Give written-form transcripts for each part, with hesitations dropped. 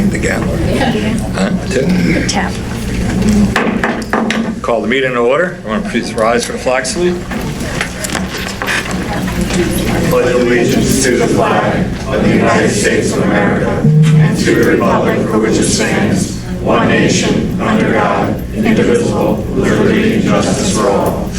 bang the gavel. Two. Tap. Call the meeting to order. I want to please rise for the flag salute. Pledge allegiance to the flag of the United States of America and to the republic for which it stands, one nation, under God, indivisible, with liberty and justice for all.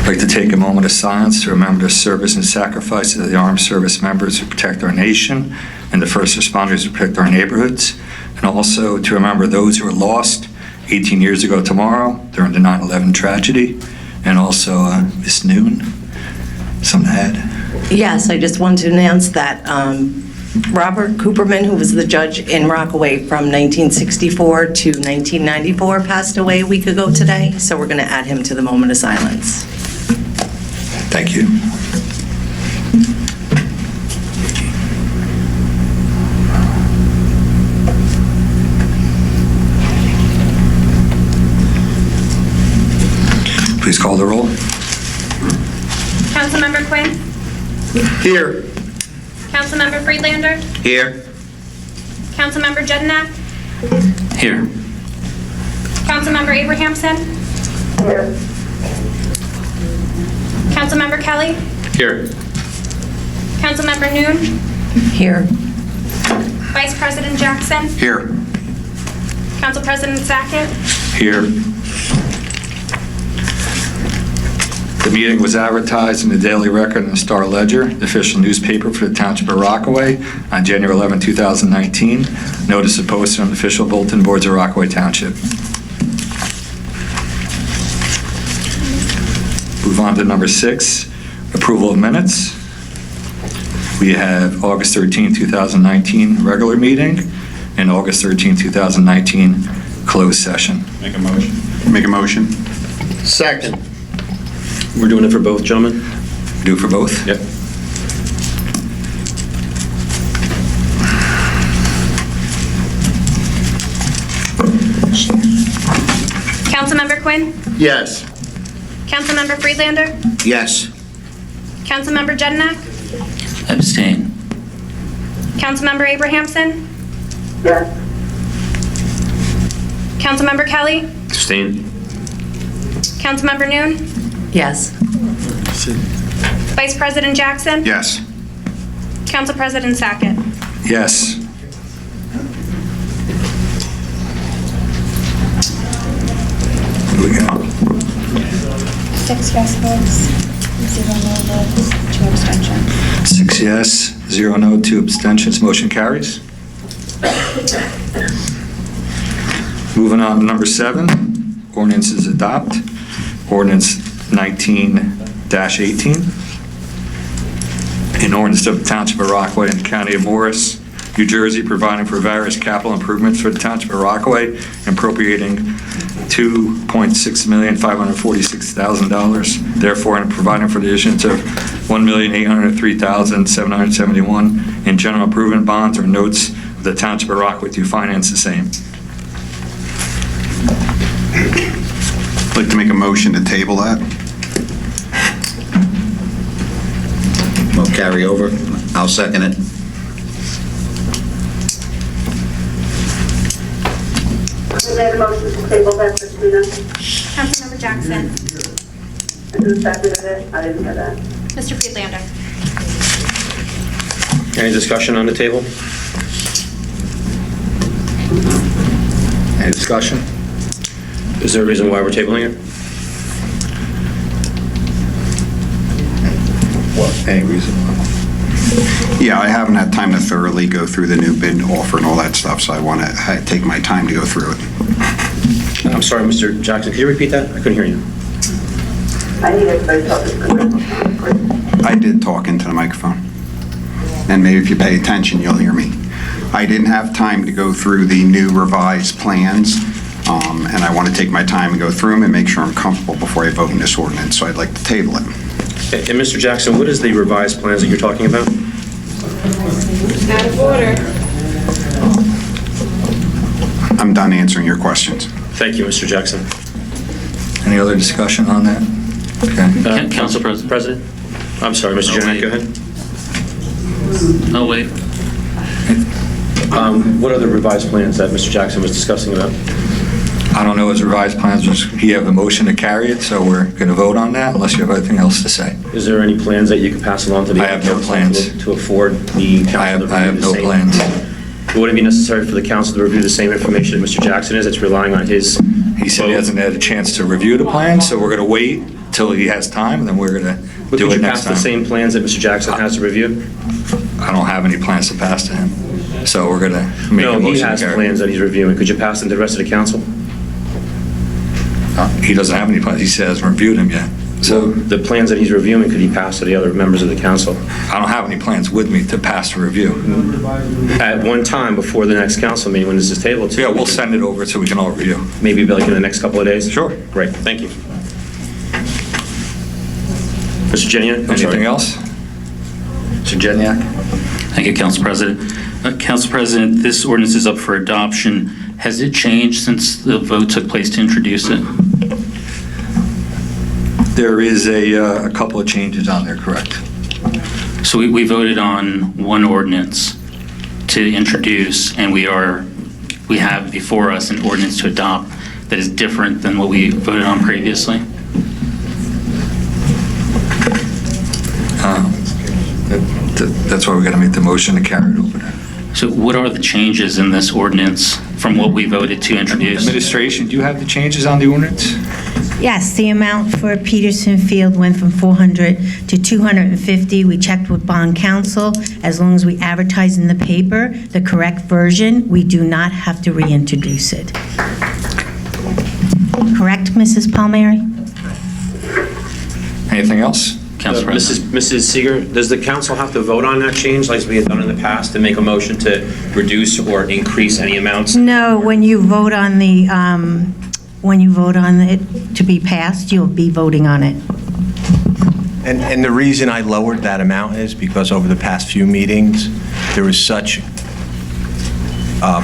I'd like to take a moment of silence to remember the service and sacrifices of the armed service members who protect our nation and the first responders who protect our neighborhoods, and also to remember those who were lost 18 years ago tomorrow during the 9/11 tragedy, and also Miss Noon. Something to add? Yes, I just wanted to announce that Robert Cooperman, who was the judge in Rockaway from 1964 to 1994, passed away a week ago today, so we're going to add him to the moment of silence. Thank you. Please call the roll. Councilmember Quinn? Here. Councilmember Friedlander? Here. Councilmember Jednak? Here. Councilmember Abrahamson? Here. Councilmember Kelly? Here. Councilmember Noon? Here. Vice President Jackson? Here. Council President Sackett? Here. The meeting was advertised in the Daily Record and the Star Ledger, the official newspaper for the Township of Rockaway, on January 11, 2019. Notice is posted on the official bulletin boards of Rockaway Township. Move on to number 6, approval of minutes. We have August 13, 2019 regular meeting and August 13, 2019 closed session. Make a motion. Make a motion. Second. We're doing it for both, gentlemen? Do it for both? Yep. Councilmember Quinn? Yes. Councilmember Friedlander? Yes. Councilmember Jednak? Abstain. Councilmember Abrahamson? Yes. Councilmember Kelly? Abstain. Councilmember Noon? Yes. Vice President Jackson? Yes. Council President Sackett? Yes. What do we got? 6 yes votes, 0 no votes, 2 abstentions. 6 yes, 0 no, 2 abstentions, motion carries. Moving on to number 7, ordinances adopt. Ordinance 19-18. An ordinance of the Township of Rockaway and the County of Morris, New Jersey, providing for various capital improvements for the Township of Rockaway, and appropriating $2,654,600, therefore, and providing for the issuance of $1,803,771 in general improvement bonds or notes of the Township of Rockaway to finance the same. I'd like to make a motion to table that. Will carry over. I'll second it. Who made a motion to table that, Christina? Councilmember Jackson? And who seconded it? I didn't hear that. Mr. Friedlander? Any discussion on the table? Any discussion? Is there a reason why we're tabling it? What? Any reason why? Yeah, I haven't had time to thoroughly go through the new bid offer and all that stuff, so I want to take my time to go through it. I'm sorry, Mr. Jackson, can you repeat that? I couldn't hear you. I need everybody talking. I did talk into the microphone, and maybe if you pay attention, you'll hear me. I didn't have time to go through the new revised plans, and I want to take my time and go through them and make sure I'm comfortable before I vote in this ordinance, so I'd like to table it. And Mr. Jackson, what is the revised plans that you're talking about? Out of order. I'm done answering your questions. Thank you, Mr. Jackson. Any other discussion on that? Okay. Council President? I'm sorry, Mr. Janak, go ahead. Oh, wait. What are the revised plans that Mr. Jackson was discussing about? I don't know his revised plans. He have a motion to carry it, so we're going to vote on that unless you have anything else to say. Is there any plans that you can pass along to the I have no council plans. to afford the council to review I have the no same? plans. Would it be necessary for the council to review the same information that Mr. Jackson is? It's relying on his. He said he hasn't had a chance to review the plan, so we're going to wait till he has time, and then we're going to But do could it you next pass the time. same plans that Mr. Jackson has to review? I don't have any plans to pass to him, so we're going to make a No, motion he to has carry. plans that he's reviewing. Could you pass them to the rest of the council? He doesn't have any plans. He said he hasn't reviewed them yet. So The plans that he's reviewing, could he pass to the other members of the council? I don't have any plans with me to pass to review. At one time before the next council meeting, when this is tabled? Yeah, we'll send it over so we can all review. Maybe like in the next couple of days? Sure. Great, thank you. Mr. Jeniak? I'm sorry. Anything else? Mr. Jedniak? Thank you, Council President. Council President, this ordinance is up for adoption. Has it changed since the vote took place to introduce it? There is a couple of changes on there, correct? So we voted on one ordinance to introduce, and we have before us an ordinance to adopt that is different than what we voted on previously. That's why we're going to make the motion to carry it over there. So what are the changes in this ordinance from what we voted to introduce? Administration, do you have the changes on the ordinance? Yes, the amount for Peterson Field went from 400 to 250. We checked with bond counsel. As long as we advertise in the paper the correct version, we do not have to reintroduce it. Correct, Mrs. Palmieri? Anything else? Council President. Mrs. Seeger, does the council have to vote on that change like we have done in the past and make a motion to reduce or increase any amounts? No, when you vote on it to be passed, you'll be voting on it. And the reason I lowered that amount is because over the past few meetings, there was such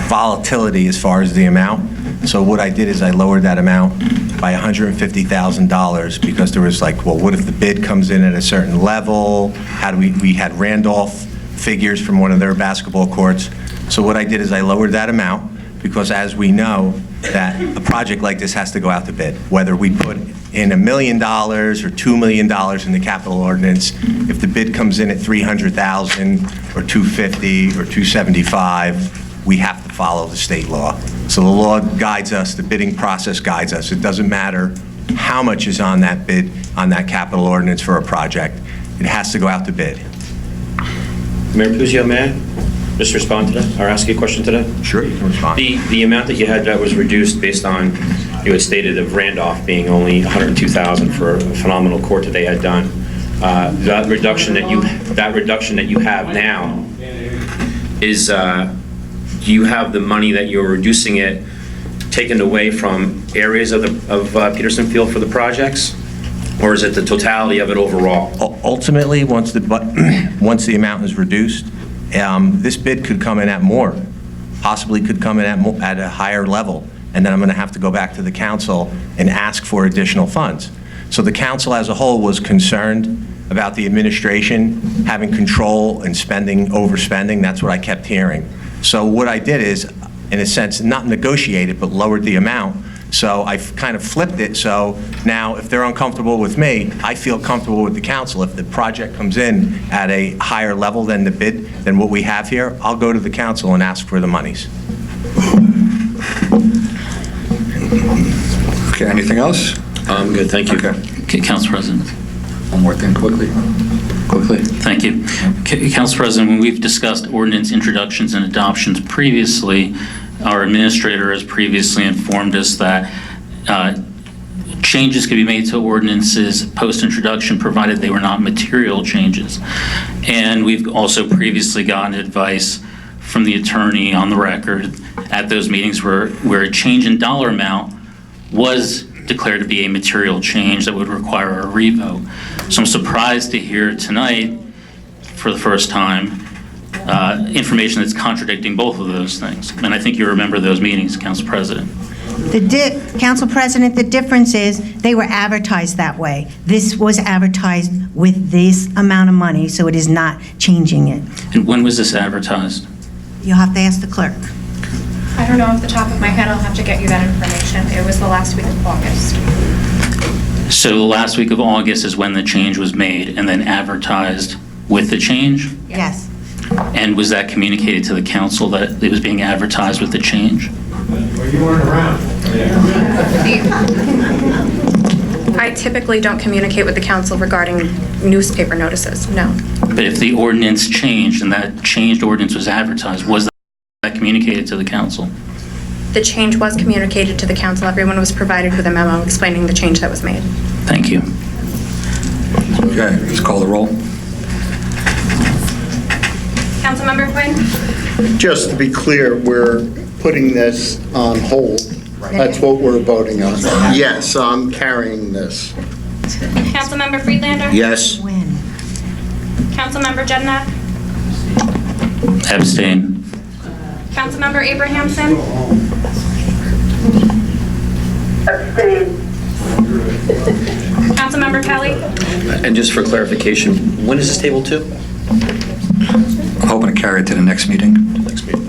volatility as far as the amount. So what I did is I lowered that amount by $150,000 because there was like, well, what if the bid comes in at a certain level? How do we had Randolph figures from one of their basketball courts. So what I did is I lowered that amount because as we know, that a project like this has to go out to bid. Whether we put in $1 million or $2 million in the capital ordinance, if the bid comes in at $300,000 or $250,000 or $275,000, we have to follow the state law. So the law guides us, the bidding process guides us. It doesn't matter how much is on that bid, on that capital ordinance for a project. It has to go out to bid. Mayor Puzio, may I just respond to that or ask you a question to that? Sure, you can respond. The amount that you had that was reduced based on, you had stated of Randolph being only $102,000 for a phenomenal court that they had done. That reduction that you have now is, do you have the money that you're reducing it taken away from areas of Peterson Field for the projects? Or is it the totality of it overall? Ultimately, once the amount is reduced, this bid could come in at more, possibly could come in at a higher level, and then I'm going to have to go back to the council and ask for additional funds. So the council as a whole was concerned about the administration having control and overspending. That's what I kept hearing. So what I did is, in a sense, not negotiate it, but lowered the amount. So I've kind of flipped it, so now if they're uncomfortable with me, I feel comfortable with the council. If the project comes in at a higher level than the bid, than what we have here, I'll go to the council and ask for the monies. Okay, anything else? I'm good, thank you. Okay. Council President. One more thing, quickly. Thank you. Council President, when we've discussed ordinance introductions and adoptions previously, our administrator has previously informed us that changes could be made to ordinances post-introduction provided they were not material changes. And we've also previously gotten advice from the attorney on the record at those meetings where a change in dollar amount was declared to be a material change that would require a revote. So I'm surprised to hear tonight, for the first time, information that's contradicting both of those things. And I think you remember those meetings, Council President. Council President, the difference is they were advertised that way. This was advertised with this amount of money, so it is not changing it. And when was this advertised? You'll have to ask the clerk. I don't know off the top of my head. I'll have to get you that information. It was the last week of August. So the last week of August is when the change was made and then advertised with the change? Yes. And was that communicated to the council that it was being advertised with the change? Well, you weren't around. I typically don't communicate with the council regarding newspaper notices, no. But if the ordinance changed and that changed ordinance was advertised, was that communicated to the council? The change was communicated to the council. Everyone was provided with a memo explaining the change that was made. Thank you. Okay, let's call the roll. Councilmember Quinn? Just to be clear, we're putting this on hold. That's what we're voting on. Yes, I'm carrying this. Councilmember Friedlander? Yes. When? Councilmember Jednak? Abstain. Councilmember Abrahamson? Abstain. Councilmember Kelly? And just for clarification, when is this table to? I'm hoping to carry it to the next meeting. Next meeting.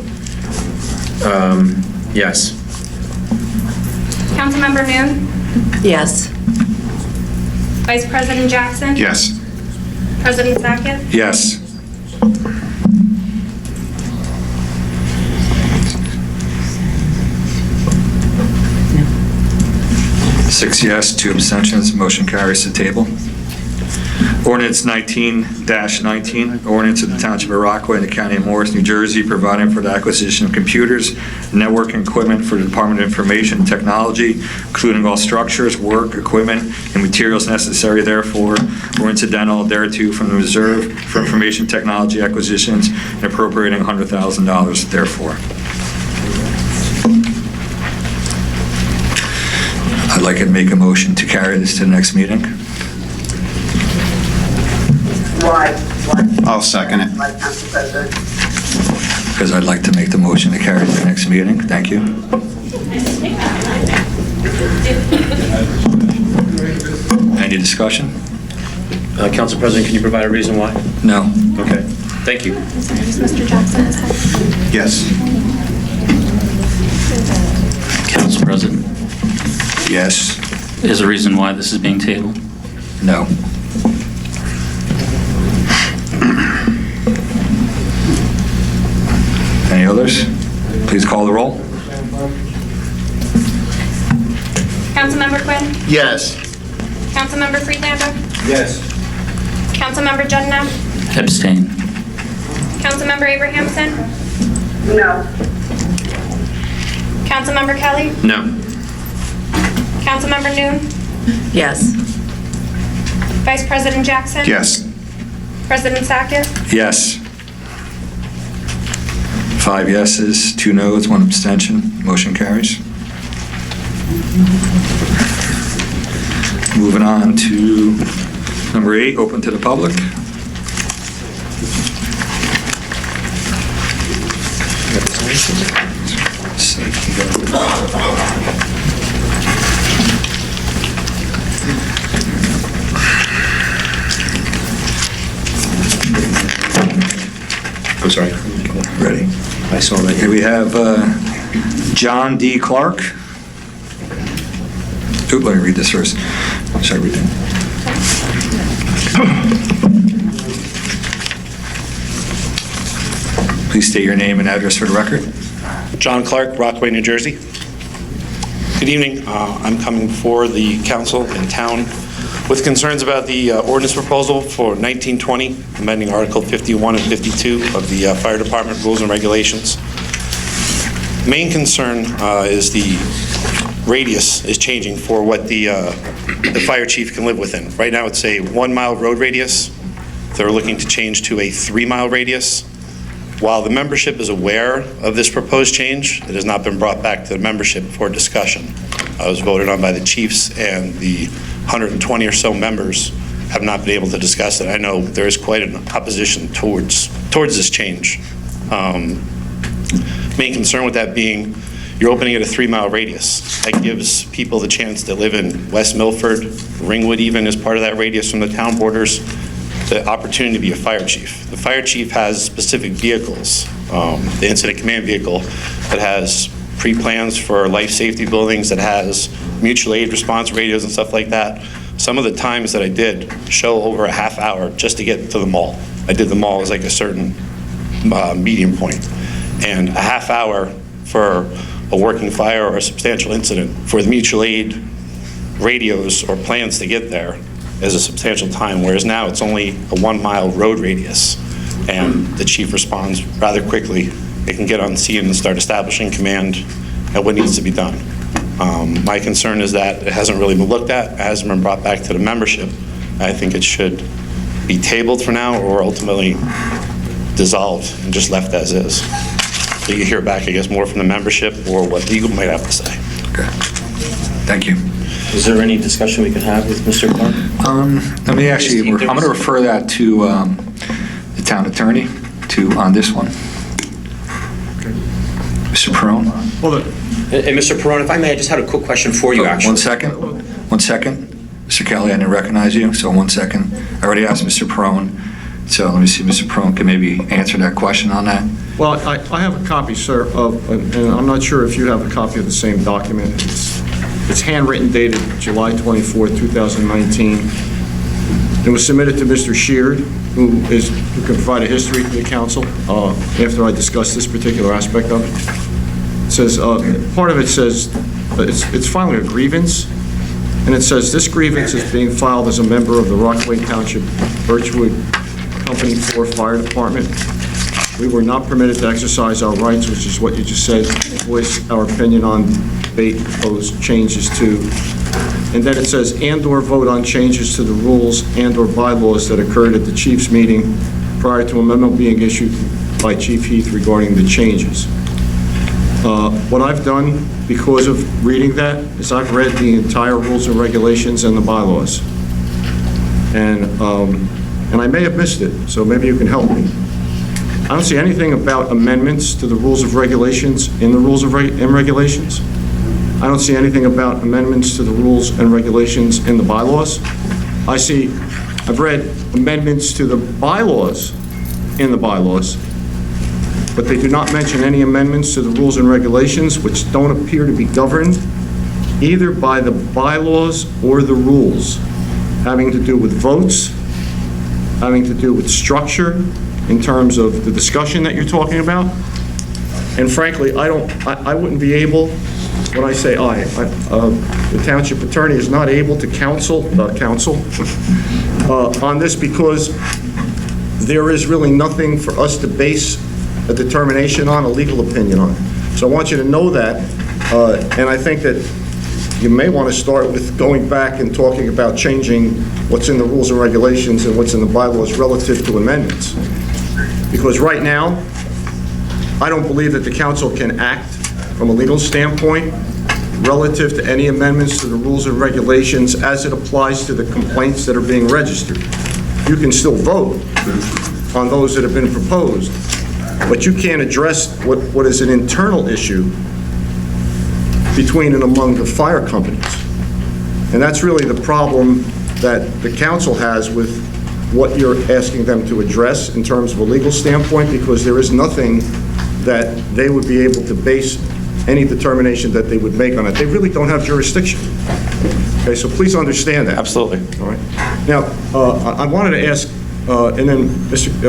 Yes. Councilmember Noon? Yes. Vice President Jackson? Yes. President Sackett? Yes. Six yes, 2 abstentions, motion carries to table. Ordinance 19-19, ordinance of the Township of Rockaway in the County of Morris, New Jersey, providing for the acquisition of computers, networking equipment for the Department of Information and Technology, including all structures, work, equipment, and materials necessary therefore or incidental thereto from the reserve for information technology acquisitions and appropriating $100,000 therefore. I'd like to make a motion to carry this to the next meeting. Why? I'll second it. Why, Council President? Because I'd like to make the motion to carry to the next meeting. Thank you. Any discussion? Council President, can you provide a reason why? No. Okay, thank you. Sorry, is Mr. Jackson is that? Yes. Council President, Yes. is there a reason why this is being tabled? No. Any others? Please call the roll. Councilmember Quinn? Yes. Councilmember Friedlander? Yes. Councilmember Jednak? Abstain. Councilmember Abrahamson? No. Councilmember Kelly? No. Councilmember Noon? Yes. Vice President Jackson? Yes. President Sackett? Yes. 5 yeses, 2 noes, 1 abstention. Motion carries. Moving on to number 8, open to the public. I'm sorry. Ready? I saw that. Here we have John D. Clark. Oop, let me read this first. Should I read it? Please state your name and address for the record. John Clark, Rockaway, New Jersey. Good evening. I'm coming before the council and town with concerns about the ordinance proposal for 1920, amending Article 51 and 52 of the Fire Department Rules and Regulations. Main concern is the radius is changing for what the fire chief can live within. Right now, it's a 1-mile road radius. They're looking to change to a 3-mile radius. While the membership is aware of this proposed change, it has not been brought back to the membership for discussion. It was voted on by the chiefs, and the 120 or so members have not been able to discuss it. I know there is quite an opposition towards this change. Main concern with that being, you're opening it a 3-mile radius. That gives people the chance that live in West Milford, Ringwood even as part of that radius from the town borders, the opportunity to be a fire chief. The fire chief has specific vehicles, the incident command vehicle that has pre-plans for life safety buildings, that has mutual aid response radios and stuff like that. Some of the times that I did show over a half hour just to get to the mall. I did the mall as like a certain medium point. And a half hour for a working fire or a substantial incident for the mutual aid radios or plans to get there is a substantial time, whereas now it's only a 1-mile road radius, and the chief responds rather quickly. They can get on scene and start establishing command at what needs to be done. My concern is that it hasn't really been looked at, it hasn't been brought back to the membership. I think it should be tabled for now or ultimately dissolved and just left as is. So you hear back, I guess, more from the membership or what legal might have to say. Okay. Thank you. Is there any discussion we can have with Mr. Clark? Let me actually, I'm going to refer that to the town attorney on this one. Mr. Perone? Hey, Mr. Perone, if I may, I just had a quick question for you, actually. 1 second. Mr. Kelly, I didn't recognize you, so 1 second. I already asked Mr. Perone, so let me see if Mr. Perone can maybe answer that question on that. Well, I have a copy, sir, and I'm not sure if you have a copy of the same document. It's handwritten, dated July 24, 2019. It was submitted to Mr. Sheard, who can provide a history to the council after I discuss this particular aspect of it. It says, part of it says, it's filing a grievance, and it says, this grievance is being filed as a member of the Rockaway Township Birchwood Company 4 Fire Department. We were not permitted to exercise our rights, which is what you just said, voice our opinion on debate proposed changes to. And then it says, and/or vote on changes to the rules and/or bylaws that occurred at the chief's meeting prior to a memo being issued by Chief Heath regarding the changes. What I've done because of reading that is I've read the entire rules and regulations and the bylaws. And I may have missed it, so maybe you can help me. I don't see anything about amendments to the rules of regulations in the rules and regulations. I don't see anything about amendments to the rules and regulations in the bylaws. I've read amendments to the bylaws in the bylaws, but they do not mention any amendments to the rules and regulations, which don't appear to be governed either by the bylaws or the rules, having to do with votes, having to do with structure in terms of the discussion that you're talking about. And frankly, I wouldn't be able, when I say the township attorney is not able to counsel on this because there is really nothing for us to base a determination on, a legal opinion on. So I want you to know that, and I think that you may want to start with going back and talking about changing what's in the rules and regulations and what's in the bylaws relative to amendments. Because right now, I don't believe that the council can act from a legal standpoint relative to any amendments to the rules and regulations as it applies to the complaints that are being registered. You can still vote on those that have been proposed, but you can't address what is an internal issue between and among the fire companies. And that's really the problem that the council has with what you're asking them to address in terms of a legal standpoint, because there is nothing that they would be able to base any determination that they would make on it. They really don't have jurisdiction. Okay, so please understand that. Absolutely. All right. Now, I wanted to ask, and then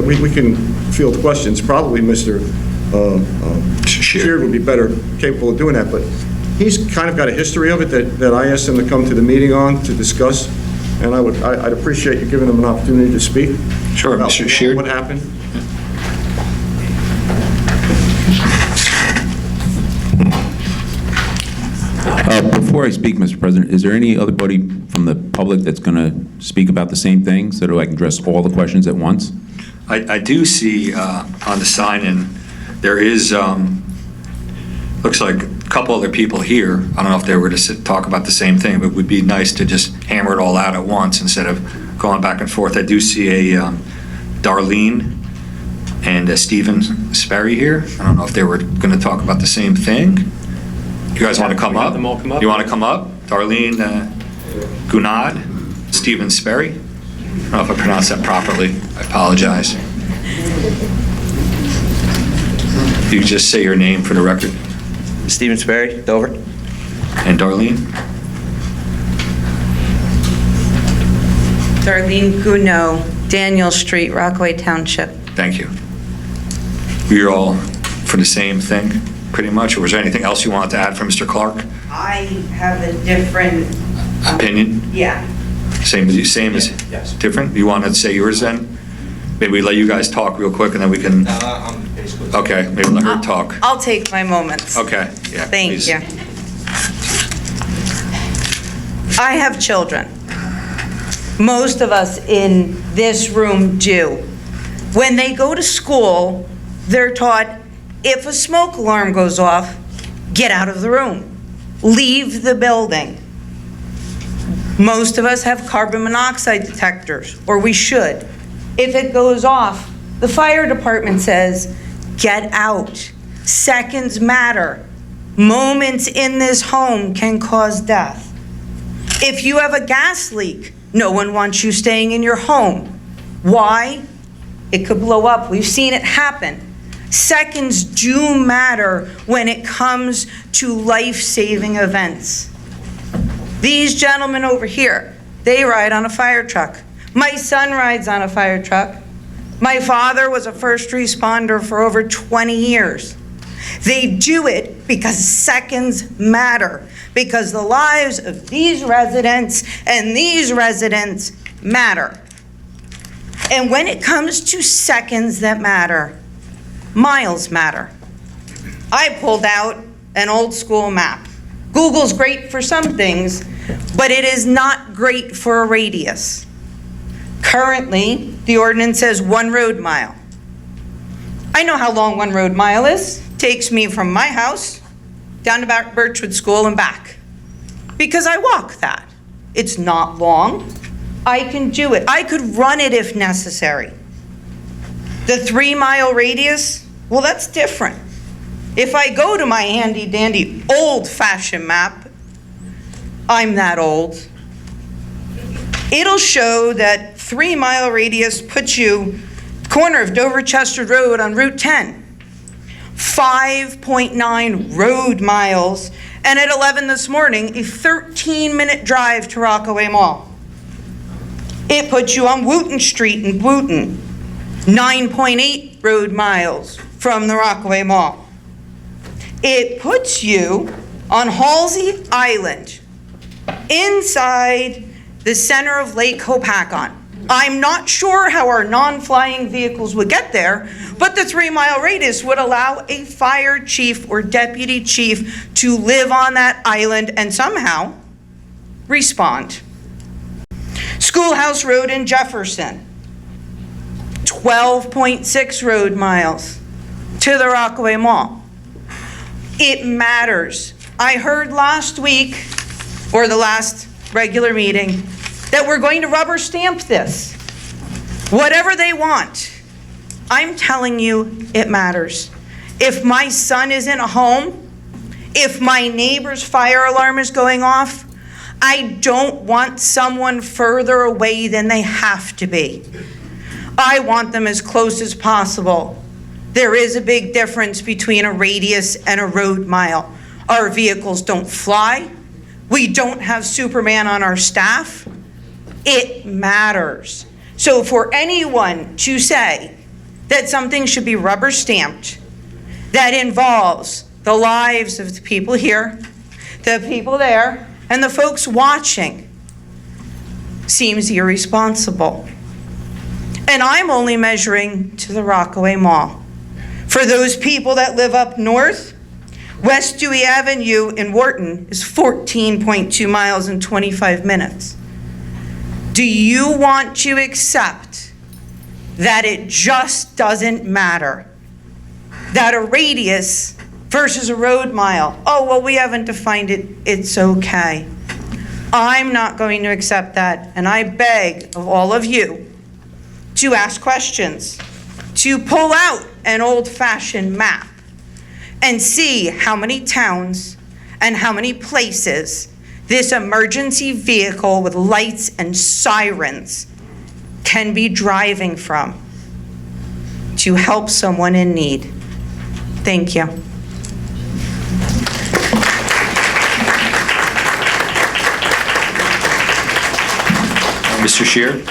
we can field questions. Probably Mr. Sheard would be better capable of doing that, but he's kind of got a history of it that I asked him to come to the meeting on to discuss, and I'd appreciate you giving him an opportunity to speak. Sure, Mr. Sheard. What happened? Before I speak, Mr. President, is there any other body from the public that's going to speak about the same thing so that I can address all the questions at once? I do see on the sign-in, there is, looks like a couple other people here. I don't know if they were to talk about the same thing, but it would be nice to just hammer it all out at once instead of going back and forth. I do see a Darlene and Stephen Sperry here. I don't know if they were going to talk about the same thing. You guys want to come We have up? them all come up? You want to come up? Darlene Gunad, Stephen Sperry. I don't know if I pronounced that properly. I apologize. You just say your name for the record. Stephen Sperry, Dover. And Darlene? Darlene Gounod, Daniel Street, Rockaway Township. Thank you. You're all for the same thing, pretty much, or was there anything else you wanted to add from Mr. Clark? I have a different... Opinion? Yeah. Same as you, same as, Yes. different? You want to say yours then? Maybe we let you guys talk real quick and then we can, okay, maybe let her talk. I'll take my moments. Okay, yeah, Thank please. you. I have children. Most of us in this room do. When they go to school, they're taught, if a smoke alarm goes off, get out of the room. Leave the building. Most of us have carbon monoxide detectors, or we should. If it goes off, the fire department says, get out. Seconds matter. Moments in this home can cause death. If you have a gas leak, no one wants you staying in your home. Why? It could blow up. We've seen it happen. Seconds do matter when it comes to life-saving events. These gentlemen over here, they ride on a fire truck. My son rides on a fire truck. My father was a first responder for over 20 years. They do it because seconds matter, because the lives of these residents and these residents matter. And when it comes to seconds that matter, miles matter. I pulled out an old school map. Google's great for some things, but it is not great for a radius. Currently, the ordinance says 1 road mile. I know how long 1 road mile is. Takes me from my house down to Birchwood School and back, because I walk that. It's not long. I can do it. I could run it if necessary. The 3-mile radius, well, that's different. If I go to my handy dandy old-fashioned map, I'm that old, it'll show that 3-mile radius puts you corner of Dover Chester Road on Route 10. 5.9 road miles, and at 11 this morning, a 13-minute drive to Rockaway Mall. It puts you on Wooten Street in Wooten, 9.8 road miles from the Rockaway Mall. It puts you on Halsey Island, inside the center of Lake Hopakon. I'm not sure how our non-flying vehicles would get there, but the 3-mile radius would allow a fire chief or deputy chief to live on that island and somehow respond. Schoolhouse Road in Jefferson, 12.6 road miles to the Rockaway Mall. It matters. I heard last week, or the last regular meeting, that we're going to rubber stamp this. Whatever they want. I'm telling you, it matters. If my son is in a home, if my neighbor's fire alarm is going off, I don't want someone further away than they have to be. I want them as close as possible. There is a big difference between a radius and a road mile. Our vehicles don't fly. We don't have Superman on our staff. It matters. So for anyone to say that something should be rubber stamped that involves the lives of the people here, the people there, and the folks watching seems irresponsible. And I'm only measuring to the Rockaway Mall. For those people that live up north, West Dewey Avenue in Wharton is 14.2 miles in 25 minutes. Do you want to accept that it just doesn't matter? That a radius versus a road mile, oh, well, we haven't defined it, it's okay. I'm not going to accept that, and I beg of all of you to ask questions, to pull out an old-fashioned map and see how many towns and how many places this emergency vehicle with lights and sirens can be driving from to help someone in need. Thank you. Mr. Shear?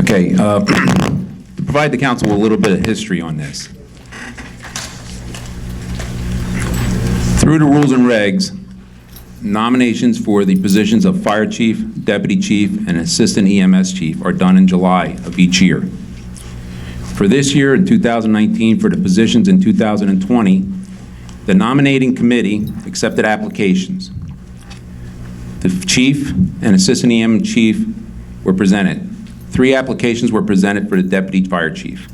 Okay, to provide the council with a little bit of history on this. Through the rules and regs, nominations for the positions of fire chief, deputy chief, and assistant EMS chief are done in July of each year. For this year, in 2019, for the positions in 2020, the nominating committee accepted applications. The chief and assistant EM chief were presented. 3 applications were presented for the deputy fire chief.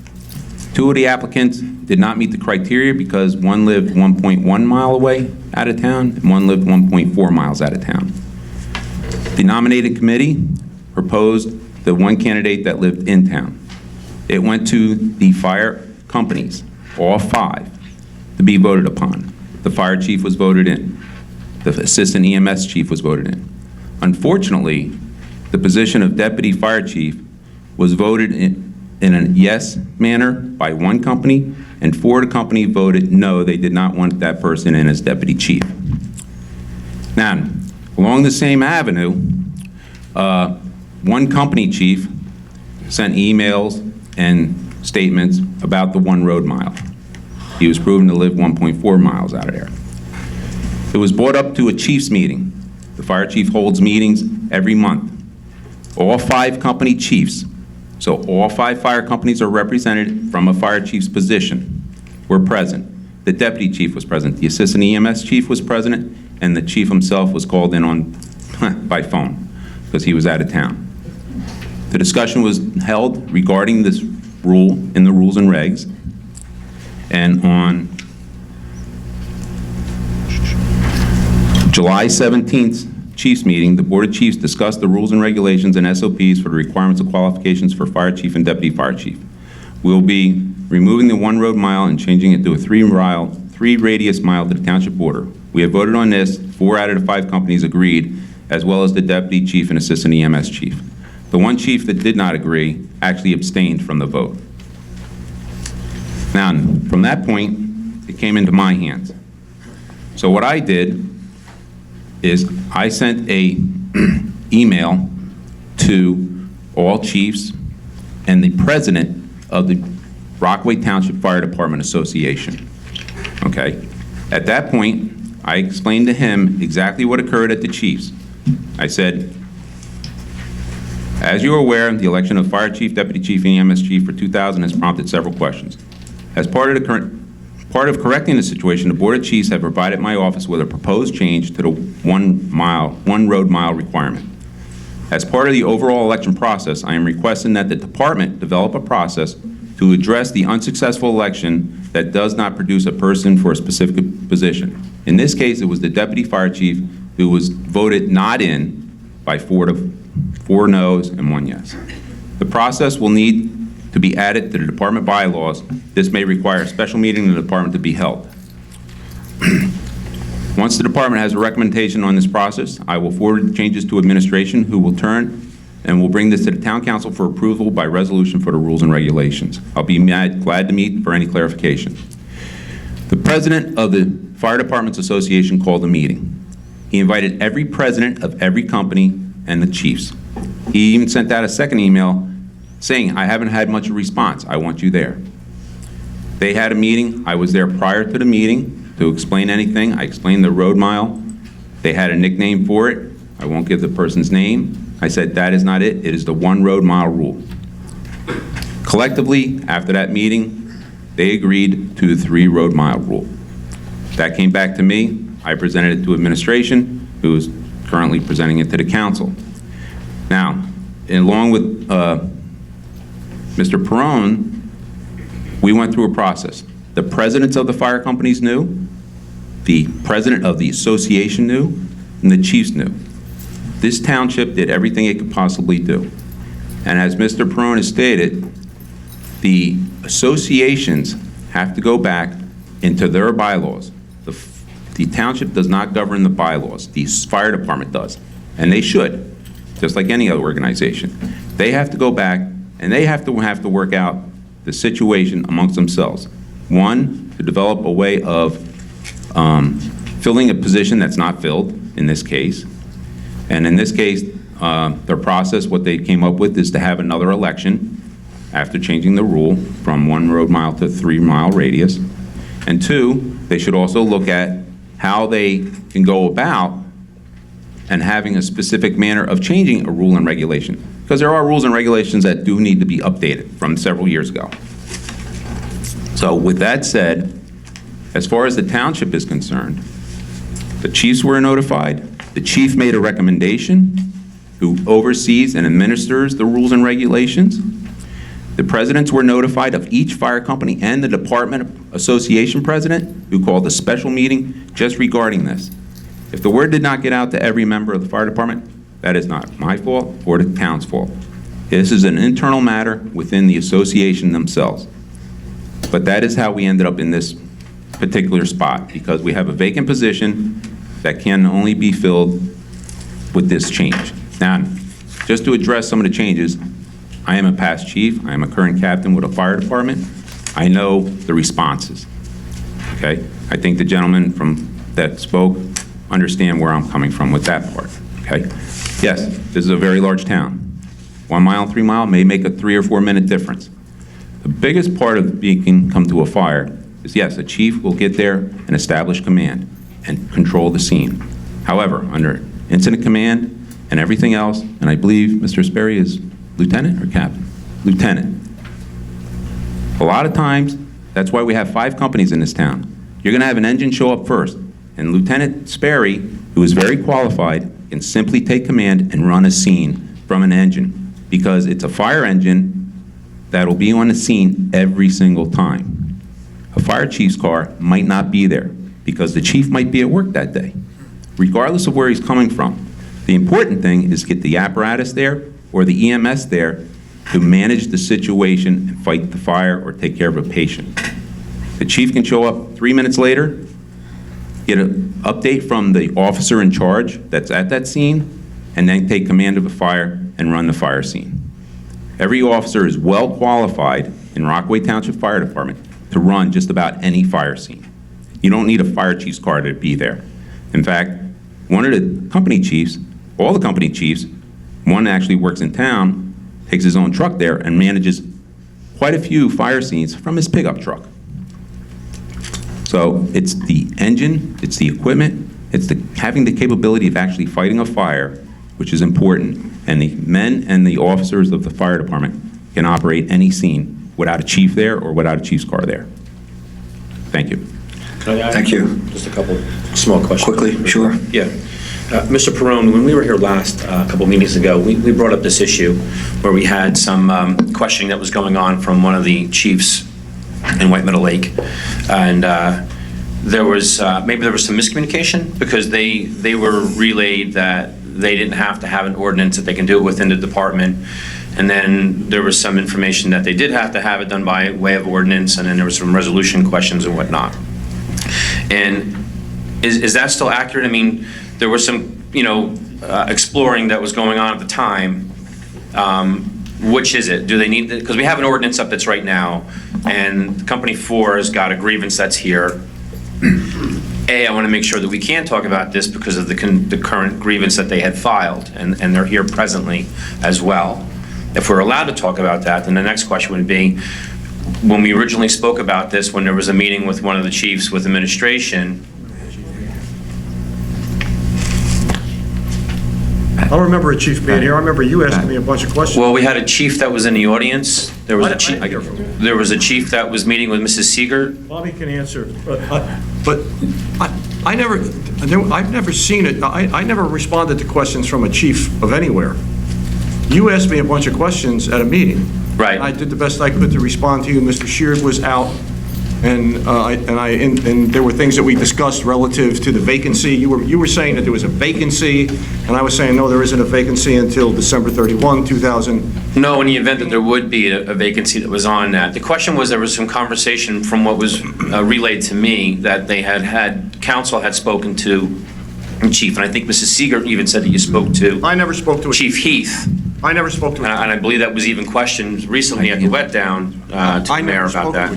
2 of the applicants did not meet the criteria because one lived 1.1 mile away out of town and one lived 1.4 miles out of town. The nominating committee proposed the one candidate that lived in town. It went to the fire companies, all 5, to be voted upon. The fire chief was voted in. The assistant EMS chief was voted in. Unfortunately, the position of deputy fire chief was voted in a yes manner by one company, and 4 of the company voted no, they did not want that person in as deputy chief. Now, along the same avenue, one company chief sent emails and statements about the 1 road mile. He was proven to live 1.4 miles out of there. It was brought up to a chief's meeting. The fire chief holds meetings every month. All 5 company chiefs, so all 5 fire companies are represented from a fire chief's position, were present. The deputy chief was present, the assistant EMS chief was present, and the chief himself was called in on by phone because he was out of town. The discussion was held regarding this rule in the rules and regs, and on July 17th Chiefs meeting, the Board of Chiefs discussed the rules and regulations and SOPs for the requirements and qualifications for fire chief and deputy fire chief. We'll be removing the 1 road mile and changing it to a 3 radius mile to the township border. We have voted on this. 4 out of the 5 companies agreed, as well as the deputy chief and assistant EMS chief. The one chief that did not agree actually abstained from the vote. Now, from that point, it came into my hands. So what I did is I sent a email to all chiefs and the president of the Rockaway Township Fire Department Association. Okay? At that point, I explained to him exactly what occurred at the chiefs. I said, as you are aware, the election of fire chief, deputy chief, and EMS chief for 2000 has prompted several questions. As part of correcting the situation, the Board of Chiefs have provided my office with a proposed change to the 1 road mile requirement. As part of the overall election process, I am requesting that the department develop a process to address the unsuccessful election that does not produce a person for a specific position. In this case, it was the deputy fire chief who was voted not in by 4 no's and 1 yes. The process will need to be added to the department bylaws. This may require a special meeting in the department to be held. Once the department has a recommendation on this process, I will forward the changes to administration, who will turn and will bring this to the town council for approval by resolution for the rules and regulations. I'll be glad to meet for any clarification. The president of the Fire Departments Association called a meeting. He invited every president of every company and the chiefs. He even sent out a second email saying, I haven't had much response. I want you there. They had a meeting. I was there prior to the meeting to explain anything. I explained the road mile. They had a nickname for it. I won't give the person's name. I said, that is not it. It is the 1 road mile rule. Collectively, after that meeting, they agreed to the 3 road mile rule. That came back to me. I presented it to administration, who is currently presenting it to the council. Now, along with Mr. Perone, we went through a process. The presidents of the fire companies knew, the president of the association knew, and the chiefs knew. This township did everything it could possibly do. And as Mr. Perone has stated, the associations have to go back into their bylaws. The township does not govern the bylaws. The fire department does, and they should, just like any other organization. They have to go back, and they have to work out the situation amongst themselves. One, to develop a way of filling a position that's not filled, in this case. And in this case, their process, what they came up with is to have another election after changing the rule from 1 road mile to 3 mile radius. And two, they should also look at how they can go about and having a specific manner of changing a rule and regulation. Because there are rules and regulations that do need to be updated from several years ago. So with that said, as far as the township is concerned, the chiefs were notified. The chief made a recommendation who oversees and administers the rules and regulations. The presidents were notified of each fire company and the department association president who called a special meeting just regarding this. If the word did not get out to every member of the fire department, that is not my fault or the town's fault. This is an internal matter within the association themselves. But that is how we ended up in this particular spot, because we have a vacant position that can only be filled with this change. Now, just to address some of the changes, I am a past chief. I am a current captain with a fire department. I know the responses, okay? I think the gentleman that spoke understand where I'm coming from with that part, okay? Yes, this is a very large town. 1 mile, 3 mile may make a 3 or 4 minute difference. The biggest part of come to a fire is, yes, a chief will get there and establish command and control the scene. However, under incident command and everything else, and I believe Mr. Sperry is lieutenant or captain? Lieutenant. A lot of times, that's why we have 5 companies in this town. You're gonna have an engine show up first, and Lieutenant Sperry, who is very qualified, can simply take command and run a scene from an engine, because it's a fire engine that'll be on the scene every single time. A fire chief's car might not be there, because the chief might be at work that day, regardless of where he's coming from. The important thing is get the apparatus there or the EMS there to manage the situation and fight the fire or take care of a patient. The chief can show up 3 minutes later, get an update from the officer in charge that's at that scene, and then take command of the fire and run the fire scene. Every officer is well qualified in Rockaway Township Fire Department to run just about any fire scene. You don't need a fire chief's car to be there. In fact, one of the company chiefs, all the company chiefs, one actually works in town, takes his own truck there and manages quite a few fire scenes from his pickup truck. So it's the engine, it's the equipment, it's having the capability of actually fighting a fire, which is important, and the men and the officers of the fire department can operate any scene without a chief there or without a chief's car there. Thank you. Thank you. Just a couple small questions. Quickly, sure. Yeah. Mr. Perrone, when we were here last, a couple meetings ago, we brought up this issue where we had some questioning that was going on from one of the chiefs in White Meadow Lake. And there was, maybe there was some miscommunication, because they were relayed that they didn't have to have an ordinance, that they can do it within the department. And then there was some information that they did have to have it done by way of ordinance, and then there was some resolution questions and whatnot. And is that still accurate? I mean, there was some, exploring that was going on at the time. Which is it? Do they need, because we have an ordinance up that's right now, and Company 4 has got a grievance that's here. I want to make sure that we can talk about this because of the current grievance that they had filed, and they're here presently as well. If we're allowed to talk about that, then the next question would be, when we originally spoke about this, when there was a meeting with one of the chiefs with administration. I don't remember a chief being here. I remember you asking me a bunch of questions. Well, we had a chief that was in the audience. There was a chief that was meeting with Mrs. Siegert. Bobby can answer, but I've never seen it. I never responded to questions from a chief of anywhere. You asked me a bunch of questions at a meeting. Right. I did the best I could to respond to you. Mr. Sheard was out And there were things that we discussed relative to the vacancy. You were saying that there was a vacancy, and I was saying, no, there isn't a vacancy until December 31, 2000. No, in the event that there would be a vacancy that was on that. The question was, there was some conversation from what was relayed to me that they council had spoken to the chief, and I think Mrs. Seeger even said that you spoke to. I never spoke to Chief Heath. I never spoke to And I believe that was even questioned recently at the wet down to the mayor about that.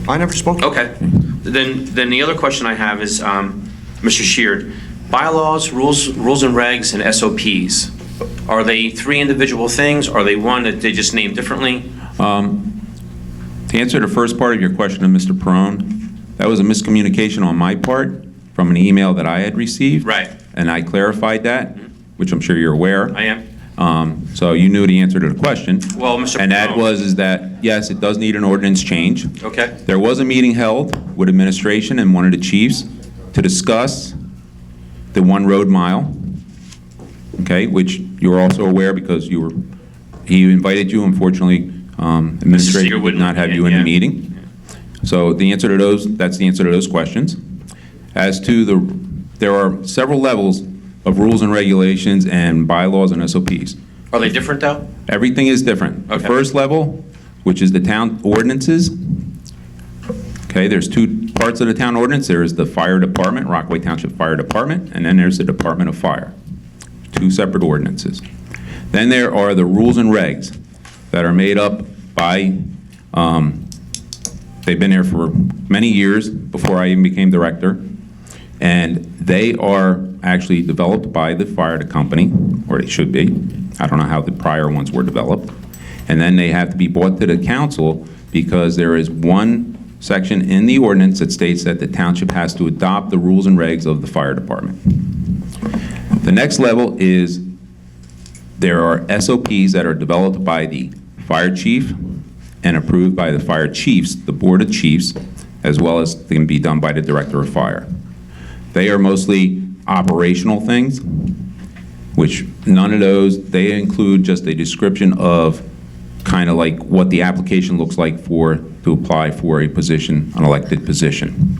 I never spoke to Okay. Then the other question I have is, Mr. Sheard, bylaws, rules and regs, and SOPs, are they three individual things? Are they one that they just name differently? To answer the first part of your question to Mr. Perone, that was a miscommunication on my part from an email that I had received. Right. And I clarified that, which I'm sure you're aware. I am. So you knew the answer to the question. Well, Mr. And that Perone. is that, yes, it does need an ordinance change. Okay. There was a meeting held with administration and one of the chiefs to discuss the one road mile, okay, which you're also aware because he invited you. Unfortunately, administration did not have you in the meeting. So the answer to that's the answer to those questions. As to there are several levels of rules and regulations and bylaws and SOPs. Are they different though? Everything is different. The Okay. first level, which is the town ordinances, okay, there's two parts of the town ordinance. There is the fire department, Rockaway Township Fire Department, and then there's the Department of Fire. Two separate ordinances. Then there are the rules and regs that are made up by, they've been there for many years before I even became director, and they are actually developed by the fire company, or they should be. I don't know how the prior ones were developed. And then they have to be brought to the council because there is one section in the ordinance that states that the township has to adopt the rules and regs of the fire department. The next level is there are SOPs that are developed by the fire chief and approved by the fire chiefs, the board of chiefs, as well as they can be done by the director of fire. They are mostly operational things, which none of those, they include just a description of kind of like what the application looks like to apply for a position, an elected position.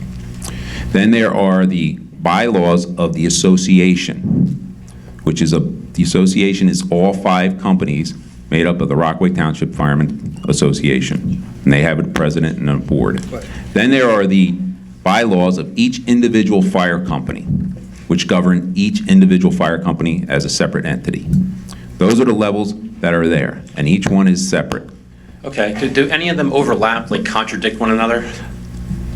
Then there are the bylaws of the association, which is the association is all 5 companies made up of the Rockaway Township Firemen Association, and they have a president and a board. Then there are the bylaws of each individual fire company, which govern each individual fire company as a separate entity. Those are the levels that are there, and each one is separate. Okay. Do any of them overlap, like contradict one another?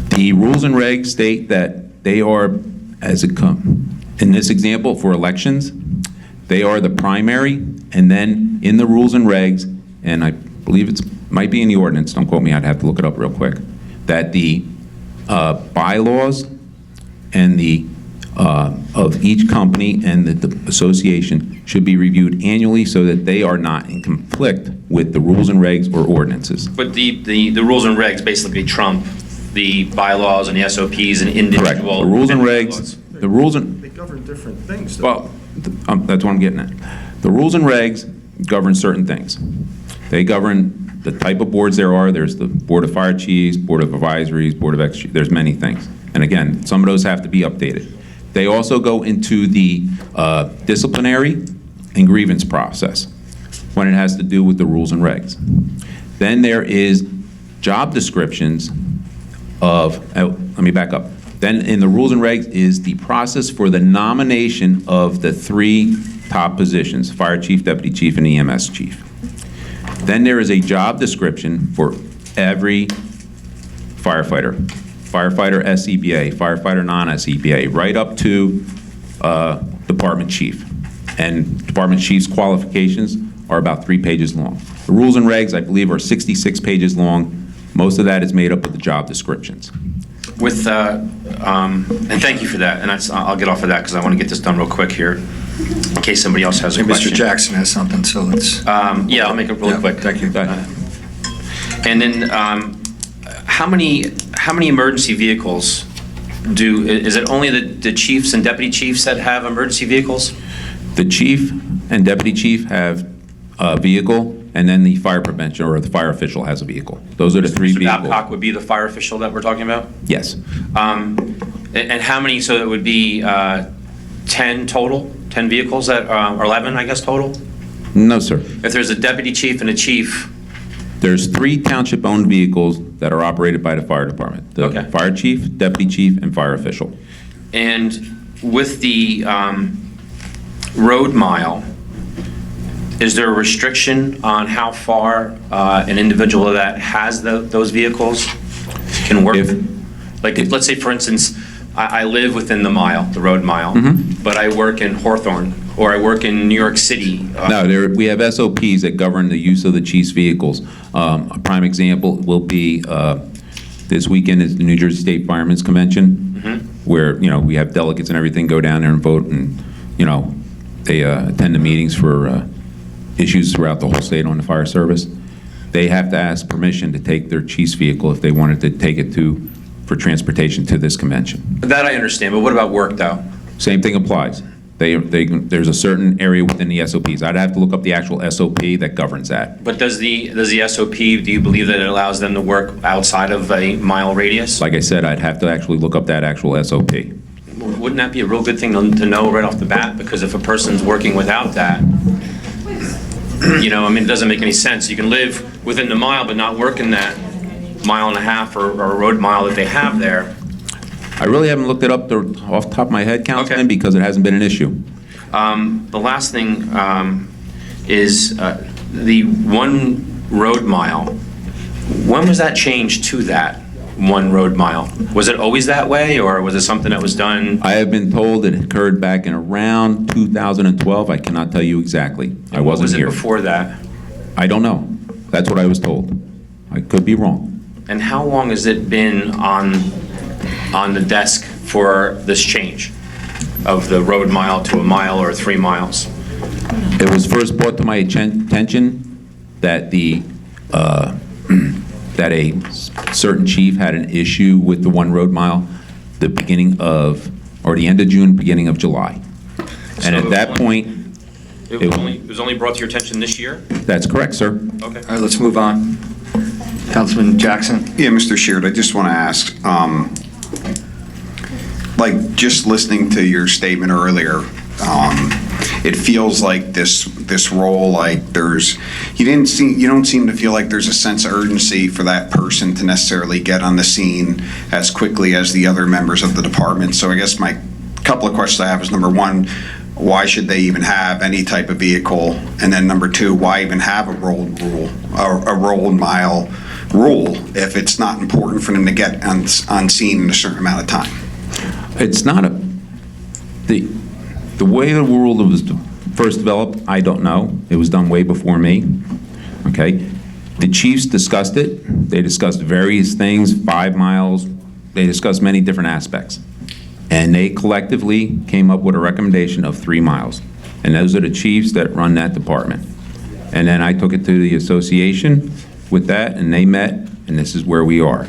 The rules and regs state that they are, in this example, for elections, they are the primary, and then in the rules and regs, and I believe it might be in the ordinance, don't quote me, I'd have to look it up real quick, that the bylaws and the of each company and the association should be reviewed annually so that they are not in conflict with the rules and regs or ordinances. But the rules and regs basically trump the bylaws and the SOPs and individual. Correct. The rules and regs, the rules and... They govern different things. Well, that's what I'm getting at. The rules and regs govern certain things. They govern the type of boards there are. There's the Board of Fire Chiefs, Board of Advisories, Board of Ex-Chiefs. There's many things. And again, some of those have to be updated. They also go into the disciplinary and grievance process when it has to do with the rules and regs. Then there is job descriptions of, let me back up. Then in the rules and regs is the process for the nomination of the 3 top positions, fire chief, deputy chief, and EMS chief. Then there is a job description for every firefighter. Firefighter SCBA, firefighter non-SCBA, right up to department chief. And department chief's qualifications are about 3 pages long. The rules and regs, I believe, are 66 pages long. Most of that is made up of the job descriptions. With, and thank you for that, and I'll get off of that because I want to get this done real quick here, in case somebody else has a question. Mr. Jackson has something, so let's... Yeah, I'll make it really quick. Thank you. And then, how many emergency vehicles is it only the chiefs and deputy chiefs that have emergency vehicles? The chief and deputy chief have a vehicle, and then the fire prevention or the fire official has a vehicle. Those are the three Mr. vehicles. Babcock would be the fire official that we're talking about? Yes. And how many, so it would be 10 total? 10 vehicles that, or 11, I guess, total? No, sir. If there's a deputy chief and a chief, There's 3 township-owned vehicles that are operated by the fire department. The fire chief, deputy chief, and fire official. and with the road mile, is there a restriction on how far an individual that has those vehicles can work? Like, let's say, for instance, I live within the mile, the road mile, but I work in Hawthorne, or I work in New York City. No, we have SOPs that govern the use of the chief's vehicles. A prime example will be, this weekend is the New Jersey State Firemen's Convention, where, we have delegates and everything go down there and vote, and, they attend the meetings for issues throughout the whole state on the fire service. They have to ask permission to take their chief's vehicle if they wanted to take it for transportation to this convention. That I understand, but what about work, though? Same thing applies. There's a certain area within the SOPs. I'd have to look up the actual SOP that governs that. But does the SOP, do you believe that it allows them to work outside of a mile radius? Like I said, I'd have to actually look up that actual SOP. Wouldn't that be a real good thing to know right off the bat? Because if a person's working without that, it doesn't make any sense. You can live within the mile but not work in that mile and a half or road mile that they have there. I really haven't looked it up off the top of my head, Councilman, because it hasn't been an issue. The last thing is the 1 road mile. When was that changed to that 1 road mile? Was it always that way, or was it something that was done? I have been told it occurred back in around 2012. I cannot tell you exactly. I wasn't here. Was it before that? I don't know. That's what I was told. I could be wrong. And how long has it been on the desk for this change of the road mile to a mile or 3 miles? It was first brought to my attention that that a certain chief had an issue with the 1 road mile the end of June, beginning of July. And at that point, it was only brought to your attention this year? That's correct, sir. Okay. All right, let's move on. Councilman Jackson? Yeah, Mr. Sheard, I just want to ask, just listening to your statement earlier, it feels like this role, like you don't seem to feel like there's a sense of urgency for that person to necessarily get on the scene as quickly as the other members of the department. So I guess my couple of questions I have is, number 1, why should they even have any type of vehicle? And then number 2, why even have a road mile rule if it's not important for them to get on scene in a certain amount of time? It's not the way the rule was first developed, I don't know. It was done way before me, okay? The chiefs discussed it. They discussed various things, 5 miles. They discussed many different aspects. And they collectively came up with a recommendation of 3 miles. And those are the chiefs that run that department. And then I took it to the association with that, and they met, and this is where we are.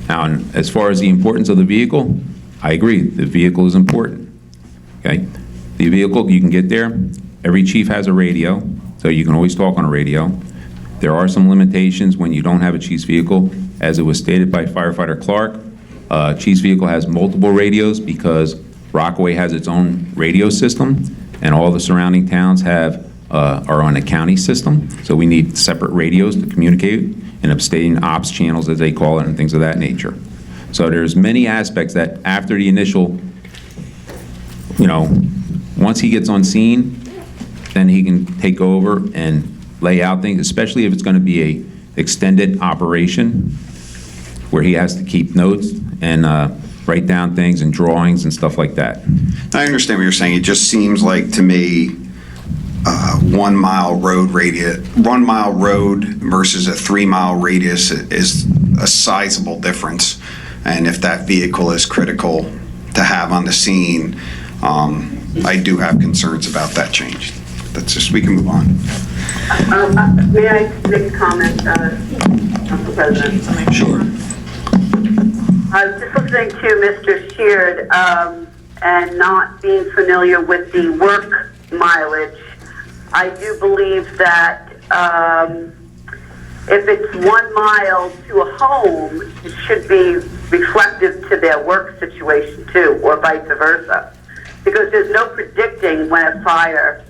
Now, as far as the importance of the vehicle, I agree, the vehicle is important, okay? The vehicle, you can get there. Every chief has a radio, so you can always talk on a radio. There are some limitations when you don't have a chief's vehicle. As it was stated by Firefighter Clark, chief's vehicle has multiple radios because Rockaway has its own radio system, and all the surrounding towns are on a county system, so we need separate radios to communicate and abstain ops channels, as they call it, and things of that nature. So there's many aspects that after the initial, once he gets on scene, then he can take over and lay out things, especially if it's going to be a extended operation where he has to keep notes and write down things and drawings and stuff like that. I understand what you're saying. It just seems like to me 1 mile road versus a 3 mile radius is a sizable difference. And if that vehicle is critical to have on the scene, I do have concerns about that change. We can move on. May I make a comment, Council President? Sure. I was just listening to Mr. Sheard and not being familiar with the work mileage. I do believe that if it's 1 mile to a home, it should be reflective to their work situation too, or vice versa. Because there's no predicting when a fire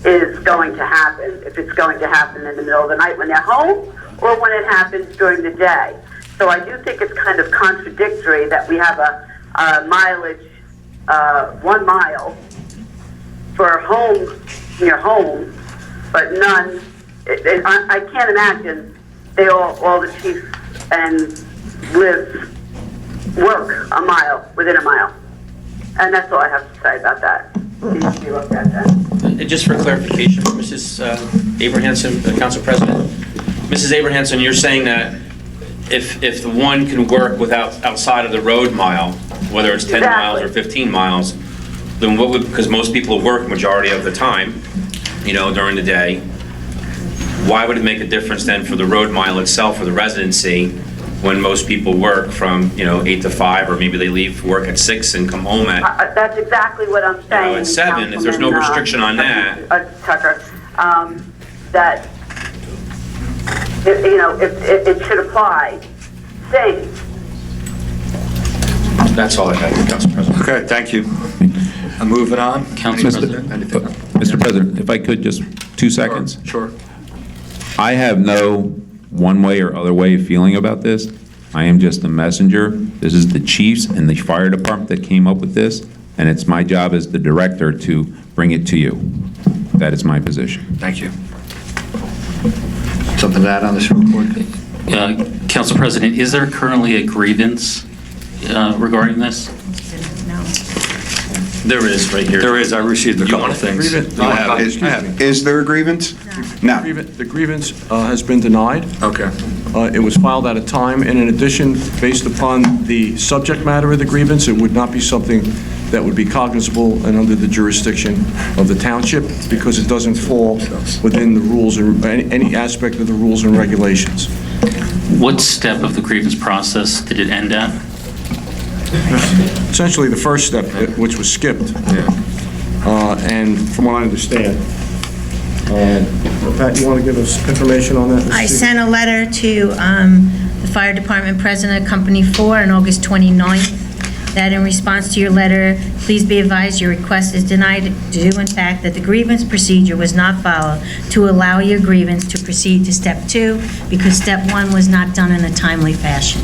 is going to happen, if it's going to happen in the middle of the night when they're home, or when it happens during the day. So I do think it's kind of contradictory that we have a mileage, 1 mile for home, near home, but none. I can't imagine they all the chiefs and work a mile, within a mile. And that's all I have to say about that. Needs to be looked at then. And just for clarification, Mrs. Abrahamson, the Council President, Mrs. Abrahamson, you're saying that if the one can work outside of the road mile, whether it's 10 miles or 15 miles, then what would, because most people work majority of the time, during the day, why would it make a difference then for the road mile itself or the residency when most people work from, 8 to 5, or maybe they leave work at 6 and come home at... That's exactly what I'm saying. At 7, if there's no restriction on that... Tucker, that, if it should apply. Same. That's all I have, Council President. Okay, thank you. Moving on. Council President. Mr. President, if I could, just 2 seconds. Sure. I have no one way or other way of feeling about this. I am just a messenger. This is the chiefs and the fire department that came up with this, and it's my job as the director to bring it to you. That is my position. Thank you. Something to add on this report? Council President, is there currently a grievance regarding this? No. There is, right here. There is. I received a couple of things. I have. Is there a grievance? No. The grievance has been denied. Okay. It was filed at a time, and in addition, based upon the subject matter of the grievance, it would not be something that would be cognizable and under the jurisdiction of the township, because it doesn't fall within the rules or any aspect of the rules and regulations. What step of the grievance process did it end at? Essentially, the first step, which was skipped. And from what I understand, Pat, you want to give us information on that? I sent a letter to the Fire Department President of Company 4 on August 29th, that in response to your letter, please be advised your request is denied due in fact that the grievance procedure was not followed to allow your grievance to proceed to step 2 because step 1 was not done in a timely fashion.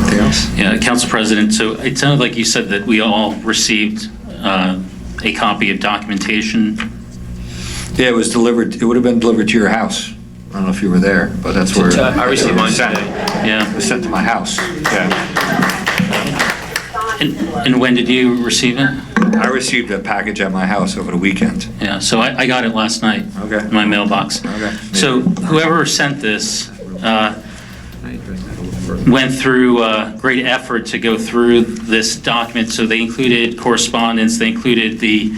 Anything else? Yeah, Council President, so it sounded like you said that we all received a copy of documentation. Yeah, it was delivered. It would have been delivered to your house. I don't know if you were there, but that's where I received mine today. Yeah. It was sent to my house. Yeah. And when did you receive it? I received a package at my house over the weekend. Yeah, so I got it last night. Okay. In my mailbox. Okay. So whoever sent this went through great effort to go through this document. So they included correspondence, they included the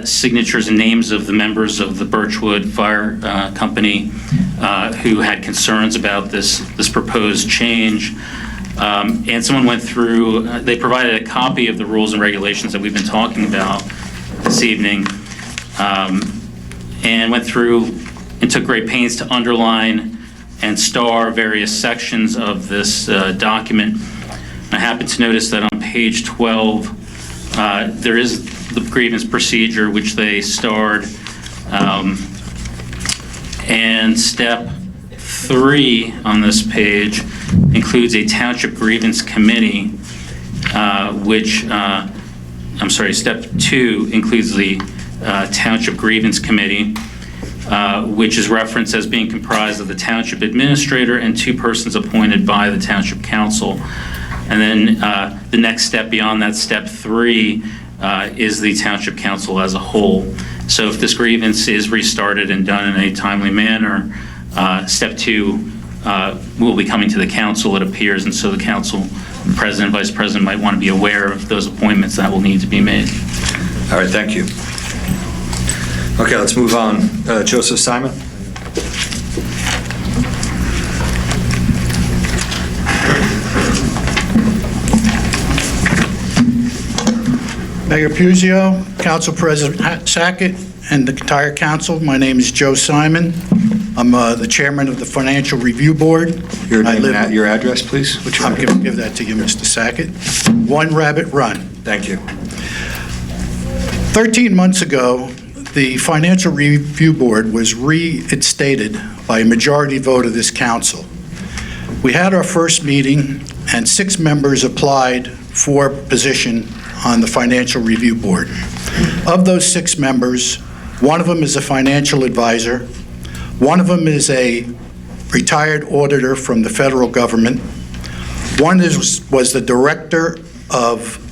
signatures and names of the members of the Birchwood Fire Company who had concerns about this proposed change. And someone went through, they provided a copy of the rules and regulations that we've been talking about this evening, and went through and took great pains to underline and star various sections of this document. I happen to notice that on page 12, there is the grievance procedure, which they starred, and step 3 on this page includes a township grievance committee, step 2 includes the township grievance committee, which is referenced as being comprised of the township administrator and 2 persons appointed by the township council. And then the next step beyond that, step 3, is the township council as a whole. So if this grievance is restarted and done in a timely manner, step 2 will be coming to the council, it appears, and so the council, president, vice president might want to be aware of those appointments that will need to be made. All right, thank you. Okay, let's move on. Joseph Simon. Mayor Puzio, Council President Sackett, and the entire council. My name is Joe Simon. I'm the chairman of the Financial Review Board. Your name and your address, please? I'm going to give that to you, Mr. Sackett. 1 Rabbit Run. Thank you. 13 months ago, the Financial Review Board was reinstated by a majority vote of this council. We had our first meeting, and 6 members applied for position on the Financial Review Board. Of those 6 members, 1 of them is a financial advisor, 1 of them is a retired auditor from the federal government, 1 was the director of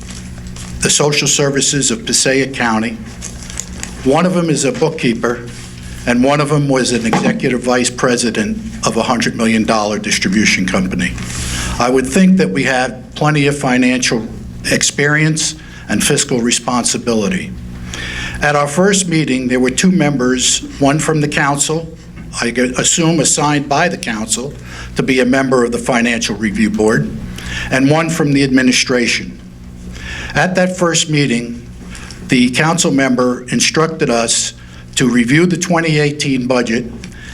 the social services of Passaic County, 1 of them is a bookkeeper, and 1 of them was an executive vice president of a $100 million distribution company. I would think that we have plenty of financial experience and fiscal responsibility. At our first meeting, there were 2 members, 1 from the council, I assume assigned by the council to be a member of the Financial Review Board, and 1 from the administration. At that first meeting, the council member instructed us to review the 2018 budget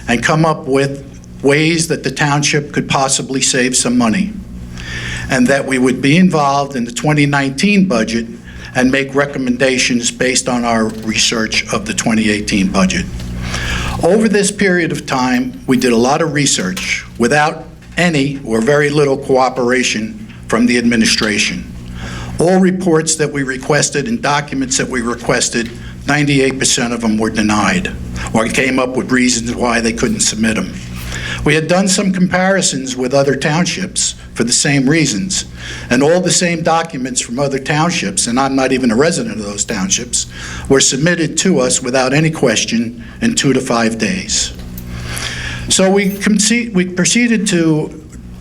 and come up with ways that the township could possibly save some money, and that we would be involved in the 2019 budget and make recommendations based on our research of the 2018 budget. Over this period of time, we did a lot of research without any or very little cooperation from the administration. All reports that we requested and documents that we requested, 98% of them were denied or came up with reasons why they couldn't submit them. We had done some comparisons with other townships for the same reasons, and all the same documents from other townships, and I'm not even a resident of those townships, were submitted to us without any question in 2 to 5 days. So we proceeded to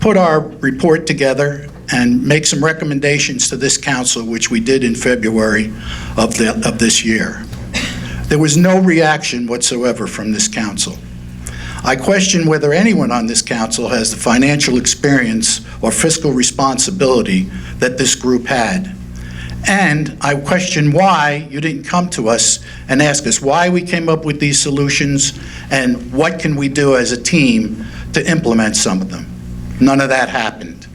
put our report together and make some recommendations to this council, which we did in February of this year. There was no reaction whatsoever from this council. I question whether anyone on this council has the financial experience or fiscal responsibility that this group had. And I question why you didn't come to us and ask us why we came up with these solutions and what can we do as a team to implement some of them. None of that happened.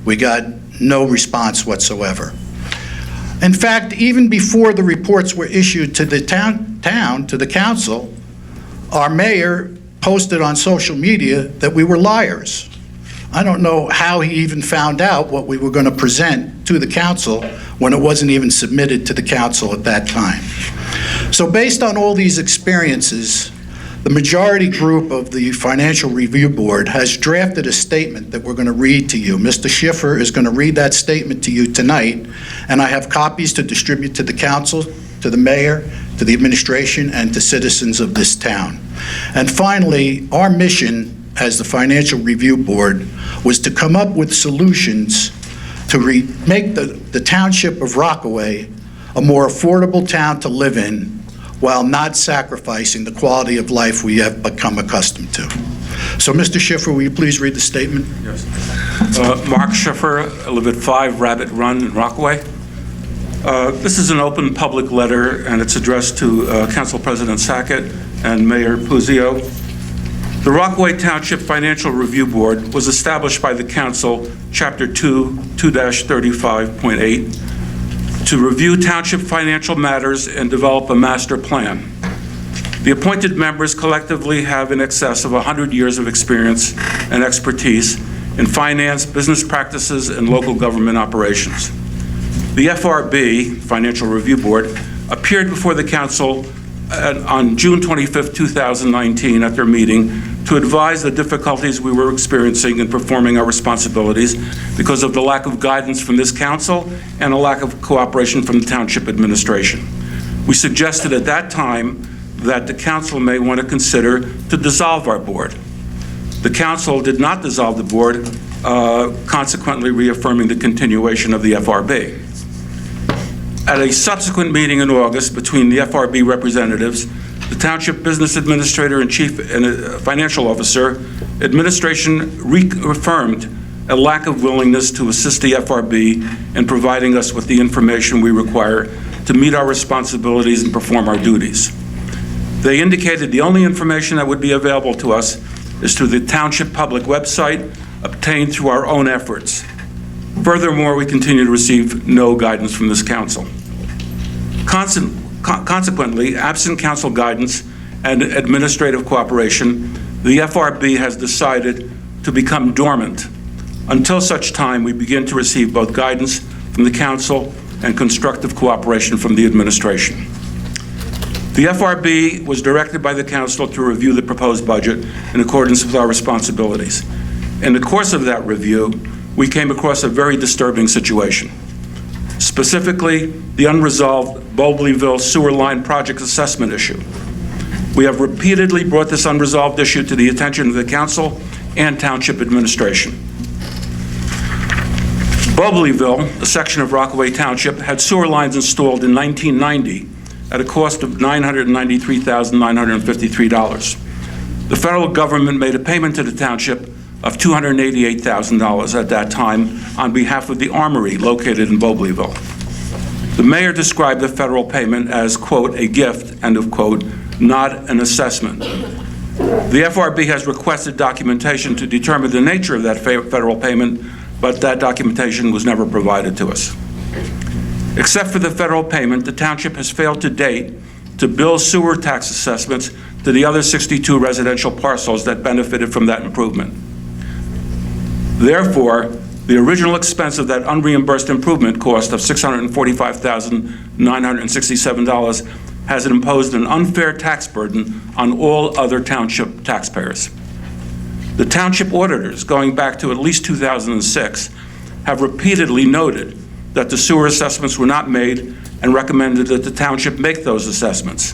We got no response whatsoever. In fact, even before the reports were issued to the to the council, our mayor posted on social media that we were liars. I don't know how he even found out what we were going to present to the council when it wasn't even submitted to the council at that time. So based on all these experiences, the majority group of the Financial Review Board has drafted a statement that we're going to read to you. Mr. Schiffer is going to read that statement to you tonight, and I have copies to distribute to the council, to the mayor, to the administration, and to citizens of this town. And finally, our mission as the Financial Review Board was to come up with solutions to make the township of Rockaway a more affordable town to live in while not sacrificing the quality of life we have become accustomed to. So, Mr. Schiffer, will you please read the statement? Yes. Mark Schiffer, I live at 5 Rabbit Run in Rockaway. This is an open public letter, and it's addressed to Council President Sackett and Mayor Puzio. The Rockaway Township Financial Review Board was established by the Council, Chapter 2-35.8, to review township financial matters and develop a master plan. The appointed members collectively have in excess of 100 years of experience and expertise in finance, business practices, and local government operations. The FRB, Financial Review Board, appeared before the council on June 25, 2019 at their meeting to advise the difficulties we were experiencing in performing our responsibilities because of the lack of guidance from this council and a lack of cooperation from the township administration. We suggested at that time that the council may want to consider to dissolve our board. The council did not dissolve the board, consequently reaffirming the continuation of the FRB. At a subsequent meeting in August between the FRB representatives, the Township Business Administrator and Chief Financial Officer, administration reaffirmed a lack of willingness to assist the FRB in providing us with the information we require to meet our responsibilities and perform our duties. They indicated the only information that would be available to us is through the township public website, obtained through our own efforts. Furthermore, we continue to receive no guidance from this council. Consequently, absent council guidance and administrative cooperation, the FRB has decided to become dormant until such time we begin to receive both guidance from the council and constructive cooperation from the administration. The FRB was directed by the council to review the proposed budget in accordance with our responsibilities. In the course of that review, we came across a very disturbing situation. Specifically, the unresolved Bobleyville sewer line project assessment issue. We have repeatedly brought this unresolved issue to the attention of the council and township administration. Bobleyville, a section of Rockaway Township, had sewer lines installed in 1990 at a cost of $993,953. The federal government made a payment to the township of $288,000 at that time on behalf of the Armory located in Bobleyville. The mayor described the federal payment as, quote, a gift, end of quote, not an assessment. The FRB has requested documentation to determine the nature of that federal payment, but that documentation was never provided to us. Except for the federal payment, the township has failed to date to bill sewer tax assessments to the other 62 residential parcels that benefited from that improvement. Therefore, the original expense of that unreimbursed improvement cost of $645,967 has imposed an unfair tax burden on all other township taxpayers. The township auditors, going back to at least 2006, have repeatedly noted that the sewer assessments were not made and recommended that the township make those assessments.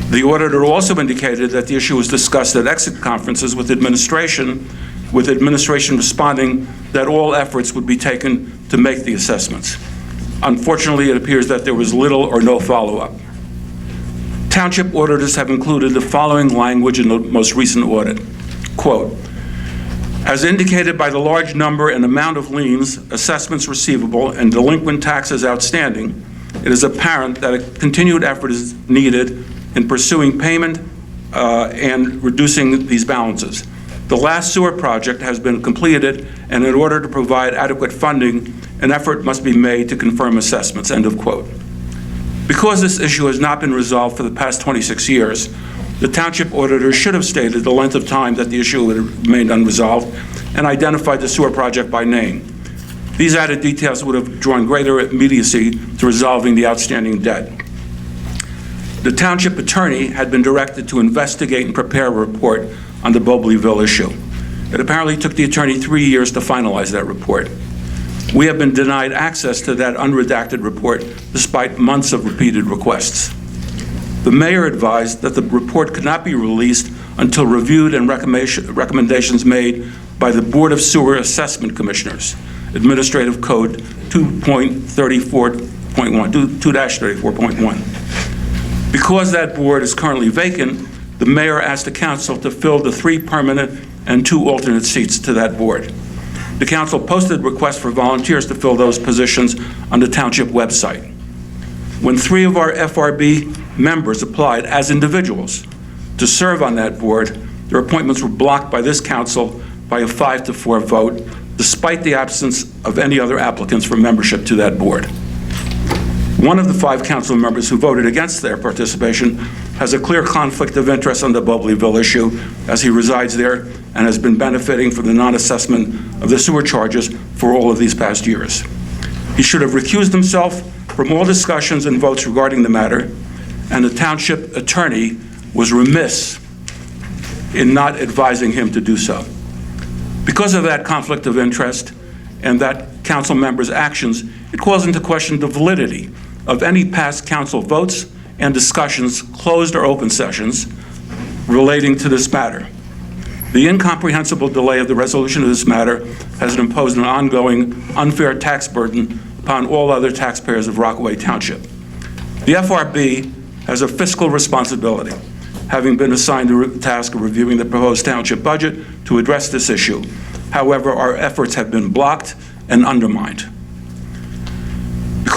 The auditor also indicated that the issue was discussed at exit conferences with administration responding that all efforts would be taken to make the assessments. Unfortunately, it appears that there was little or no follow-up. Township auditors have included the following language in the most recent audit. Quote, as indicated by the large number and amount of liens, assessments receivable, and delinquent taxes outstanding, it is apparent that a continued effort is needed in pursuing payment and reducing these balances. The last sewer project has been completed, and in order to provide adequate funding, an effort must be made to confirm assessments, end of quote. Because this issue has not been resolved for the past 26 years, the township auditor should have stated the length of time that the issue would have remained unresolved and identified the sewer project by name. These added details would have drawn greater immediacy to resolving the outstanding debt. The township attorney had been directed to investigate and prepare a report on the Bobleyville issue. It apparently took the attorney 3 years to finalize that report. We have been denied access to that unredacted report despite months of repeated requests. The mayor advised that the report could not be released until reviewed and recommendations made by the Board of Sewer Assessment Commissioners, Administrative Code 2.34.1. Because that board is currently vacant, the mayor asked the council to fill the 3 permanent and 2 alternate seats to that board. The council posted requests for volunteers to fill those positions on the township website. When 3 of our FRB members applied as individuals to serve on that board, their appointments were blocked by this council by a 5-4 vote, despite the absence of any other applicants for membership to that board. One of the 5 council members who voted against their participation has a clear conflict of interest on the Bobleyville issue, as he resides there and has been benefiting from the non-assessment of the sewer charges for all of these past years. He should have recused himself from all discussions and votes regarding the matter, and the township attorney was remiss in not advising him to do so. Because of that conflict of interest and that council member's actions, it calls into question the validity of any past council votes and discussions, closed or open sessions, relating to this matter. The incomprehensible delay of the resolution of this matter has imposed an ongoing unfair tax burden upon all other taxpayers of Rockaway Township. The FRB has a fiscal responsibility, having been assigned the task of reviewing the proposed township budget to address this issue. However, our efforts have been blocked and undermined.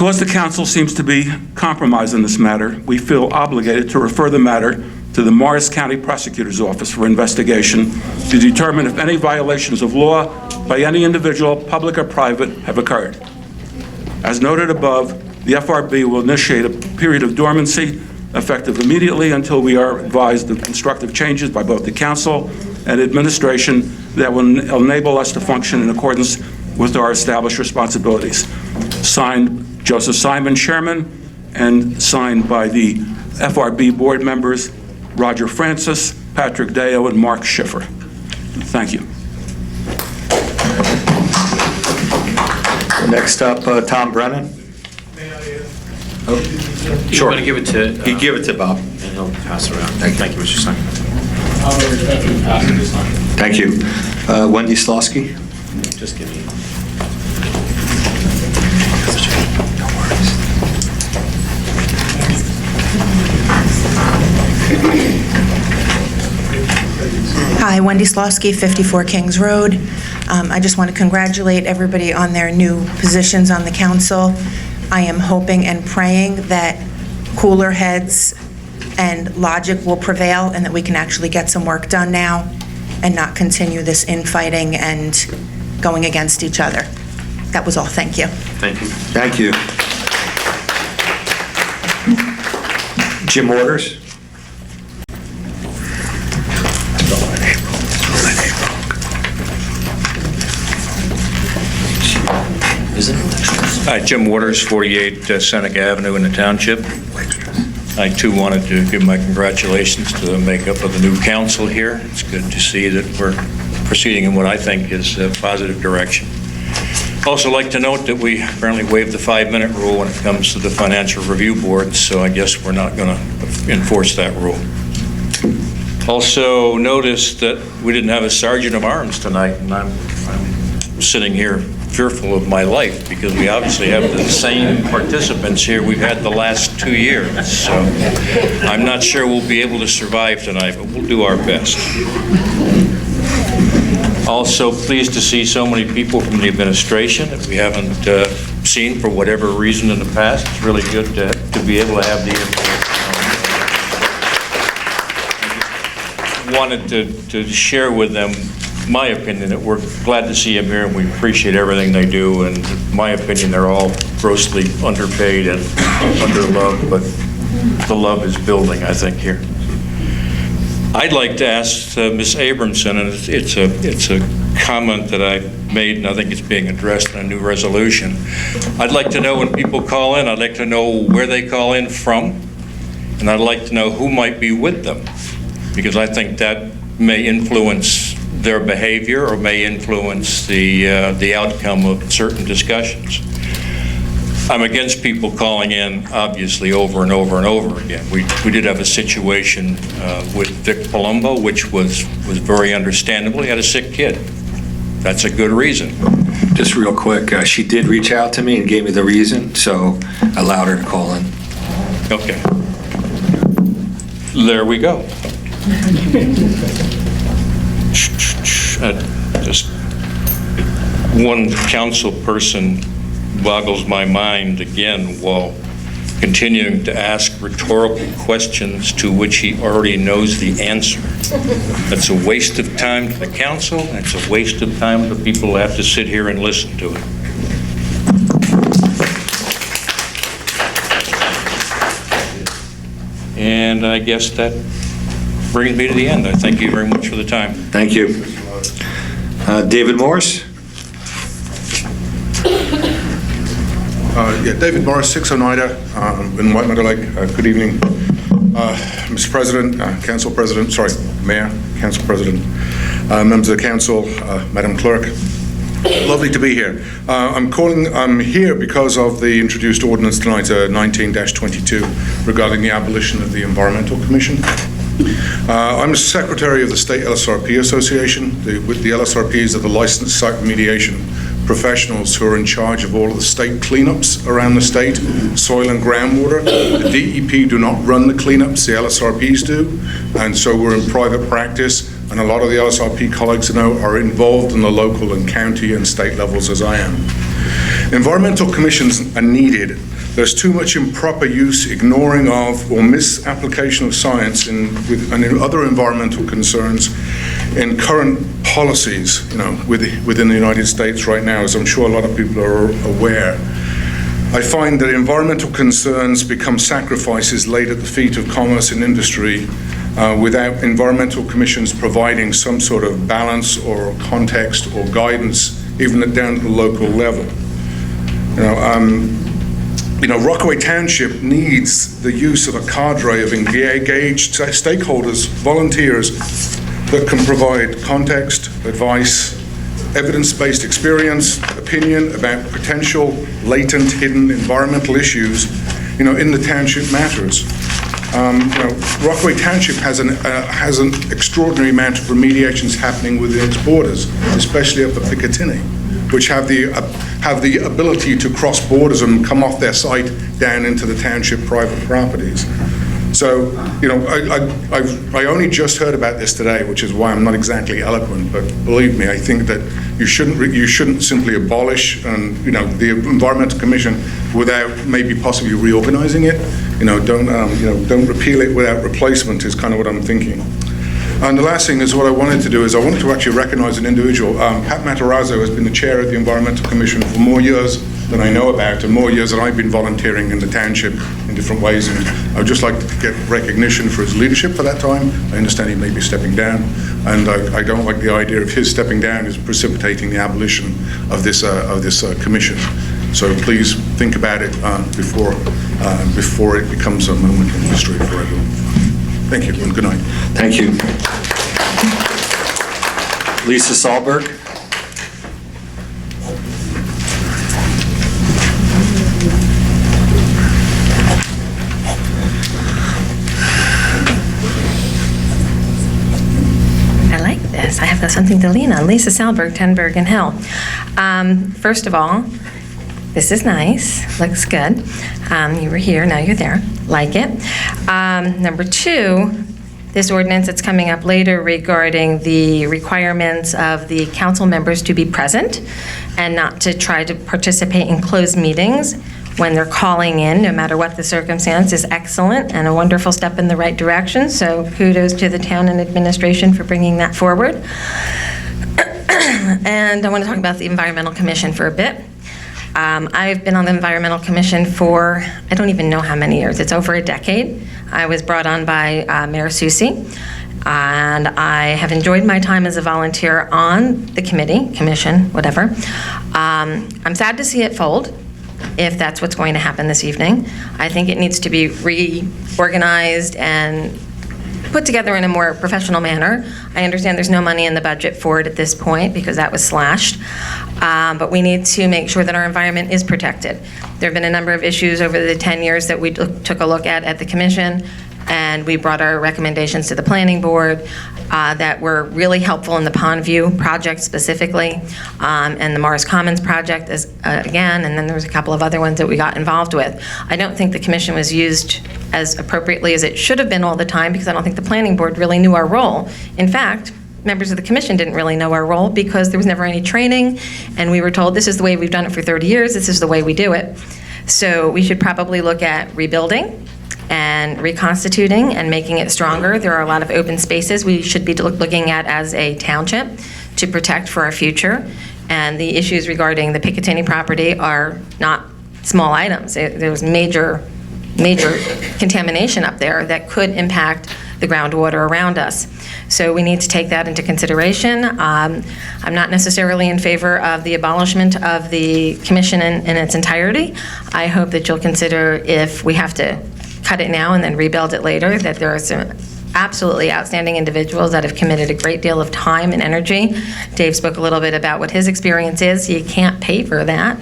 Because the council seems to be compromised in this matter, we feel obligated to refer the matter to the Morris County Prosecutor's Office for investigation to determine if any violations of law by any individual, public or private, have occurred. As noted above, the FRB will initiate a period of dormancy effective immediately until we are advised of constructive changes by both the council and administration that will enable us to function in accordance with our established responsibilities. Signed, Joseph Simon, Chairman, and signed by the FRB board members, Roger Francis, Patrick Deo, and Mark Schiffer. Thank you. Next up, Tom Brennan. Sure. You want to give it to... You give it to Bob. And he'll pass it around. Thank you, Mr. Simon. Thank you. Wendy Slosky. Just give me... Hi, Wendy Slosky, 54 Kings Road. I just want to congratulate everybody on their new positions on the council. I am hoping and praying that cooler heads and logic will prevail and that we can actually get some work done now and not continue this infighting and going against each other. That was all. Thank you. Thank you. Thank you. Jim Waters. Hi, Jim Waters, 48 Seneca Avenue in the township. I too wanted to give my congratulations to the makeup of the new council here. It's good to see that we're proceeding in what I think is a positive direction. Also like to note that we apparently waived the 5-minute rule when it comes to the Financial Review Board, so I guess we're not going to enforce that rule. Also noticed that we didn't have a sergeant of arms tonight, and I'm sitting here fearful of my life because we obviously have the same participants here we've had the last 2 years. So I'm not sure we'll be able to survive tonight, but we'll do our best. Also pleased to see so many people from the administration that we haven't seen for whatever reason in the past. It's really good to be able to have the information. Wanted to share with them my opinion that we're glad to see them here and we appreciate everything they do, and in my opinion they're all grossly underpaid and underloved, but the love is building, I think, here. I'd like to ask Ms. Abramson, and it's a comment that I made and I think it's being addressed in a new resolution. I'd like to know when people call in, I'd like to know where they call in from, and I'd like to know who might be with them, because I think that may influence their behavior or may influence the outcome of certain discussions. I'm against people calling in, obviously, over and over and over again. We did have a situation with Vic Palumbo, which was very understandable. He had a sick kid. That's a good reason. Just real quick, she did reach out to me and gave me the reason, so I allowed her to call in. Okay. There we go. Just one council person boggles my mind again while continuing to ask rhetorical questions to which he already knows the answer. That's a waste of time to the council, and it's a waste of time to people who have to sit here and listen to it. And I guess that brings me to the end. I thank you very much for the time. Thank you. David Morris. David Morris, 6 Oneida in White Meadow Lake. Good evening, Mr. President, Council President, sorry, Mayor, Council President, members of the Council, Madam Clerk. Lovely to be here. I'm here because of the introduced ordinance tonight, 19-22, regarding the abolition of the Environmental Commission. I'm the Secretary of the State LSRP Association. The LSRPs are the licensed site remediation professionals who are in charge of all of the state cleanups around the state, soil and groundwater. The DEP do not run the cleanups, the LSRPs do, and so we're in private practice, and a lot of the LSRP colleagues I know are involved in the local and county and state levels as I am. Environmental commissions are needed There's too much improper use, ignoring of, or misapplication of science and in other environmental concerns in current policies, within the United States right now, as I'm sure a lot of people are aware. I find that environmental concerns become sacrifices laid at the feet of commerce and industry without environmental commissions providing some sort of balance or context or guidance, even down to the local level. Rockaway Township needs the use of a cadre of engaged stakeholders, volunteers, that can provide context, advice, evidence-based experience, opinion about potential latent, hidden environmental issues, in the township matters. Rockaway Township has an extraordinary amount of remediations happening within its borders, especially up at Picatinny, which have the ability to cross borders and come off their site down into the township private properties. So, I only just heard about this today, which is why I'm not exactly eloquent, but believe me, I think that you shouldn't simply abolish the Environmental Commission without maybe possibly reorganizing it. Don't repeal it without replacement is kind of what I'm thinking. And the last thing is what I wanted to do is I wanted to actually recognize an individual. Pat Matarazzo has been the chair of the Environmental Commission for more years than I know about, and more years than I've been volunteering in the township in different ways. And I would just like to get recognition for his leadership for that time. I understand he may be stepping down, and I don't like the idea of his stepping down is precipitating the abolition of this commission. So please think about it before it becomes a moment in history for everyone. Thank you, and good night. Thank you. Lisa Sahlberg. I like this. I have something to lean on. Lisa Sahlberg, 10 Bergen Hill. First of all, this is nice, looks good. You were here, now you're there, like it. Number two, this ordinance that's coming up later regarding the requirements of the council members to be present and not to try to participate in closed meetings when they're calling in, no matter what the circumstance, is excellent and a wonderful step in the right direction. So kudos to the town and administration for bringing that forward. And I want to talk about the Environmental Commission for a bit. I've been on the Environmental Commission for, I don't even know how many years. It's over a decade. I was brought on by Mayor Susi, and I have enjoyed my time as a volunteer on the commission, whatever. I'm sad to see it fold, if that's what's going to happen this evening. I think it needs to be reorganized and put together in a more professional manner. I understand there's no money in the budget for it at this point because that was slashed, but we need to make sure that our environment is protected. There have been a number of issues over the 10 years that we took a look at the commission, and we brought our recommendations to the planning board that were really helpful in the Pond View project specifically, and the Morris Commons project again, and then there was a couple of other ones that we got involved with. I don't think the commission was used as appropriately as it should have been all the time because I don't think the planning board really knew our role. In fact, members of the commission didn't really know our role because there was never any training, and we were told this is the way we've done it for 30 years, this is the way we do it. So we should probably look at rebuilding and reconstituting and making it stronger. There are a lot of open spaces we should be looking at as a township to protect for our future. And the issues regarding the Picatinny property are not small items. There was major contamination up there that could impact the groundwater around us. So we need to take that into consideration. I'm not necessarily in favor of the abolishment of the commission in its entirety. I hope that you'll consider, if we have to cut it now and then rebuild it later, that there are some absolutely outstanding individuals that have committed a great deal of time and energy. Dave spoke a little bit about what his experience is. You can't pay for that.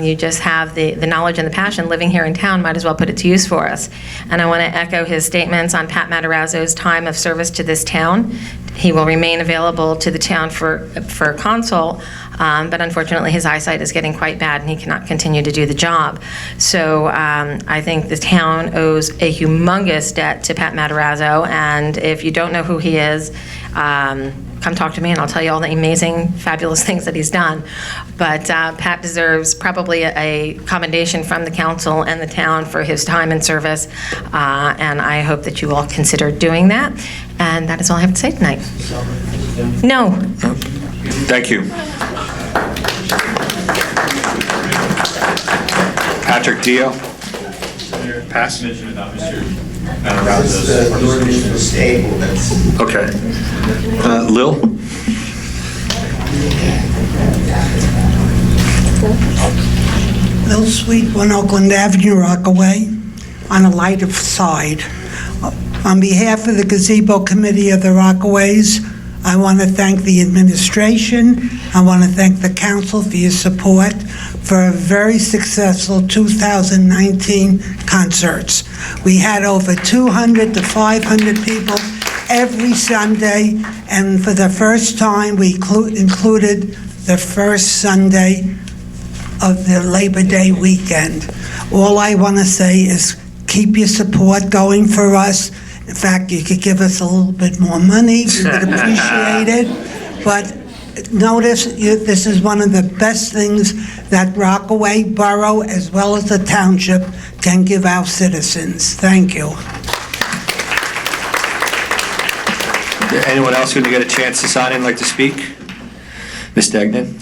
You just have the knowledge and the passion. Living here in town, might as well put it to use for us. And I want to echo his statements on Pat Matarazzo's time of service to this town. He will remain available to the town for a consult, but unfortunately his eyesight is getting quite bad and he cannot continue to do the job. So I think the town owes a humongous debt to Pat Matarazzo, and if you don't know who he is, come talk to me and I'll tell you all the amazing, fabulous things that he's done. But Pat deserves probably a commendation from the council and the town for his time and service, and I hope that you all consider doing that. And that is all I have to say tonight. No. Thank you. Patrick Dio. Pass. Okay. Lil? Lil Sweet, 1 Oakland Avenue, Rockaway, on a lighter side. On behalf of the Gazebo Committee of the Rockaways, I want to thank the administration. I want to thank the council for your support for a very successful 2019 concerts. We had over 200 to 500 people every Sunday, and for the first time, we included the first Sunday of the Labor Day weekend. All I want to say is keep your support going for us. In fact, you could give us a little bit more money. We would appreciate it. But notice, this is one of the best things that Rockaway Borough, as well as the township, can give our citizens. Thank you. Anyone else who didn't get a chance to sign in like to speak? Ms. Degnan?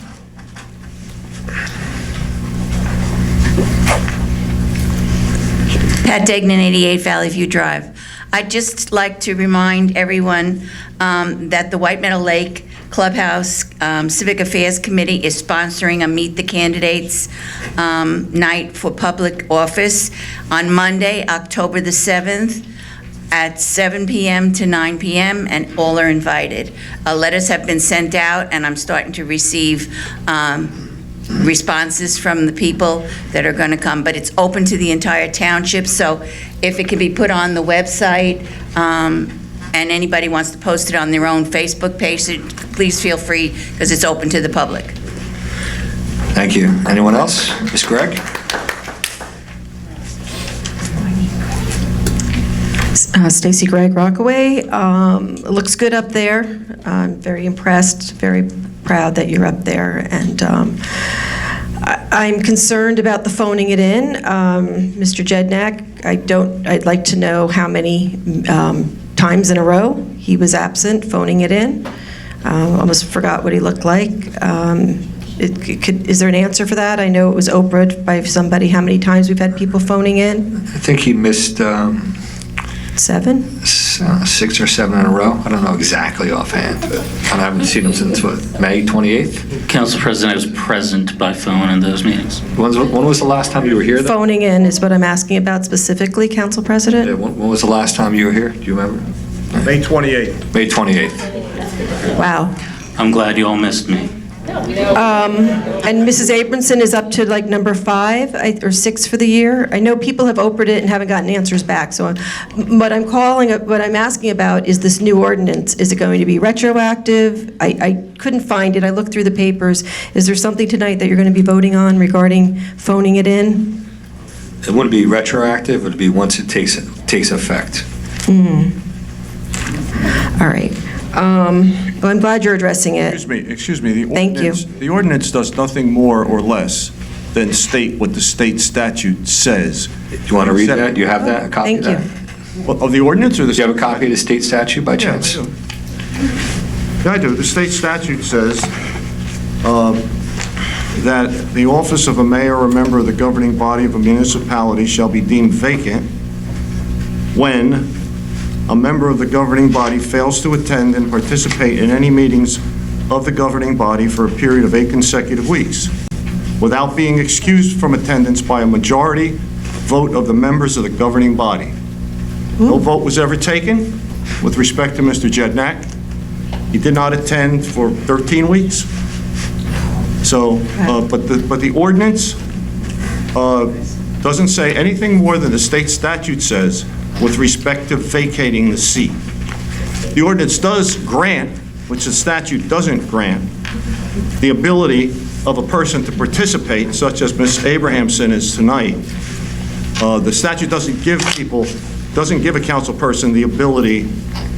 Pat Degnan, 88 Valley View Drive. I'd just like to remind everyone that the White Meadow Lake Clubhouse Civic Affairs Committee is sponsoring a Meet the Candidates night for public office on Monday, October the 7th at 7 p.m. to 9 p.m., and all are invited. Letters have been sent out, and I'm starting to receive responses from the people that are going to come, but it's open to the entire township, so if it can be put on the website, and anybody wants to post it on their own Facebook page, please feel free, because it's open to the public. Thank you. Anyone else? Ms. Gregg? Stacy Gregg, Rockaway. It looks good up there. I'm very impressed, very proud that you're up there, and I'm concerned about the phoning it in. Mr. Jednak, I'd like to know how many times in a row he was absent phoning it in. Almost forgot what he looked like. Is there an answer for that? I know it was Oprah by somebody. How many times we've had people phoning in? I think he missed 7? 6 or 7 in a row. I don't know exactly offhand, but I haven't seen him since, what, May 28th? Council President, I was present by phone in those meetings. When was the last time you were here? Phoning in is what I'm asking about specifically, Council President. Yeah, when was the last time you were here? Do you remember? May 28th. May 28th. Wow. I'm glad you all missed me. And Mrs. Abramson is up to like number 5 or 6 for the year. I know people have Oprah'd it and haven't gotten answers back. So what I'm asking about is this new ordinance. Is it going to be retroactive? I couldn't find it. I looked through the papers. Is there something tonight that you're going to be voting on regarding phoning it in? It wouldn't be retroactive. It would be once it takes effect. All right. Well, I'm glad you're addressing it. Excuse me. Thank you. The ordinance does nothing more or less than state what the state statute says. Do you want to read that? Do you have that? A copy of that? Well, of the ordinance or the? Do you have a copy of the state statute by chance? Yeah, I do. The state statute says that the office of a mayor or member of the governing body of a municipality shall be deemed vacant when a member of the governing body fails to attend and participate in any meetings of the governing body for a period of 8 consecutive weeks, without being excused from attendance by a majority vote of the members of the governing body. No vote was ever taken with respect to Mr. Jednak. He did not attend for 13 weeks. So, but the ordinance doesn't say anything more than the state statute says with respect to vacating the seat. The ordinance does grant, which the statute doesn't grant, the ability of a person to participate, such as Ms. Abrahamson is tonight. The statute doesn't give a council person the ability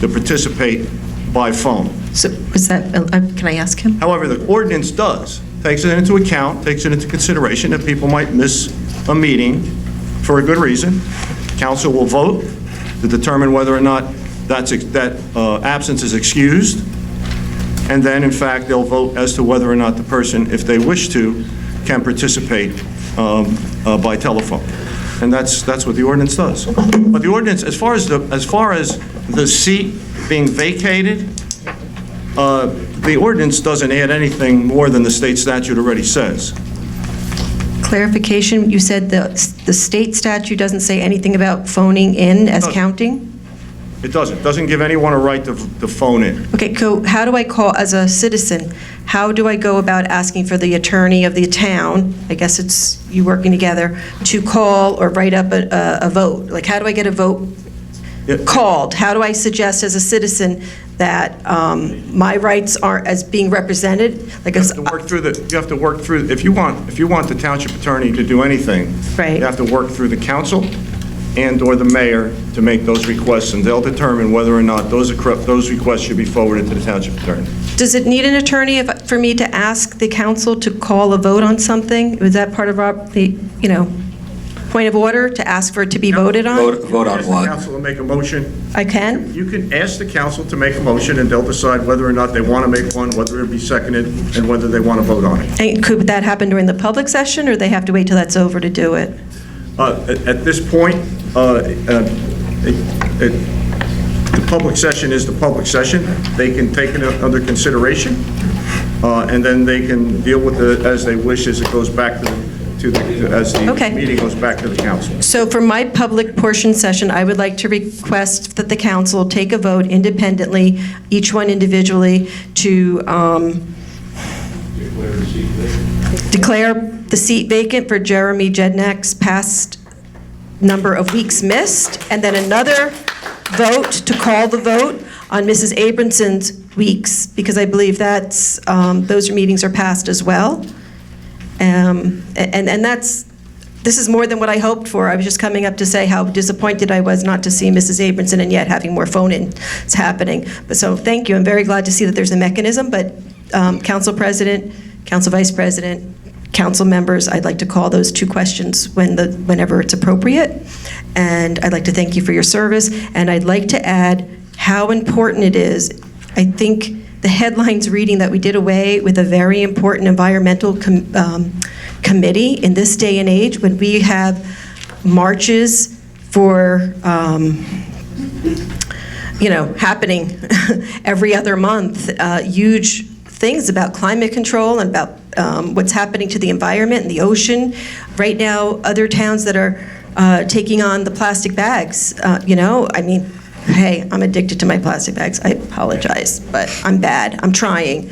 to participate by phone. So is that, can I ask him? However, the ordinance takes it into account, takes it into consideration that people might miss a meeting for a good reason. Council will vote to determine whether or not that absence is excused, and then, in fact, they'll vote as to whether or not the person, if they wish to, can participate by telephone. And that's what the ordinance does. But the ordinance, as far as the seat being vacated, the ordinance doesn't add anything more than the state statute already says. Clarification, you said the state statute doesn't say anything about phoning in as counting? It doesn't give anyone a right to phone in. Okay, so how do I call, as a citizen, how do I go about asking for the attorney of the town, I guess it's you working together, to call or write up a vote? Like, how do I get a vote called? How do I suggest as a citizen that my rights are as being represented? Like, You have to work through, if you want the township attorney to do anything, you have to work through the council and/or the mayor to make those requests, and they'll determine whether or not those requests should be forwarded to the township attorney. Does it need an attorney for me to ask the council to call a vote on something? Was that part of the point of order, to ask for it to be voted on? Vote on Ask what? the council to make a motion. I can? You can ask the council to make a motion, and they'll decide whether or not they want to make one, whether it be seconded, and whether they want to vote on it. And could that happen during the public session, or they have to wait till that's over to do it? At this point, the public session is the public session. They can take it under consideration, and then they can deal with it as they wish as it goes back as the meeting goes back to the council. So for my public portion session, I would like to request that the council take a vote independently, each one individually, to declare the seat vacant for Jeremy Jednak's past number of weeks missed, and then another vote to call the vote on Mrs. Abrahamson's weeks, because I believe that's, those meetings are passed as well. And this is more than what I hoped for. I was just coming up to say how disappointed I was not to see Mrs. Abramson and yet having more phone-ins happening. But so thank you. I'm very glad to see that there's a mechanism, but Council President, Council Vice President, council members, I'd like to call those two questions whenever it's appropriate. And I'd like to thank you for your service. And I'd like to add how important it is. I think the headlines reading that we did away with a very important environmental committee in this day and age, when we have marches for, happening every other month, huge things about climate control and about what's happening to the environment and the ocean. Right now, other towns that are taking on the plastic bags, hey, I'm addicted to my plastic bags. I apologize, but I'm bad. I'm trying.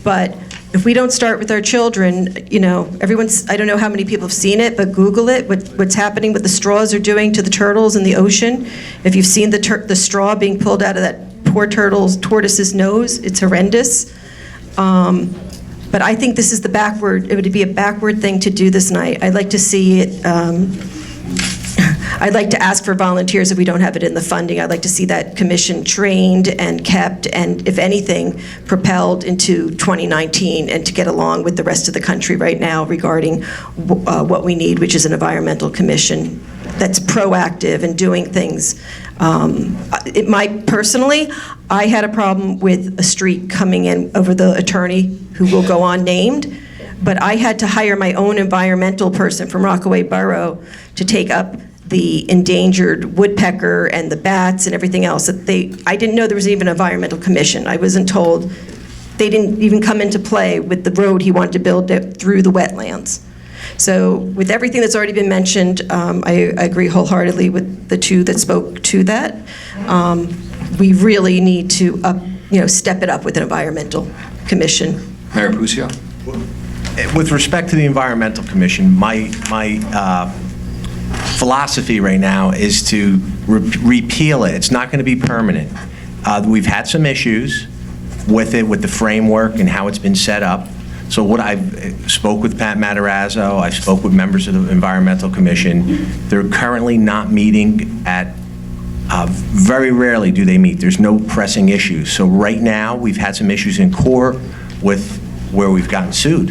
But if we don't start with our children, I don't know how many people have seen it, but Google it, what's happening, what the straws are doing to the turtles in the ocean. If you've seen the straw being pulled out of that poor tortoise's nose, it's horrendous. But I think this is it would be a backward thing to do this night. I'd like to see it, I'd like to ask for volunteers if we don't have it in the funding. I'd like to see that commission trained and kept, and if anything, propelled into 2019, and to get along with the rest of the country right now regarding what we need, which is an environmental commission that's proactive and doing things. Personally, I had a problem with a street coming in over the attorney, who will go unnamed, but I had to hire my own environmental person from Rockaway Borough to take up the endangered woodpecker and the bats and everything else. I didn't know there was even an environmental commission. I wasn't told. They didn't even come into play with the road he wanted to build through the wetlands. So with everything that's already been mentioned, I agree wholeheartedly with the two that spoke to that. We really need to step it up with an environmental commission. Mayor Puccio? With respect to the Environmental Commission, my philosophy right now is to repeal it. It's not going to be permanent. We've had some issues with it, with the framework and how it's been set up. So what I've spoke with Pat Matarazzo, I spoke with members of the Environmental Commission. They're currently not meeting at Very rarely do they meet. There's no pressing issues. So right now, we've had some issues in court with where we've gotten sued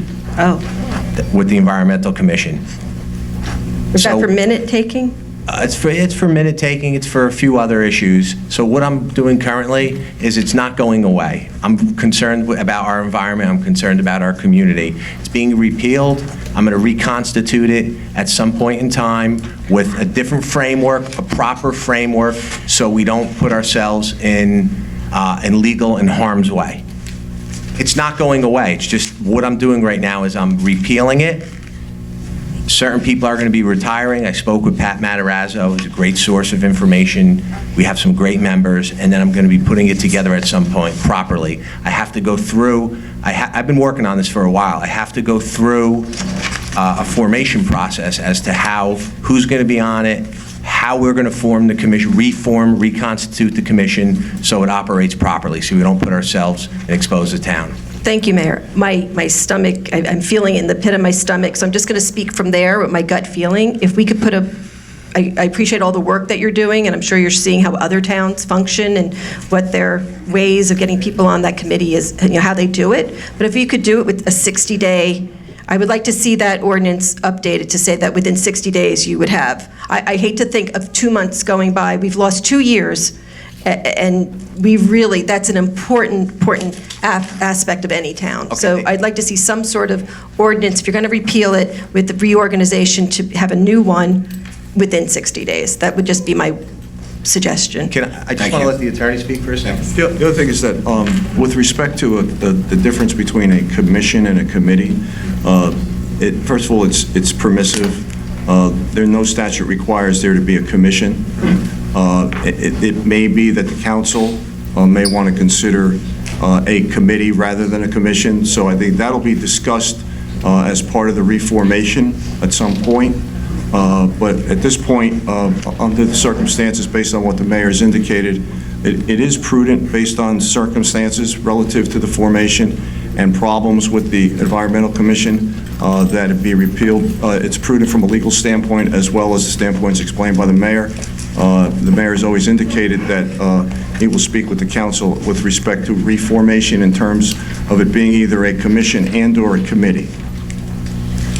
with the Environmental Commission. Is that for minute taking? It's for minute taking, it's for a few other issues. So what I'm doing currently is it's not going away. I'm concerned about our environment, I'm concerned about our community. It's being repealed, I'm going to reconstitute it at some point in time with a different framework, a proper framework, so we don't put ourselves in legal and harm's way. It's not going away, it's just what I'm doing right now is I'm repealing it. Certain people are going to be retiring. I spoke with Pat Matarazzo, who's a great source of information. We have some great members, and then I'm going to be putting it together at some point properly. I have to go through, I've been working on this for a while. I have to go through a formation process as to who's going to be on it, how we're going to form the commission, reconstitute the commission so it operates properly, so we don't put ourselves and expose the town. Thank you, Mayor. My stomach, I'm feeling it in the pit of my stomach, so I'm just going to speak from there with my gut feeling. If we could put I appreciate all the work that you're doing, and I'm sure you're seeing how other towns function and what their ways of getting people on that committee is, how they do it. But if you could do it with a 60-day, I would like to see that ordinance updated to say that within 60 days you would have. I hate to think of 2 months going by. We've lost 2 years. And that's an important aspect of any town. Okay. So I'd like to see some sort of ordinance, if you're going to repeal it, with the reorganization, to have a new one within 60 days. That would just be my suggestion. I just want to let the attorney speak for a second. The other thing is that with respect to the difference between a commission and a committee, first of all, it's permissive. No statute requires there to be a commission. It may be that the council may want to consider a committee rather than a commission, so I think that'll be discussed as part of the reformation at some point. But at this point, under the circumstances, based on what the mayor has indicated, it is prudent based on circumstances relative to the formation and problems with the Environmental Commission that it be repealed. It's prudent from a legal standpoint as well as the standpoints explained by the mayor. The mayor has always indicated that he will speak with the council with respect to reformation in terms of it being either a commission and/or a committee.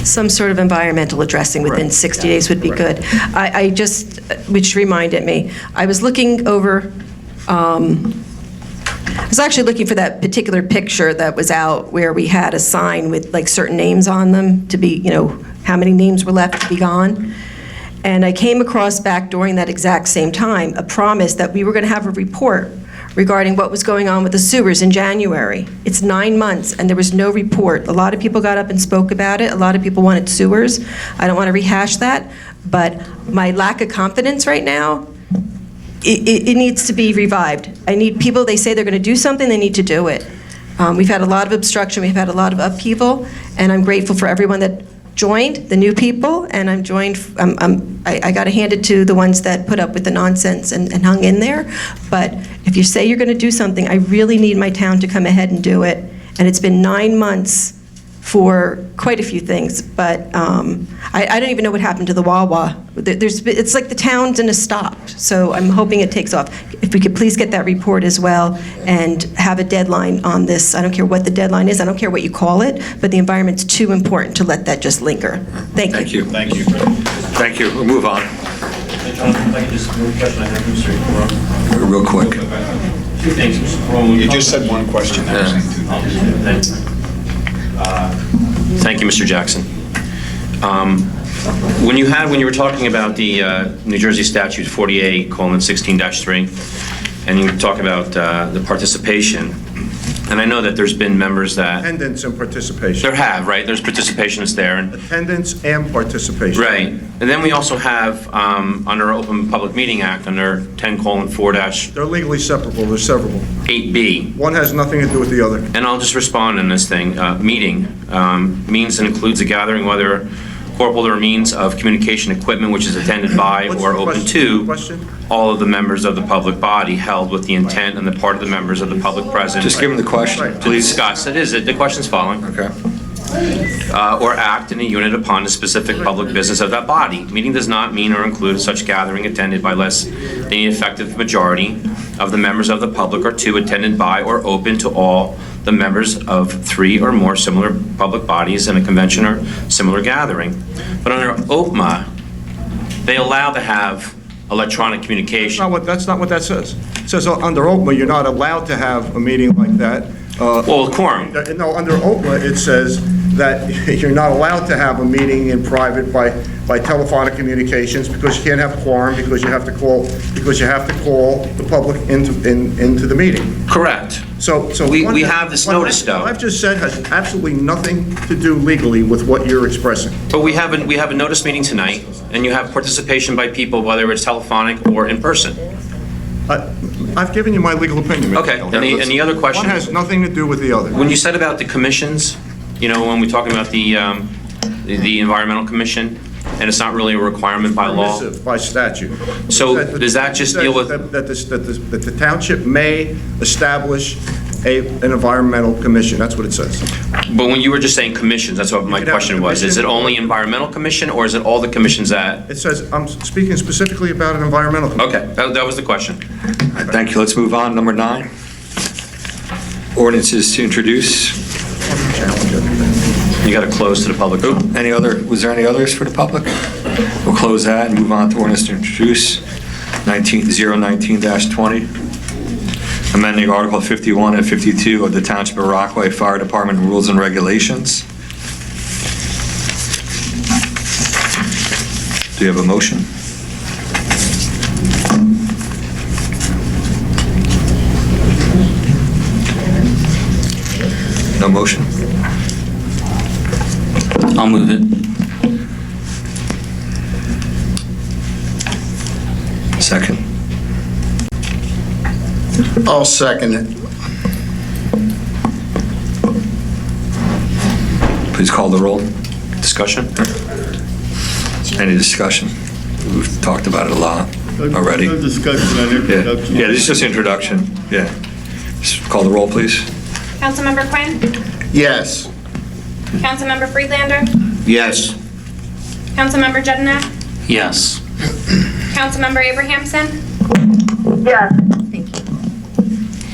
Some sort of environmental addressing within 60 days would be good. Which reminded me, I was looking over, I was actually looking for that particular picture that was out where we had a sign with like certain names on them to be, how many names were left to be gone. And I came across back during that exact same time a promise that we were going to have a report regarding what was going on with the sewers in January. It's 9 months and there was no report. A lot of people got up and spoke about it. A lot of people wanted sewers. I don't want to rehash that, but my lack of confidence right now, it needs to be revived. I need people, they say they're going to do something, they need to do it. We've had a lot of obstruction, we've had a lot of upheaval, and I'm grateful for everyone that joined, the new people, and I got to hand it to the ones that put up with the nonsense and hung in there. But if you say you're going to do something, I really need my town to come ahead and do it. And it's been 9 months for quite a few things, but I don't even know what happened to the Wawa. It's like the town's in a stop, so I'm hoping it takes off. If we could please get that report as well and have a deadline on this. I don't care what the deadline is, I don't care what you call it, but the environment's too important to let that just linger. Thank you. Thank you. Thank you. We'll move on. Real quick. Two things, Mr. Perone. You just said one question. Thank you, Mr. Jackson. When you were talking about the New Jersey statute 48:16-3, and you talk about the participation, and I know that there's been members that... Attendance and participation. There have, right? There's participation that's there. Attendance and participation. Right. And then we also have, under our Open Public Meeting Act, under 10:4- They're legally separable, they're severable. 8B. One has nothing to do with the other. And I'll just respond in this thing. Meeting means and includes a gathering, whether corporal or means of communication equipment which is attended by or open to all of the members of the public body, held with the intent on the part of the members of the public present. Just give him the question, please. Discuss. It is. The question's following. Okay. or act in a unit upon the specific public business of that body. Meeting does not mean or include such gathering attended by less than the effective majority of the members of the public, or two, attended by or open to all the members of three or more similar public bodies in a convention or similar gathering. But under OPMA, they allow to have electronic communication. That's not what that says. It says under OPMA, you're not allowed to have a meeting like that. Well, quorum. No, under OPMA, it says that you're not allowed to have a meeting in private by telephonic communications, because you can't have quorum, because you have to call the public into the meeting. Correct. So we have this notice, though. What I've just said has absolutely nothing to do legally with what you're expressing. But we have a notice meeting tonight, and you have participation by people, whether it's telephonic or in person. I've given you my legal opinion, Mr. Okay, Kelly. and the other question? One has nothing to do with the other. When you said about the commissions, when we're talking about the Environmental Commission, and it's not really a requirement by law? Permissive by statute. So does that just deal with? That the township may establish an environmental commission, that's what it says. But when you were just saying commissions, that's what my question was. Is it only Environmental Commission, or is it all the commissions that? It says, I'm speaking specifically about an environmental commission. Okay, that was the question. All right, thank you. Let's move on. Number 9. Ordinances to introduce. You got to close to the public. Was there any others for the public? We'll close that and move on to ordinance to introduce 019-20. Amending Article 51 and 52 of the Township of Rockaway Fire Department Rules and Regulations. Do you have a motion? No motion? I'll move it. Second. I'll second it. Please call the roll. Discussion? Any discussion? We've talked about it a lot already. No discussion on introduction. Yeah, this is just introduction. Yeah. Just call the roll, please. Councilmember Quinn? Yes. Councilmember Friedlander? Yes. Councilmember Jedinak? Yes. Councilmember Abrahamson? Yes.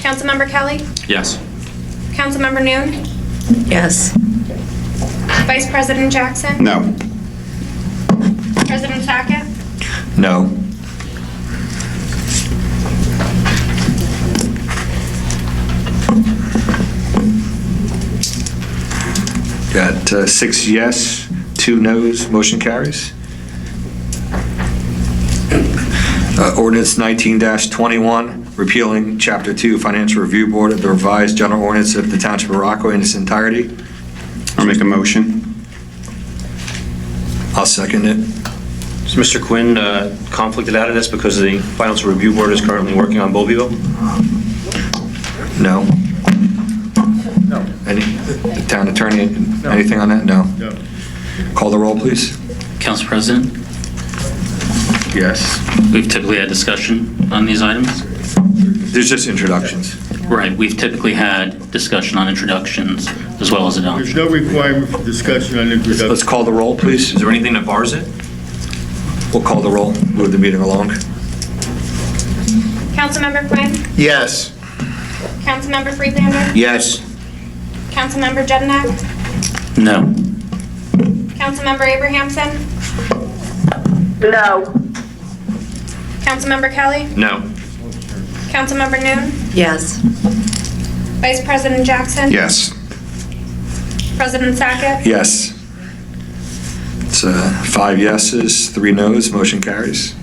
Councilmember Kelly? Yes. Councilmember Noon? Yes. Vice President Jackson? No. President Sackett? No. Got 6 yes, 2 no's, motion carries. Ordinance 19-21, repealing Chapter 2 Financial Review Board of the revised general ordinance of the Township of Rockaway in its entirety. I'll make a motion. I'll second it. Is Mr. Quinn conflicted out of this because the Financial Review Board is currently working on Bowlbyville? No. No. Any, the town attorney, anything on that? No. No. Call the roll, please. Council President, Yes. we've typically had discussion on these items. There's just introductions. Right, we've typically had discussion on introductions as well as adoption. There's no requirement for discussion on introduction. Let's call the roll, please. Is there anything that bars it? We'll call the roll, move the meeting along. Councilmember Quinn? Yes. Councilmember Friedlander? Yes. Councilmember Jedinak? No. Councilmember Abrahamson? No. Councilmember Kelly? No. Councilmember Noon? Yes. Vice President Jackson? Yes. President Sackett? Yes. It's 5 yeses, 3 noes, motion carries.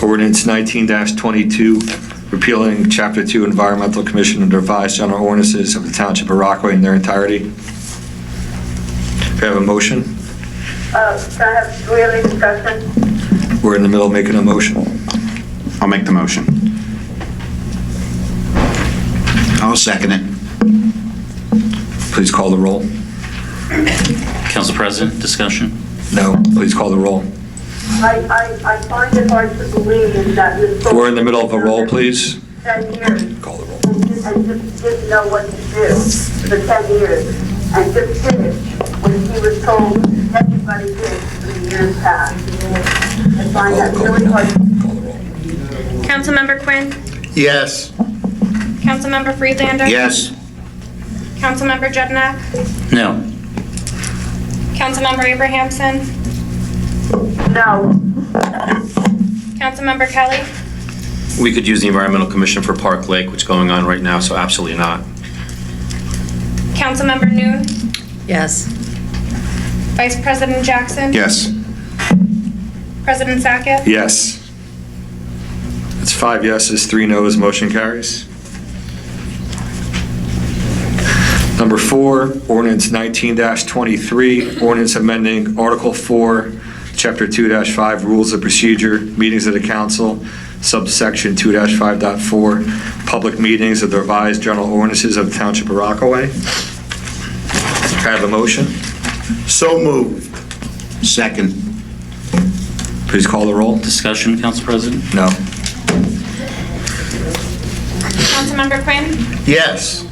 Ordinance 19-22, repealing Chapter 2 Environmental Commission and revised general ordinances of the Township of Rockaway in their entirety. Do we have a motion? Do we have any discussion? We're in the middle of making a motion. I'll make the motion. I'll second it. Please call the roll. Council President, discussion? No, please call the roll. I find it hard to believe that Ms. We're in the middle of a roll, please. 10 years and just didn't know what to do for 10 years and just did it when he was told everybody did for the years past. I find that really hard. Councilmember Quinn? Yes. Councilmember Friedlander? Yes. Councilmember Jednak? No. Councilmember Abrahamson? No. Councilmember Kelly? We could use the Environmental Commission for Park Lake, which is going on right now, so absolutely not. Councilmember Noon? Yes. Vice President Jackson? Yes. President Sackett? Yes. It's 5 yeses, 3 noes, motion carries. Number 4, ordinance 19-23, ordinance amending Article 4, Chapter 2-5, Rules of Procedure, Meetings of the Council, subsection 2-5.4, Public Meetings of the Revised General Ordinances of the Township of Rockaway. Can I have a motion? So moved. Second. Please call the roll. Discussion, Council President? No. Councilmember Quinn? Yes.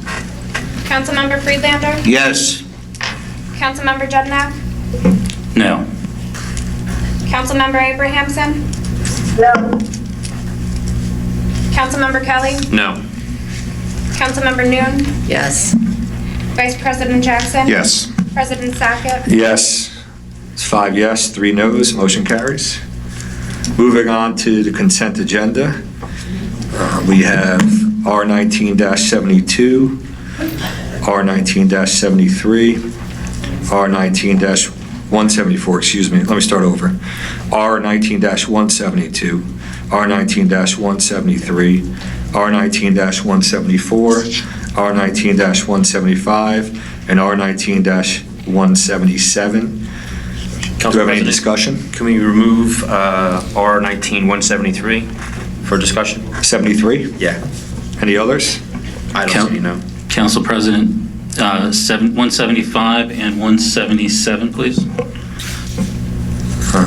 Councilmember Friedlander? Yes. Councilmember Jednak? No. Councilmember Abrahamson? No. Councilmember Kelly? No. Councilmember Noon? Yes. Vice President Jackson? Yes. President Sackett? Yes. It's 5 yes, 3 noes, motion carries. Moving on to the consent agenda. We have R19-72, R19-73, R19-174, excuse me, let me start over. R19-172, R19-173, R19-174, R19-175, and R19-177. Do we have any discussion? Can we remove R19-173 for discussion? 73? Yeah. Any others? I don't see, no. Council President, 175 and 177, please.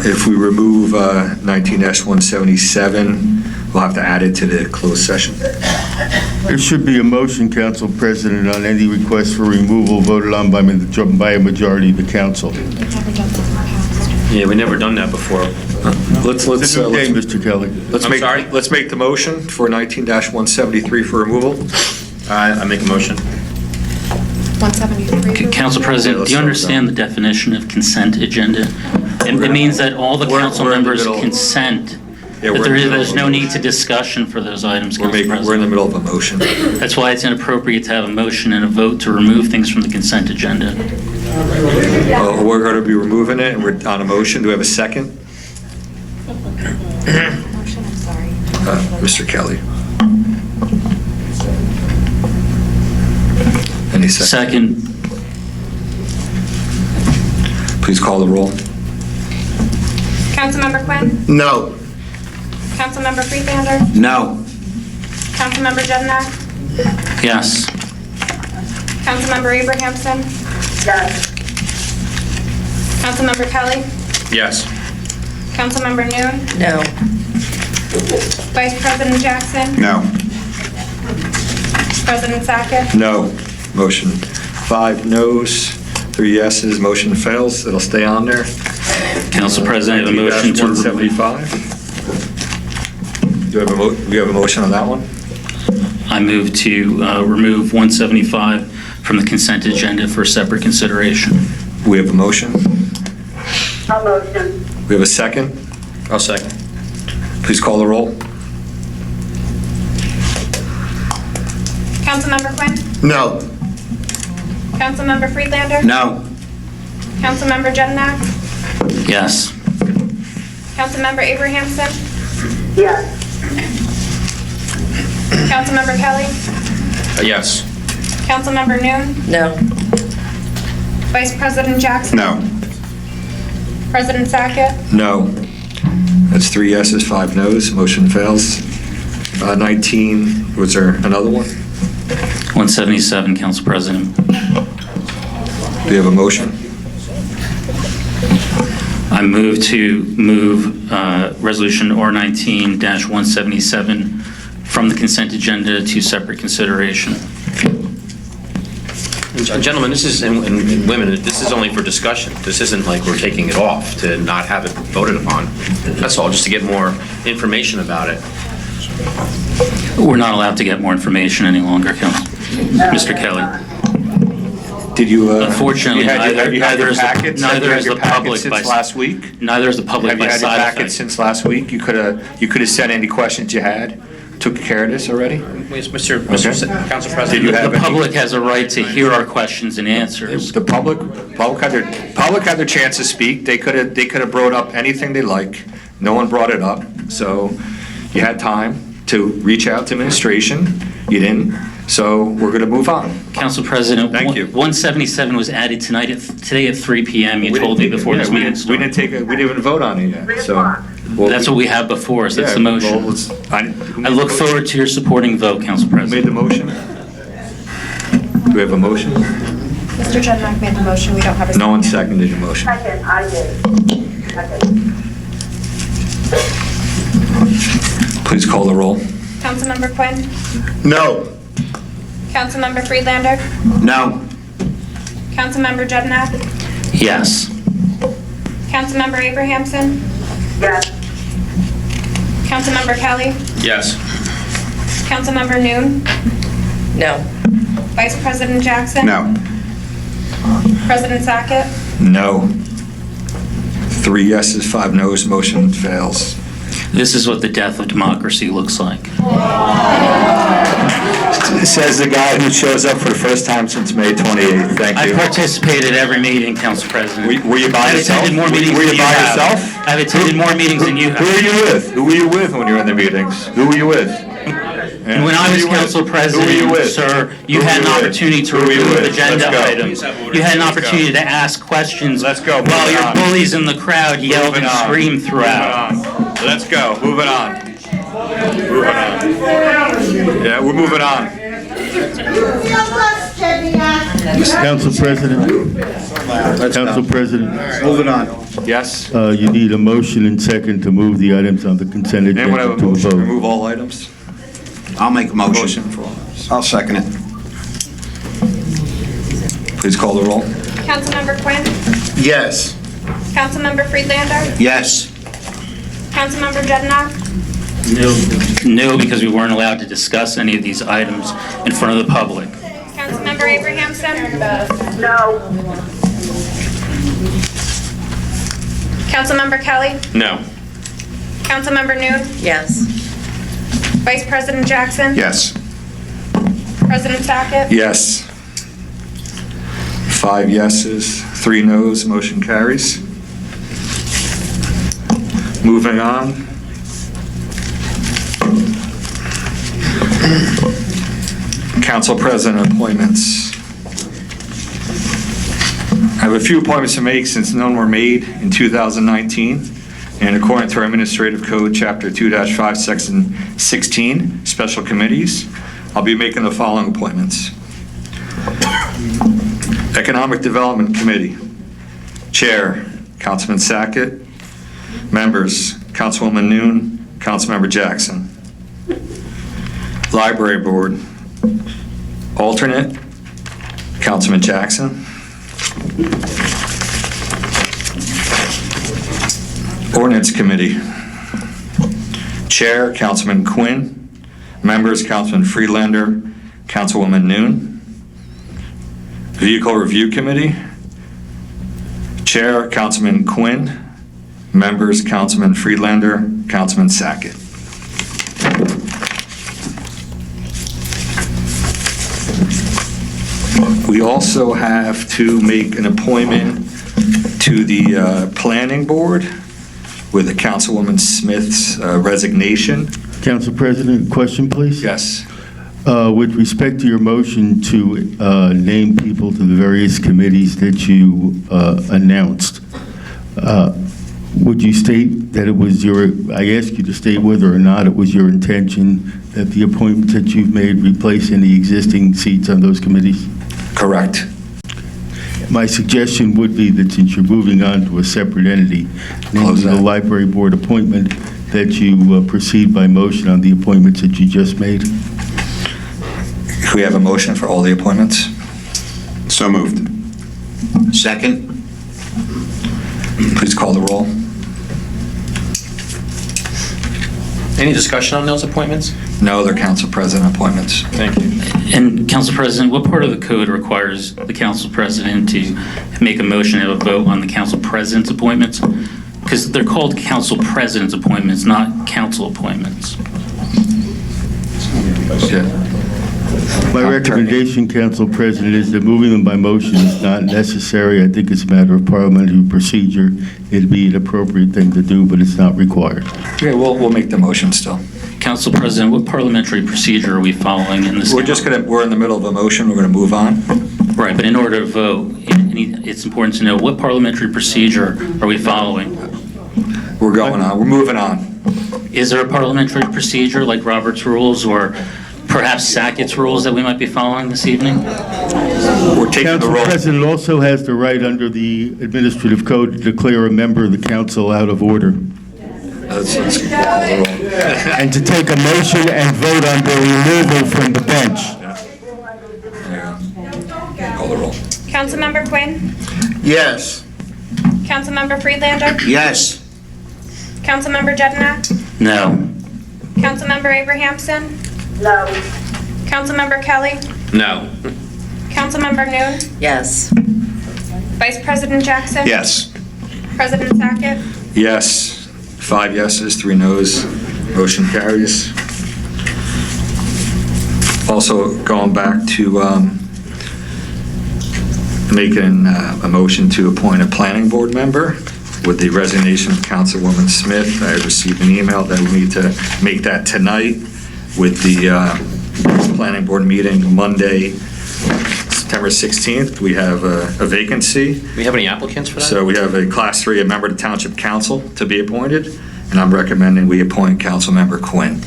If we remove 19-177, we'll have to add it to the closed session. There should be a motion, Council President, on any request for removal voted on by a majority of the council. Yeah, we've never done that before. Let's It's okay, Mr. Kelly. Let's make the motion for 19-173 for removal. I make a motion. 173. Council President, do you understand the definition of consent agenda? It means that all the council members consent. Yeah, But we're in the middle there's of no a need to motion. discussion for those items, Council We're in the President. middle of a motion. That's why it's inappropriate to have a motion and a vote to remove things from the consent agenda. We're going to be removing it, and we're on a motion. Do we have a second? Mr. Kelly. Any second? Second. Please call the roll. Councilmember Quinn? No. Councilmember Friedlander? No. Councilmember Jednak? Yes. Councilmember Abrahamson? Yes. Councilmember Kelly? Yes. Councilmember Noon? No. Vice President Jackson? No. President Sackett? No. Motion 5 noes, 3 yeses, motion fails. It'll stay on there. Council President, I have a motion to... 175. Do we have a motion on that one? I move to remove 175 from the consent agenda for separate consideration. We have a motion. No motion. We have a second. I'll second. Please call the roll. Councilmember Quinn? No. Councilmember Friedlander? No. Councilmember Jednak? Yes. Councilmember Abrahamson? Yes. Councilmember Kelly? Yes. Councilmember Noon? No. Vice President Jackson? No. President Sackett? No. That's 3 yeses, 5 noes, motion fails. 19, was there another one? 177, Council President. Do you have a motion? I move to move Resolution R19-177 from the consent agenda to separate consideration. Gentlemen, this is, and women, this is only for discussion. This isn't like we're taking it off to not have it voted upon. That's all, just to get more information about it. We're not allowed to get more information any longer, Mr. Kelly. Did you? Unfortunately, have you had neither your is packets? neither is the public since last week. Neither is the public Have you by had your side packets effect. since last week? You could have said any questions you had. Took care of this already. Mr. Council President. Did you have The any? public has a right to hear our questions and answers. The public had their chance to speak. They could have brought up anything they like. No one brought it up, so you had time to reach out to administration. You didn't, so we're going to move on. Council President, Thank you. 177 was added today at 3 p.m. You told me before this meeting We didn't even vote on it yet. So that's what we have before us. That's the motion. I look forward to your supporting vote, Council President. Made the motion? Do we have a motion? Mr. Jednak made the motion. We don't have a second. No one seconded your motion. Second, I did. Second. Please call the roll. Councilmember Quinn? No. Councilmember Friedlander? No. Councilmember Jednak? Yes. Councilmember Abrahamson? Yes. Councilmember Kelly? Yes. Councilmember Noon? No. Vice President Jackson? No. President Sackett? No. 3 yeses, 5 noes, motion fails. This is what the death of democracy looks like. Says the guy who shows up for the first time since May 28th. Thank I you. participate at every meeting, Council President. Were you by yourself? I've attended more meetings Were than you you by have. yourself? I've attended more meetings than you have. Who are you with? Who were you with when you were in the meetings? Who were you with? And when I was council president, sir, you had an opportunity to review agenda items. You had an opportunity to ask questions while your bullies in the crowd yelled and screamed throughout. Let's go. Moving on. Moving on. Yeah, we're moving on. Council President. Council President. Moving on. Yes. You need a motion and second to move the items on the consent Anyone have agenda a to a motion to vote. remove all items? I'll make a motion. Motion for all items. I'll second it. Please call the roll. Councilmember Quinn? Yes. Councilmember Friedlander? Yes. Councilmember Jednak? No, because we weren't allowed to discuss any of these items in front of the public. Councilmember Abrahamson? No. Councilmember Kelly? No. Councilmember Noon? Yes. Vice President Jackson? Yes. President Sackett? Yes. 5 yeses, 3 noes, motion carries. Moving on. Council President appointments. I have a few appointments to make since none were made in 2019. And according to our Administrative Code, Chapter 2-5, Section 16, Special Committees, I'll be making the following appointments. Economic Development Committee. Chair, Councilman Sackett. Members, Councilwoman Noon, Councilmember Jackson. Library Board. Alternate, Councilman Jackson. Ordinance Committee. Chair, Councilman Quinn. Members, Councilman Friedlander, Councilwoman Noon. Vehicle Review Committee. Chair, Councilman Quinn. Members, Councilman Friedlander, Councilman Sackett. We also have to make an appointment to the Planning Board with Councilwoman Smith's resignation. Council President, question, please? Yes. With respect to your motion to name people to the various committees that you announced, would you state that it was I asked you to state whether or not it was your intention that the appointments that you've made replace any existing seats on those committees? Correct. My suggestion would be that since you're moving on to a separate entity, namely the library board appointment, that you proceed by motion on the appointments that you just made? Can we have a motion for all the appointments? So moved. Second? Please call the roll. Any discussion on those appointments? No, they're council president appointments. Thank you. And Council President, what part of the code requires the council president to make a motion and have a vote on the council president's appointments? Because they're called council president's appointments, not council appointments. My recommendation, Council President, is that moving them by motion is not necessary. I think it's a matter of parliamentary procedure. It'd be an appropriate thing to do, but it's not required. Okay, we'll make the motion still. Council President, what parliamentary procedure are we following in this? We're in the middle of a motion, we're going to move on. Right, but in order to vote, it's important to know what parliamentary procedure are we following? We're going on, we're moving on. Is there a parliamentary procedure like Robert's rules or perhaps Sackett's rules that we might be following this evening? We're taking the Council roll. President also has the right under the administrative code to declare a member of the council out of order. Let's call the roll. And to take a motion and vote on their removal from the bench. Call the roll. Councilmember Quinn? Yes. Councilmember Friedlander? Yes. Councilmember Jednak? No. Councilmember Abrahamson? No. Councilmember Kelly? No. Councilmember Noon? Yes. Vice President Jackson? Yes. President Sackett? Yes. 5 yeses, 3 noes. Motion carries. Also, going back to making a motion to appoint a planning board member with the resignation of Councilwoman Smith. I received an email that we need to make that tonight with the planning board meeting Monday, September 16th. We have a vacancy. Do we have any applicants for that? So we have a Class 3, a member of the Township Council to be appointed, and I'm recommending we appoint Councilmember Quinn.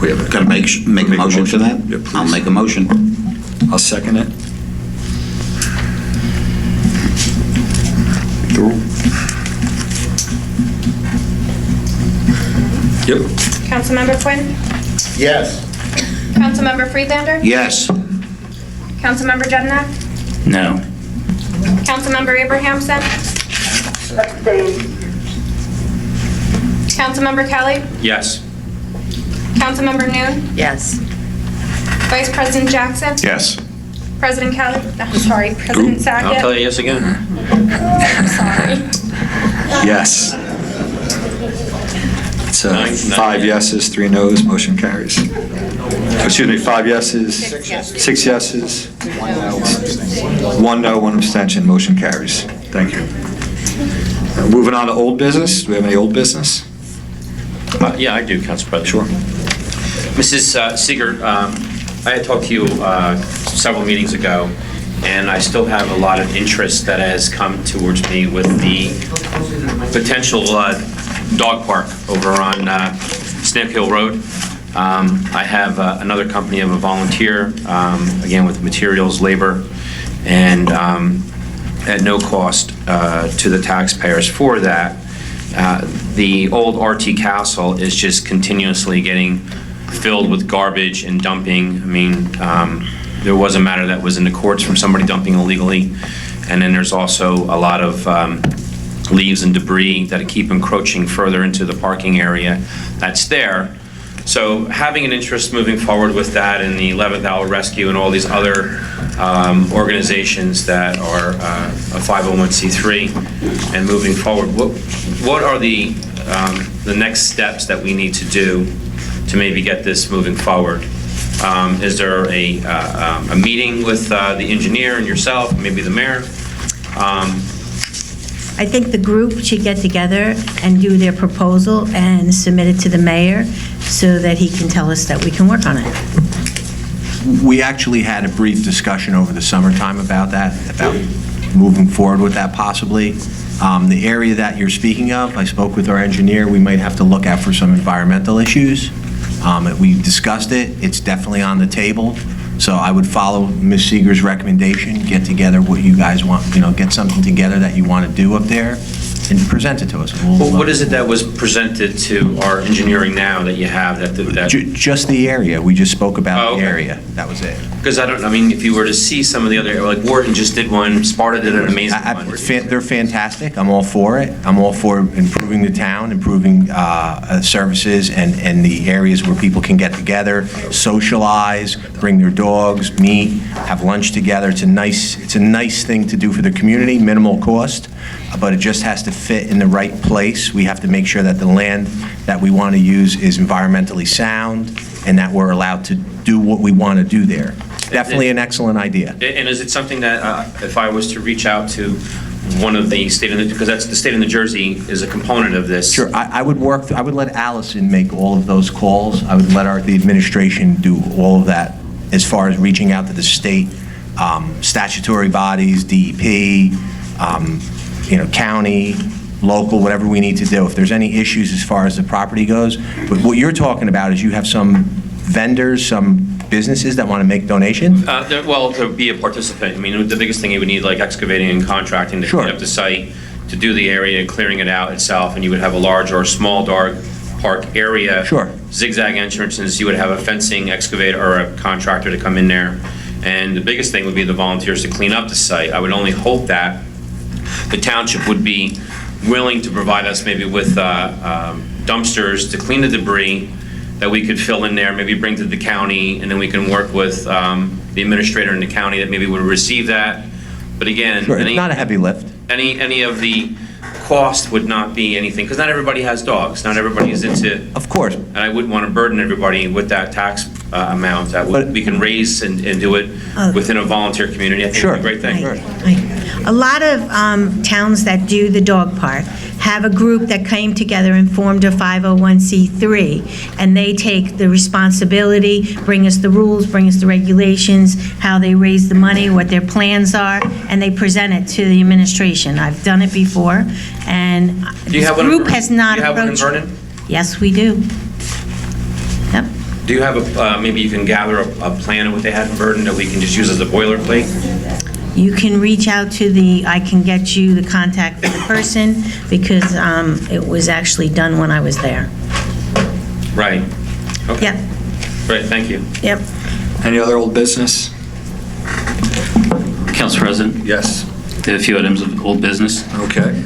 We have Got to make a motion for that? Yeah, please. I'll make a motion. I'll second it. Yep. Councilmember Quinn? Yes. Councilmember Friedlander? Yes. Councilmember Jednak? No. Councilmember Abrahamson? Abstain. Councilmember Kelly? Yes. Councilmember Noon? Yes. Vice President Jackson? Yes. President Kelly? I'm sorry, President Sackett? I'll tell you yes again. I'm sorry. Yes. It's 9 5 yeses, 3 noes, motion carries. Excuse me, 5 yeses, 6 yeses, 1 no, 1 abstention, motion carries. Thank you. Moving on to old business. Do we have any old business? Yeah, I do, Council President. Sure. Mrs. Seeger, I had talked to you several meetings ago, and I still have a lot of interest that has come towards me with the potential dog park over on Snip Hill Road. I have another company, I'm a volunteer, again with materials, labor, and at no cost to the taxpayers for that. The old RT Castle is just continuously getting filled with garbage and dumping. I mean, there was a matter that was in the courts from somebody dumping illegally, and then there's also a lot of leaves and debris that keep encroaching further into the parking area that's there. So having an interest moving forward with that and the 11th Hour Rescue and all these other organizations that are a 501c3 and moving forward, what are the next steps that we need to do to maybe get this moving forward? Is there a meeting with the engineer and yourself, maybe the mayor? I think the group should get together and do their proposal and submit it to the mayor so that he can tell us that we can work on it. We actually had a brief discussion over the summertime about that, about moving forward with that possibly. The area that you're speaking of, I spoke with our engineer, we might have to look at for some environmental issues. We discussed it, it's definitely on the table. So I would follow Ms. Seeger's recommendation, get together what you guys want, get something together that you want to do up there, and present it to us. Well, what is it that was presented to our engineering now that you have that? Just the area. We just spoke about the area. That was it. Because if you were to see some of the other, like Wharton just did one, Sparta did an amazing one. They're fantastic. I'm all for it. I'm all for improving the town, improving services and the areas where people can get together, socialize, bring their dogs, meet, have lunch together. It's a nice thing to do for the community, minimal cost, but it just has to fit in the right place. We have to make sure that the land that we want to use is environmentally sound and that we're allowed to do what we want to do there. Definitely an excellent idea. And is it something that if I was to reach out to one of the because that's the state of New Jersey is a component of this? Sure, I would let Allison make all of those calls. I would let the administration do all of that as far as reaching out to the state, statutory bodies, DEP, county, local, whatever we need to do. If there's any issues as far as the property goes, but what you're talking about is you have some vendors, some businesses that want to make donations? Well, to be a participant, the biggest thing you would need, like excavating and contracting to clean up the site, to do the area, clearing it out itself, and you would have a large or a small dog park area. Sure. Zigzag entrances, you would have a fencing excavator or a contractor to come in there. And the biggest thing would be the volunteers to clean up the site. I would only hope that the township would be willing to provide us maybe with dumpsters to clean the debris that we could fill in there, maybe bring to the county, and then we can work with the administrator in the county that maybe would receive that. But again, Sure, it's not a heavy lift. Any of the cost would not be anything, because not everybody has dogs. Not everybody is into. Of course. And I wouldn't want to burden everybody with that tax amount that we can raise and do it within a volunteer community. I think it'd be a great thing. A lot of towns that do the dog park have a group that came together and formed a 501c3, and they take the responsibility, bring us the rules, bring us the regulations, how they raise the money, what their plans are, and they present it to the administration. I've done it before, and this group has not approached. Do you have one in Vernon? Yes, we do. Yep. Do you have maybe you can gather a plan of what they had in Vernon that we can just use as a boilerplate? You can reach out to I can get you the contact for the person, because it was actually done when I was there. Right. Okay. Yep. Great, thank you. Yep. Any other old business? Council President? Yes. There are a few items of old business. Okay.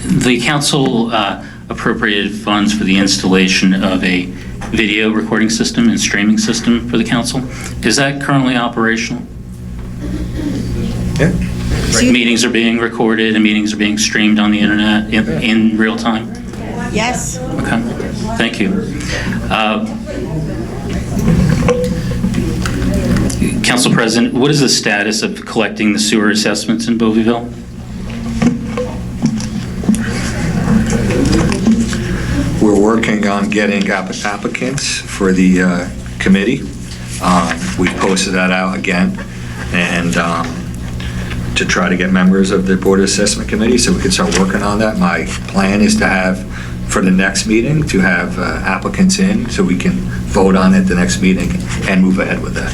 The council appropriated funds for the installation of a video recording system and streaming system for the council. Is that currently operational? Yeah. Meetings are being recorded and meetings are being streamed on the internet in real time? Yes. Okay, thank you. Council President, what is the status of collecting the sewer assessments in Boveville? We're working on getting applicants for the committee. We posted that out again, and to try to get members of the Board of Assessment Committee so we can start working on that. My plan is to have, for the next meeting, to have applicants in so we can vote on it the next meeting and move ahead with that.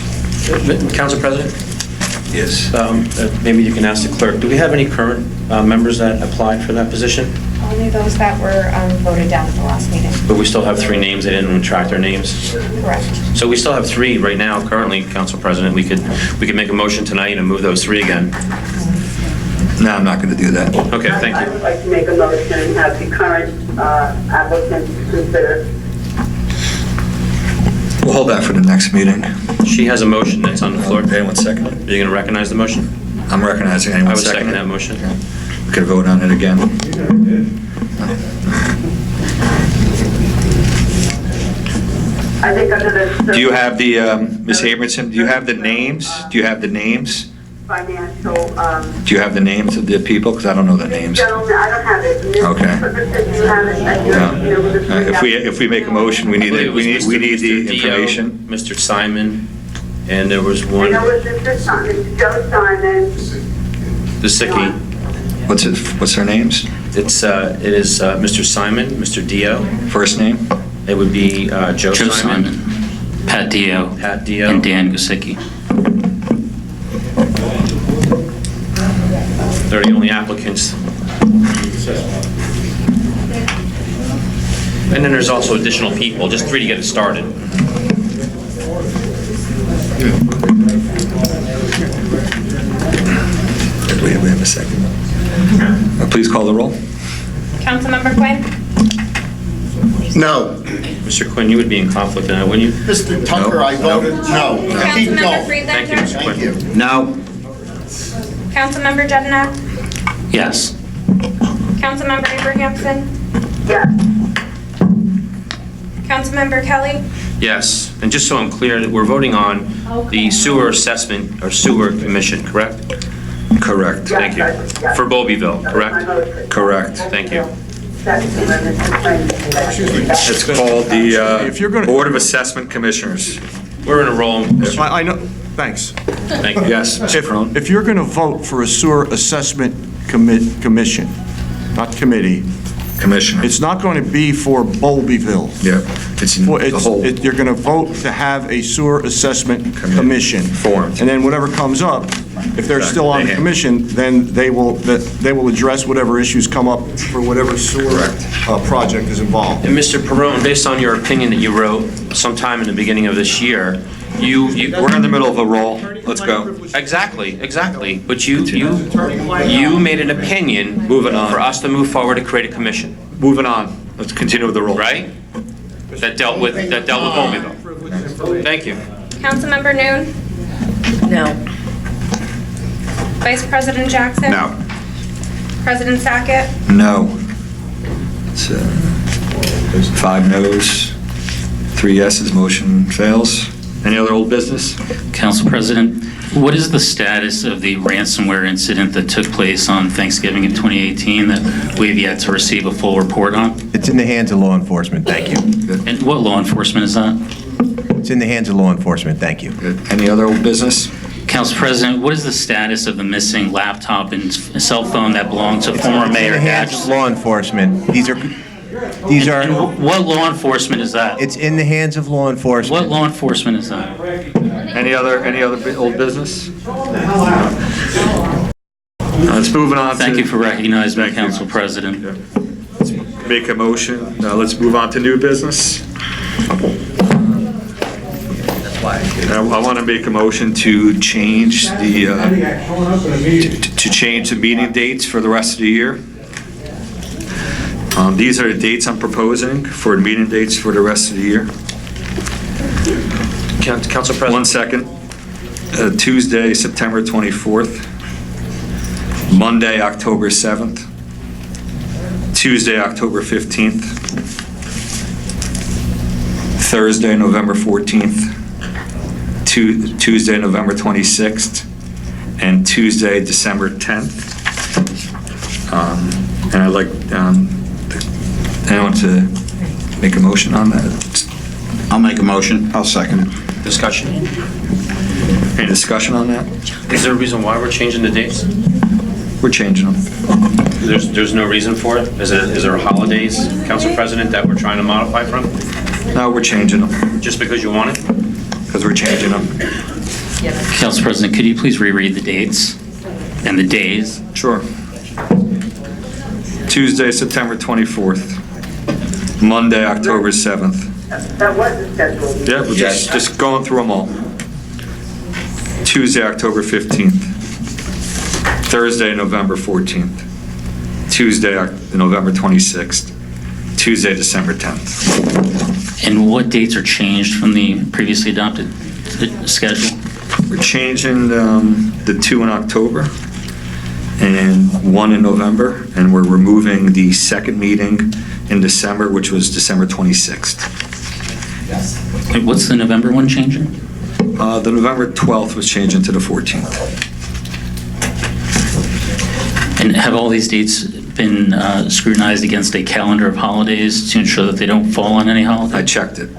Council President? Yes. Maybe you can ask the clerk, do we have any current members that applied for that position? Only those that were voted down at the last meeting. But we still have 3 names, they didn't retract their names? Correct. So we still have 3 right now, currently, Council President. We could make a motion tonight and move those 3 again. No, I'm not going to do that. Okay, thank I you. would like to make a motion and have the current applicants considered. We'll hold that for the next meeting. She has a motion that's on the floor. Anyone second it? Are you going to recognize the motion? I'm recognizing anyone I would second second it. that motion. We could vote on it again. I think under the. Do you have the, Ms. Abramson, do you have the names? Do you have the names? Financial. Do you have the names of the people? Because I don't know the names. Gentlemen, I don't have it. Okay. You have it at your, If we make a motion, we need the information. Mr. Simon, and there was one, I know it's Mr. Simon, Joe Simon. Desicky. What's their names? It is Mr. Simon, Mr. Dio. First name? It would be Joe Simon. Pat Dio. Pat Dio. And Dan Gusicki. They're the only applicants. And then there's also additional people, just 3 to get it started. We have a second. Please call the roll. Councilmember Quinn? No. Mr. Quinn, you would be in conflict now, wouldn't you? Mr. Tucker, I voted no. Keep Councilmember going. Friedlander? Thank you, Mr. Quinn. No. Councilmember Jednak? Yes. Councilmember Abrahamson? Yes. Councilmember Kelly? Yes, and just so I'm clear, that we're voting on the sewer assessment or sewer commission, correct? Correct. Thank you. For Bobbyville, correct? Correct. Thank you. It's called the Board of Assessment Commissioners. We're in a roll. I know, thanks. Thank you. Yes, Mr. Crone. If you're going to vote for a sewer assessment commission, not committee, Commissioner. it's not going to be for Bowlbyville. Yeah, it's in the whole. You're going to vote to have a sewer assessment commission. Formed. And then whatever comes up, if they're still on the commission, then they will address whatever issues come up for whatever sewer project is involved. And Mr. Perone, based on your opinion that you wrote sometime in the beginning of this year, we're in the middle of a roll. Let's go. Exactly. But you made an opinion Moving on. for us to move forward to create a commission, Moving on. Let's continue with the roll. right? That dealt with Bobbyville. Thank you. Councilmember Noon? No. Vice President Jackson? No. President Sackett? No. It's 5 noes, 3 yeses, motion fails. Any other old business? Council President, what is the status of the ransomware incident that took place on Thanksgiving in 2018 that we've yet to receive a full report on? It's in the hands of law enforcement, thank you. And what law enforcement is that? It's in the hands of law enforcement, thank you. Good. Any other old business? Council President, what is the status of the missing laptop and cell phone that belonged to former Mayor It's in the hands Hatch? of law enforcement. These are, And what law enforcement is that? it's in the hands of law enforcement. What law enforcement is that? Any other old business? Let's move on to. Thank you for recognizing me, Council President. Make a motion. Let's move on to new business. I want to make a motion to change the meeting dates for the rest of the year. These are the dates I'm proposing for meeting dates for the rest of the year. Council President. 1 second. Tuesday, September 24th. Monday, October 7th. Tuesday, October 15th. Thursday, November 14th. Tuesday, November 26th. And Tuesday, December 10th. And I'd like anyone to make a motion on that. I'll make a motion. I'll second it. Discussion. Any discussion on that? Is there a reason why we're changing the dates? We're changing them. There's no reason for it? Is there holidays, Council President, that we're trying to modify from? No, we're changing them. Just because you want it? Because we're changing them. Council President, could you please reread the dates and the days? Sure. Tuesday, September 24th. Monday, October 7th. That wasn't scheduled. Yeah, we're just going through them all. Tuesday, October 15th. Thursday, November 14th. Tuesday, November 26th. Tuesday, December 10th. And what dates are changed from the previously adopted schedule? We're changing the 2 in October and 1 in November, and we're removing the second meeting in December, which was December 26th. Wait, what's the November one changing? The November 12th was changing to the 14th. And have all these dates been scrutinized against a calendar of holidays to ensure that they don't fall on any holiday? I checked it.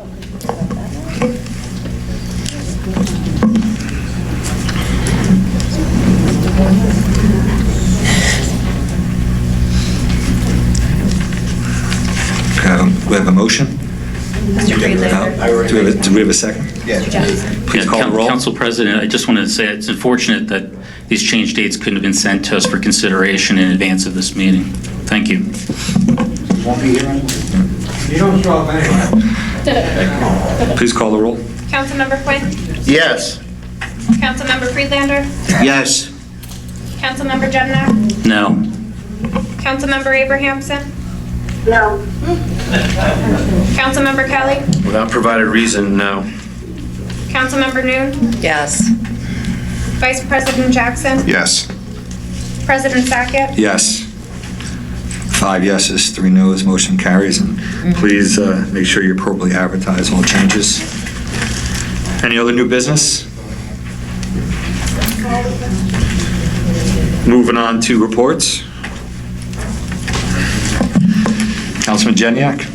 We have a motion? Mr. Friedlander. Do we have a second? Please call the roll. Council President, I just wanted to say it's unfortunate that these change dates couldn't have been sent to us for consideration in advance of this meeting. Thank you. You don't show up anyway. Please call the roll. Councilmember Quinn. Yes. Councilmember Friedlander. Yes. Councilmember Jednak. No. Councilmember Abrahamson. No. Councilmember Kelly. Without provided reason, no. Councilmember Noon. Yes. Vice President Jackson. Yes. President Sackett. Yes. 5 yeses, 3 noes, motion carries. And please make sure you appropriately advertise all changes. Any other new business? Moving on to reports. Councilman Jeniak.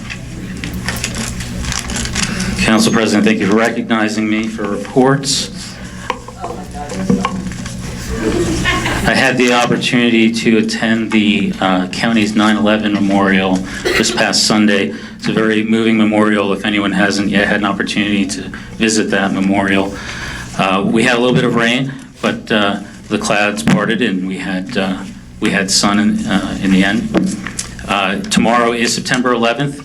Council President, thank you for recognizing me for reports. I had the opportunity to attend the county's 9/11 memorial this past Sunday. It's a very moving memorial. If anyone hasn't yet had an opportunity to visit that memorial. We had a little bit of rain, but the clouds parted and we had sun in the end. Tomorrow is September 11th,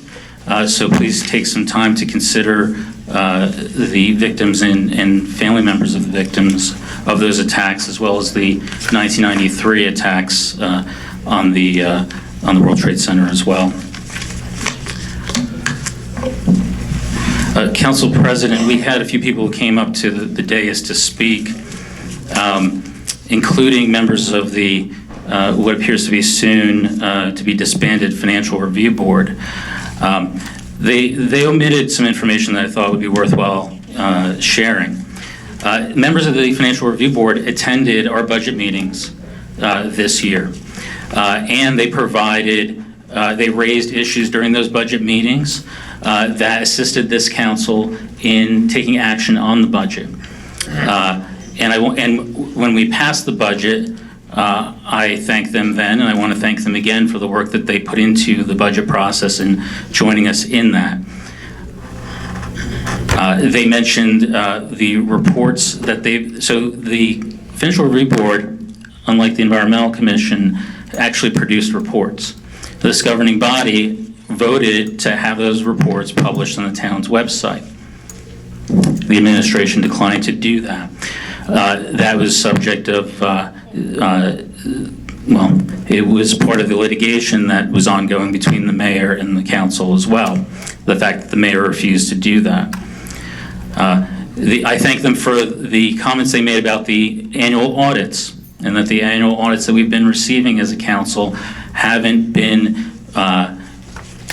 so please take some time to consider the victims and family members of the victims of those attacks, as well as the 1993 attacks on the World Trade Center as well. Council President, we had a few people who came up to the dais to speak, including members of the what appears to be soon to be disbanded Financial Review Board. They omitted some information that I thought would be worthwhile sharing. Members of the Financial Review Board attended our budget meetings this year, and they raised issues during those budget meetings that assisted this council in taking action on the budget. And when we passed the budget, I thanked them then, and I want to thank them again for the work that they put into the budget process and joining us in that. They mentioned the reports that so the Financial Review Board, unlike the Environmental Commission, actually produced reports. This governing body voted to have those reports published on the town's website. The administration declined to do that. That was subject of, well, it was part of the litigation that was ongoing between the mayor and the council as well. The fact that the mayor refused to do that. I thank them for the comments they made about the annual audits, and that the annual audits that we've been receiving as a council haven't been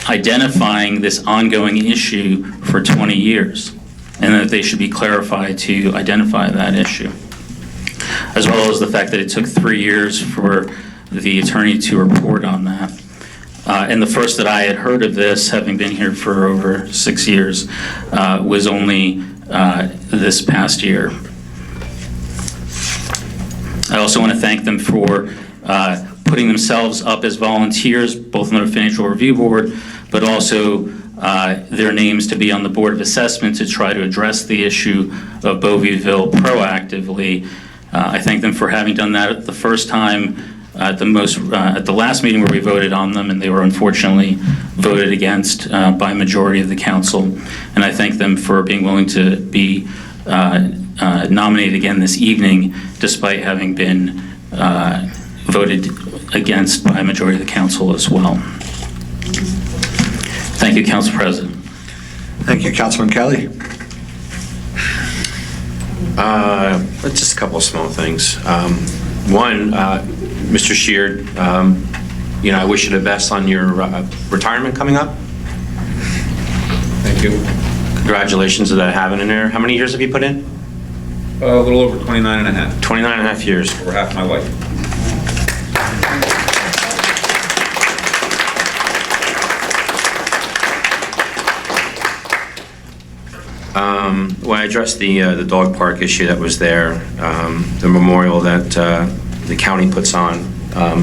identifying this ongoing issue for 20 years, and that they should be clarified to identify that issue. As well as the fact that it took 3 years for the attorney to report on that. And the first that I had heard of this, having been here for over 6 years, was only this past year. I also want to thank them for putting themselves up as volunteers, both on the Financial Review Board, but also their names to be on the Board of Assessment to try to address the issue of Beauvieville proactively. I thank them for having done that the first time at the last meeting where we voted on them, and they were unfortunately voted against by a majority of the council. And I thank them for being willing to be nominated again this evening, despite having been voted against by a majority of the council as well. Thank you, Council President. Thank you, Councilman Kelly. Just a couple of small things. One, Mr. Sheard, I wish you the best on your retirement coming up. Thank you. Congratulations to that having in there. How many years have you put in? A little over 29 and a half. 29 and a half years. Over half my life. When I addressed the dog park issue that was there, the memorial that the county puts on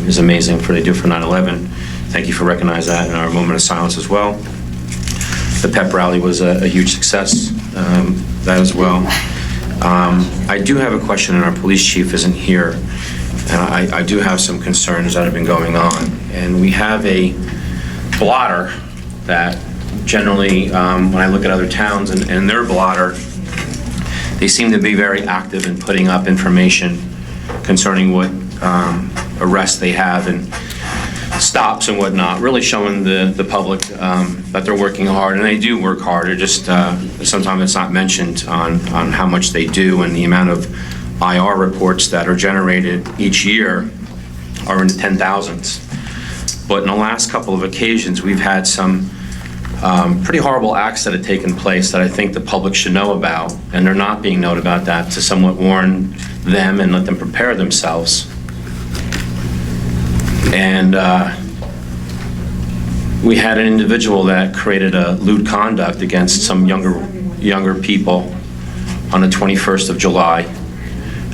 is amazing for they do for 9/11. Thank you for recognizing that in our moment of silence as well. The pep rally was a huge success, that as well. I do have a question, and our police chief isn't here, and I do have some concerns that have been going on. And we have a blotter that generally, when I look at other towns and their blotter, they seem to be very active in putting up information concerning what arrests they have and stops and whatnot, really showing the public that they're working hard, and they do work hard. It just sometimes it's not mentioned on how much they do, and the amount of IR reports that are generated each year are in the 10,000s. But in the last couple of occasions, we've had some pretty horrible acts that have taken place that I think the public should know about, and they're not being known about that, to somewhat warn them and let them prepare themselves. And we had an individual that created a lewd conduct against some younger people on the 21st of July,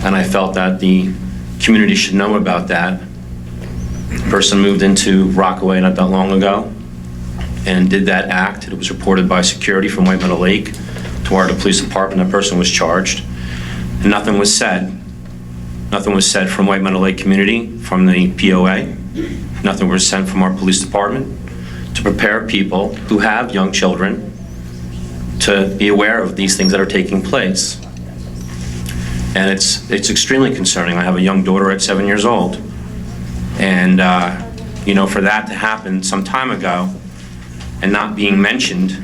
and I felt that the community should know about that. The person moved into Rockaway not that long ago and did that act. It was reported by security from White Meadow Lake to our police department. That person was charged, and nothing was said. Nothing was said from White Meadow Lake community, from the POA. Nothing was sent from our police department to prepare people who have young children to be aware of these things that are taking place. And it's extremely concerning. I have a young daughter at 7 years old. And, you know, for that to happen some time ago and not being mentioned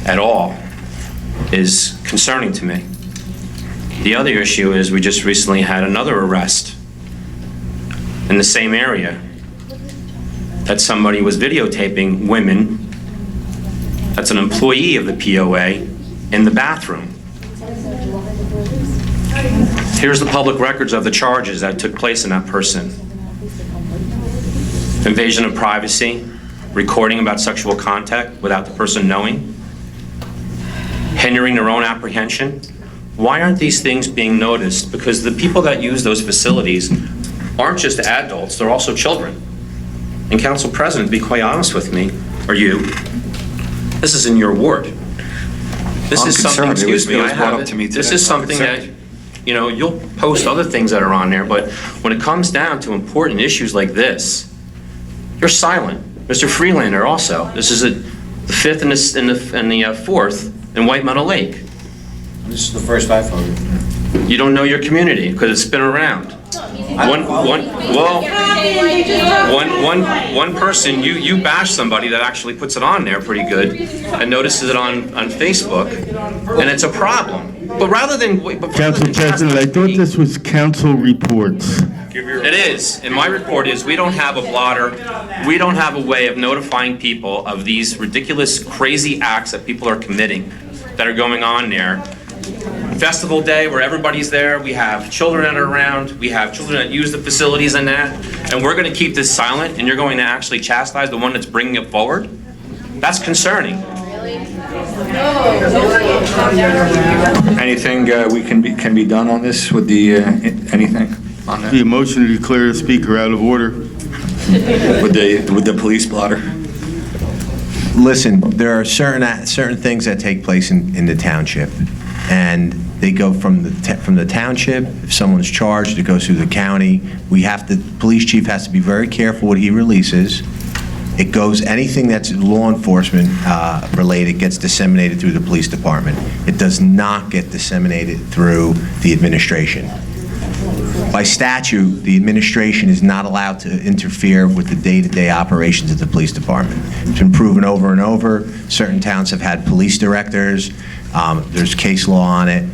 at all is concerning to me. The other issue is we just recently had another arrest in the same area that somebody was videotaping women, that's an employee of the POA, in the bathroom. Here's the public records of the charges that took place in that person. Invasion of privacy, recording about sexual contact without the person knowing, hindering their own apprehension. Why aren't these things being noticed? Because the people that use those facilities aren't just adults, they're also children. And Council President, be quite honest with me, or you, this is in your ward. This I'm is something, concerned. excuse me, It was I brought have up to me it. This today. is I'm something that, concerned. you know, you'll post other things that are on there, but when it comes down to important issues like this, you're silent. Mr. Freelander also. This is the fifth and the fourth in White Meadow Lake. This is the first I've heard. You don't know your community because it's been around. One person, you bash somebody that actually puts it on there pretty good and notices it on Facebook, and it's a problem. But rather than... Council President, I thought this was council reports. It is. And my report is we don't have a blotter. We don't have a way of notifying people of these ridiculous, crazy acts that people are committing that are going on there. Festival day where everybody's there, we have children that are around, we have children that use the facilities and that, and we're going to keep this silent, and you're going to actually chastise the one that's bringing it forward? That's concerning. Anything can be done on this with the, anything on that? The motion to declare the speaker out of order. With the police blotter? Listen, there are certain things that take place in the township, and they go from the township. If someone's charged, it goes through the county. The police chief has to be very careful what he releases. It goes, anything that's law enforcement related gets disseminated through the police department. It does not get disseminated through the administration. By statute, the administration is not allowed to interfere with the day-to-day operations of the police department. It's been proven over and over. Certain towns have had police directors. There's case law on it.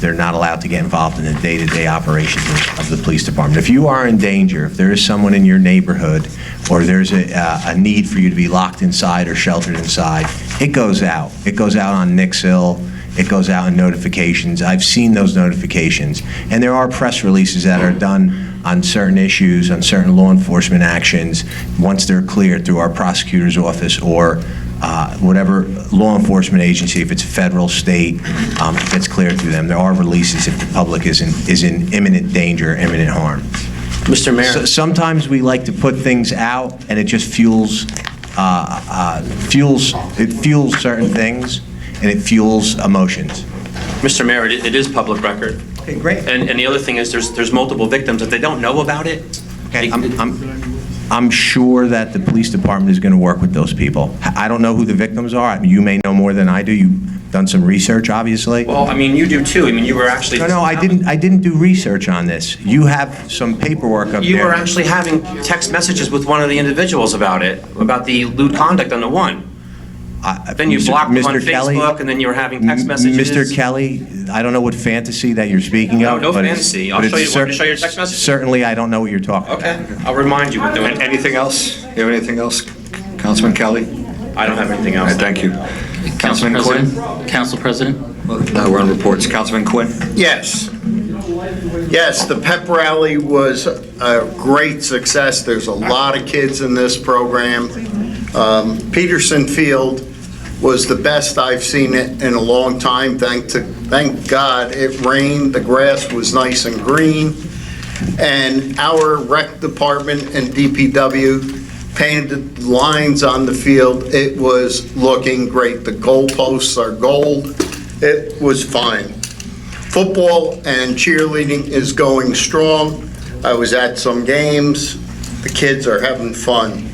They're not allowed to get involved in the day-to-day operations of the police department. If you are in danger, if there is someone in your neighborhood, or there's a need for you to be locked inside or sheltered inside, it goes out. It goes out on Nix Hill. It goes out in notifications. I've seen those notifications. And there are press releases that are done on certain issues, on certain law enforcement actions, once they're cleared through our prosecutor's office or whatever law enforcement agency, if it's federal, state, it gets cleared through them. There are releases if the public is in imminent danger, imminent harm. Mr. Mayor. Sometimes we like to put things out, and it just fuels fuels certain things, and it fuels emotions. Mr. Mayor, it is public record. Okay, great. And the other thing is, there's multiple victims. If they don't know about it, Okay, I'm sure that the police department is going to work with those people. I don't know who the victims are. I mean, you may know more than I do. You've done some research, obviously. well, I mean, you do too. I mean, you were actually... No, I didn't do research on this. You have some paperwork up there. You were actually having text messages with one of the individuals about it, about the lewd conduct on the one. Then you blocked him on Mr. Kelly? Facebook, and then you were having text messages. Mr. Kelly, I don't know what fantasy that you're speaking of. No but fantasy. I'll but show you. it's Want me to show you your text message? Certainly, I don't know what you're talking about. Okay, I'll remind you. Anything else? You have anything else, Councilman Kelly? I don't have anything else. All right, thank you. Councilman Quinn? Council President? Well, now we're on reports. Councilman Quinn? Yes. Yes, the pep rally was a great success. There's a lot of kids in this program. Peterson Field was the best I've seen it in a long time. Thank God it rained. The grass was nice and green. And our rec department and DPW painted lines on the field. It was looking great. The goalposts are gold. It was fine. Football and cheerleading is going strong. I was at some games. The kids are having fun.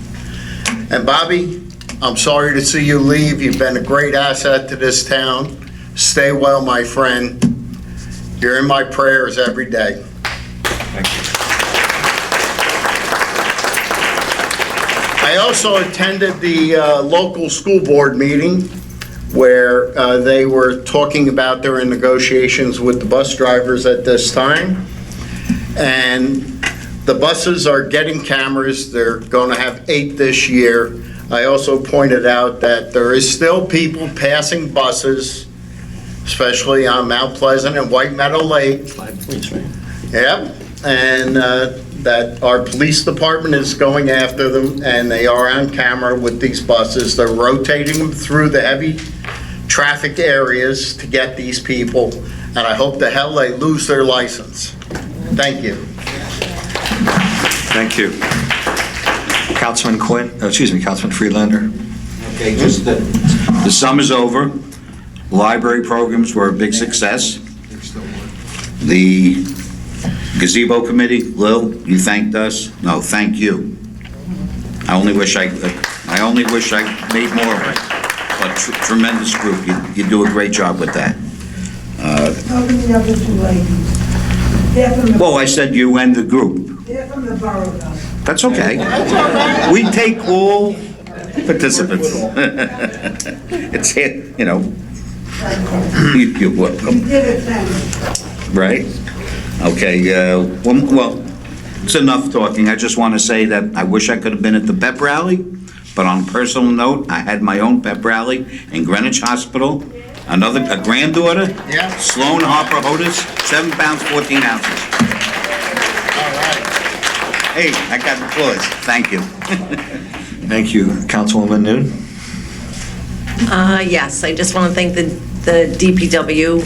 And Bobby, I'm sorry to see you leave. You've been a great asset to this town. Stay well, my friend. You're in my prayers every day. Thank you. I also attended the local school board meeting where they were talking about their negotiations with the bus drivers at this time. And the buses are getting cameras. They're going to have 8 this year. I also pointed out that there is still people passing buses, especially on Mount Pleasant and White Meadow Lake. Yep, and that our police department is going after them, and they are on camera with these buses. They're rotating them through the heavy traffic areas to get these people, and I hope the hell they lose their license. Thank you. Thank you. Councilman Quinn, Councilman Friedlander. Okay, just The summer's over. Library programs were a big success. The gazebo committee, Lil, you thanked us? No, thank you. I only wish I made more of it. But tremendous group. You do a great job with that. How many other 2 ladies? They're from the... Well, I said you and the group. They're from the borough, though. That's okay. We take all participants. It's, you know, you're welcome. You did it, thank you. Right? Okay, well, it's enough talking. I just want to say that I wish I could have been at the pep rally, but on a personal note, I had my own pep rally in Greenwich Hospital. A granddaughter, Sloan Harper Hodes, 7 pounds, 14 ounces. Hey, I got applause. Thank you. Thank you. Councilwoman Noon? Yes, I just want to thank the DPW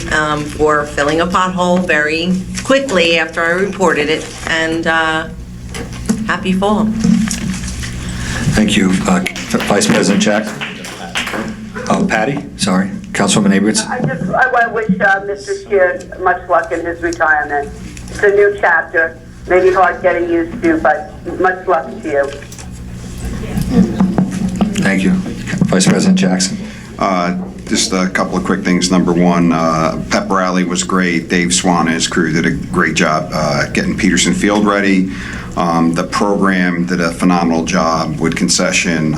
for filling a pothole very quickly after I reported it, and happy fall. Thank you. Vice President Jackson? Oh, Patty, sorry. Councilwoman Abrams? I want to wish Mr. Shear much luck in his retirement. It's a new chapter, maybe hard getting used to, but much luck to you. Thank you. Vice President Jackson? Just a couple of quick things. Number one, pep rally was great. Dave Swan and his crew did a great job getting Peterson Field ready. The program did a phenomenal job with concession.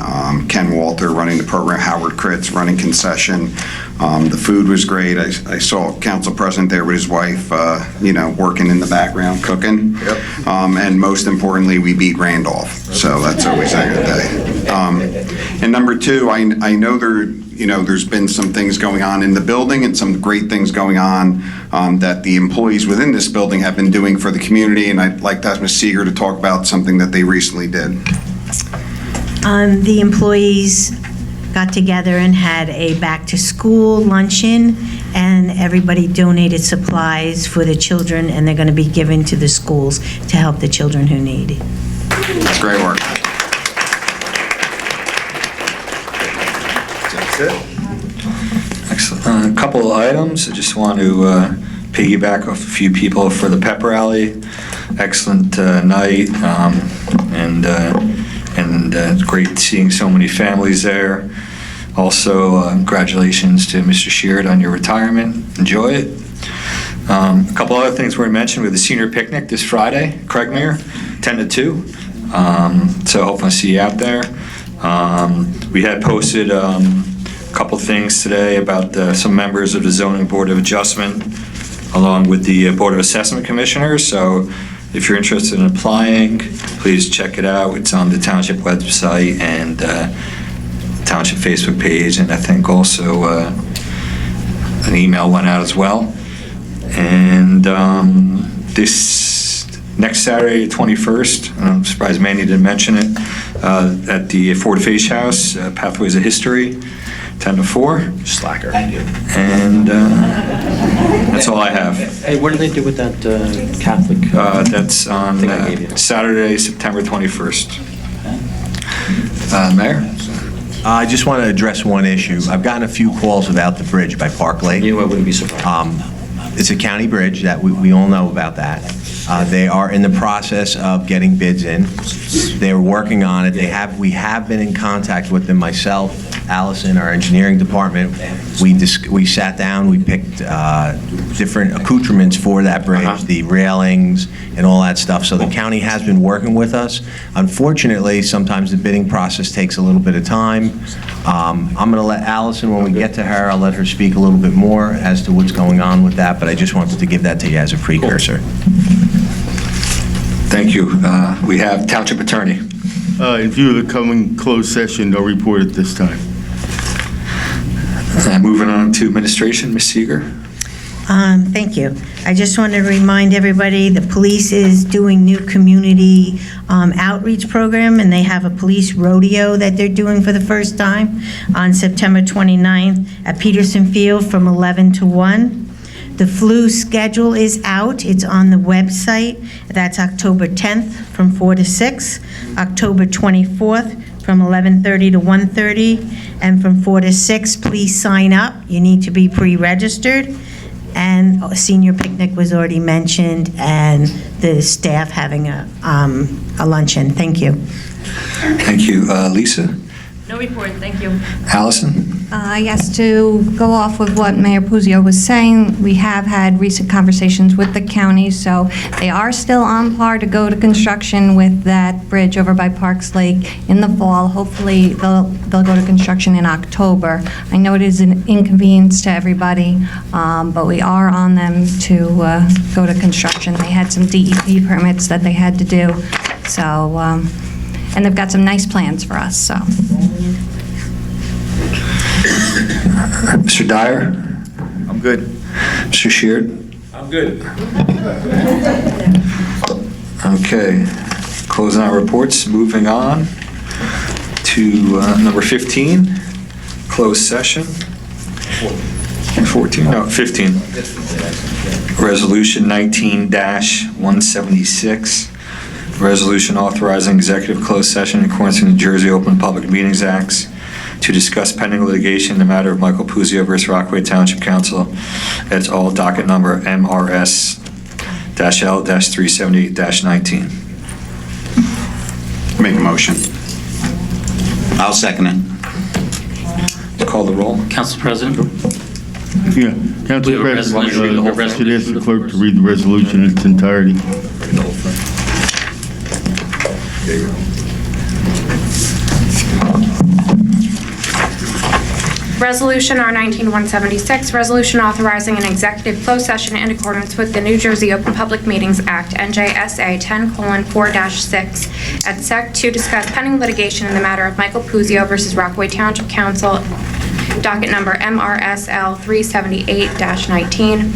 Ken Walter running the program, Howard Kritz running concession. The food was great. I saw Council President there with his wife, working in the background, cooking. Yep. And most importantly, we beat Randolph. So that's always a good day. And number two, I know there's been some things going on in the building and some great things going on that the employees within this building have been doing for the community, and I'd like to ask Ms. Seeger to talk about something that they recently did. The employees got together and had a back-to-school luncheon, and everybody donated supplies for the children, and they're going to be given to the schools to help the children who need it. Great work. Excellent. A couple of items. I just want to piggyback off a few people for the pep rally. Excellent night, and it's great seeing so many families there. Also, congratulations to Mr. Sheard on your retirement. Enjoy it. A couple other things we mentioned with the senior picnic this Friday, Craigmere, 10 to 2. So hoping to see you out there. We had posted a couple things today about some members of the Zoning Board of Adjustment along with the Board of Assessment Commissioners. So if you're interested in applying, please check it out. It's on the township website and township Facebook page, and I think also an email went out as well. And this next Saturday, 21st, I'm surprised Manny didn't mention it, at the Fort Face House, Pathways of History, 10 to 4. Slacker. And that's all I have. Hey, what do they do with that Catholic? That's on Saturday, September 21st. Mayor? I just want to address one issue. I've gotten a few calls about the bridge by Park Lake. You know, I wouldn't be surprised. It's a county bridge, that we all know about that. They are in the process of getting bids in. They're working on it. We have been in contact with them, myself, Allison, our engineering department. We sat down, we picked different accoutrements for that bridge, the railings and all that stuff. So the county has been working with us. Unfortunately, sometimes the bidding process takes a little bit of time. I'm going to let Allison, when we get to her, I'll let her speak a little bit more as to what's going on with that, but I just wanted to give that to you as a precursor. Thank you. We have Township Attorney. In view of the coming closed session, no report at this time. Moving on to administration, Ms. Seeger. Thank you. I just want to remind everybody, the police is doing new community outreach program, and they have a police rodeo that they're doing for the first time on September 29th at Peterson Field from 11 to 1. The flu schedule is out. It's on the website. That's October 10th from 4 to 6, October 24th from 11:30 to 1:30, and from 4 to 6, please sign up. You need to be pre-registered. And a senior picnic was already mentioned, and the staff having a luncheon. Thank you. Thank you. Lisa? No report, thank you. Allison? Yes, to go off with what Mayor Puzzio was saying, we have had recent conversations with the county, so they are still on par to go to construction with that bridge over by Parks Lake in the fall. Hopefully, they'll go to construction in October. I know it is an inconvenience to everybody, but we are on them to go to construction. They had some DEP permits that they had to do, so, and they've got some nice plans for us, so. Mr. Dyer? I'm good. Mr. Sheard? I'm good. Okay. Closing our reports. Moving on to number 15, closed session. 14? No, 15. Resolution 19-176. Resolution authorizing executive closed session in accordance with New Jersey Open Public Meetings Act to discuss pending litigation in the matter of Michael Puzzio versus Rockaway Township Council. It's all docket number MRS-L-378-19. Make a motion. I'll second it. Call the roll. Council President? Yeah, Council President, I should ask the clerk to read the resolution in its entirety. Resolution R-19-176, resolution authorizing an executive closed session in accordance with the New Jersey Open Public Meetings Act, NJSA 10:4-6, at SEC to discuss pending litigation in the matter of Michael Puzzio versus Rockaway Township Council, docket number MRSL 378-19.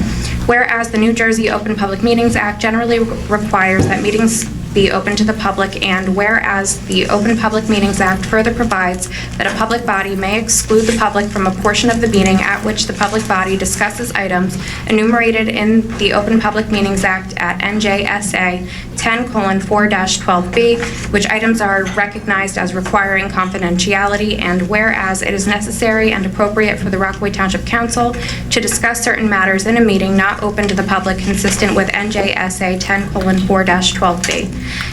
Whereas the New Jersey Open Public Meetings Act generally requires that meetings be open to the public, and whereas the Open Public Meetings Act further provides that a public body may exclude the public from a portion of the meeting at which the public body discusses items enumerated in the Open Public Meetings Act at NJSA 10:4-12B, which items are recognized as requiring confidentiality, and whereas it is necessary and appropriate for the Rockaway Township Council to discuss certain matters in a meeting not open to the public consistent with NJSA 10:4-12B.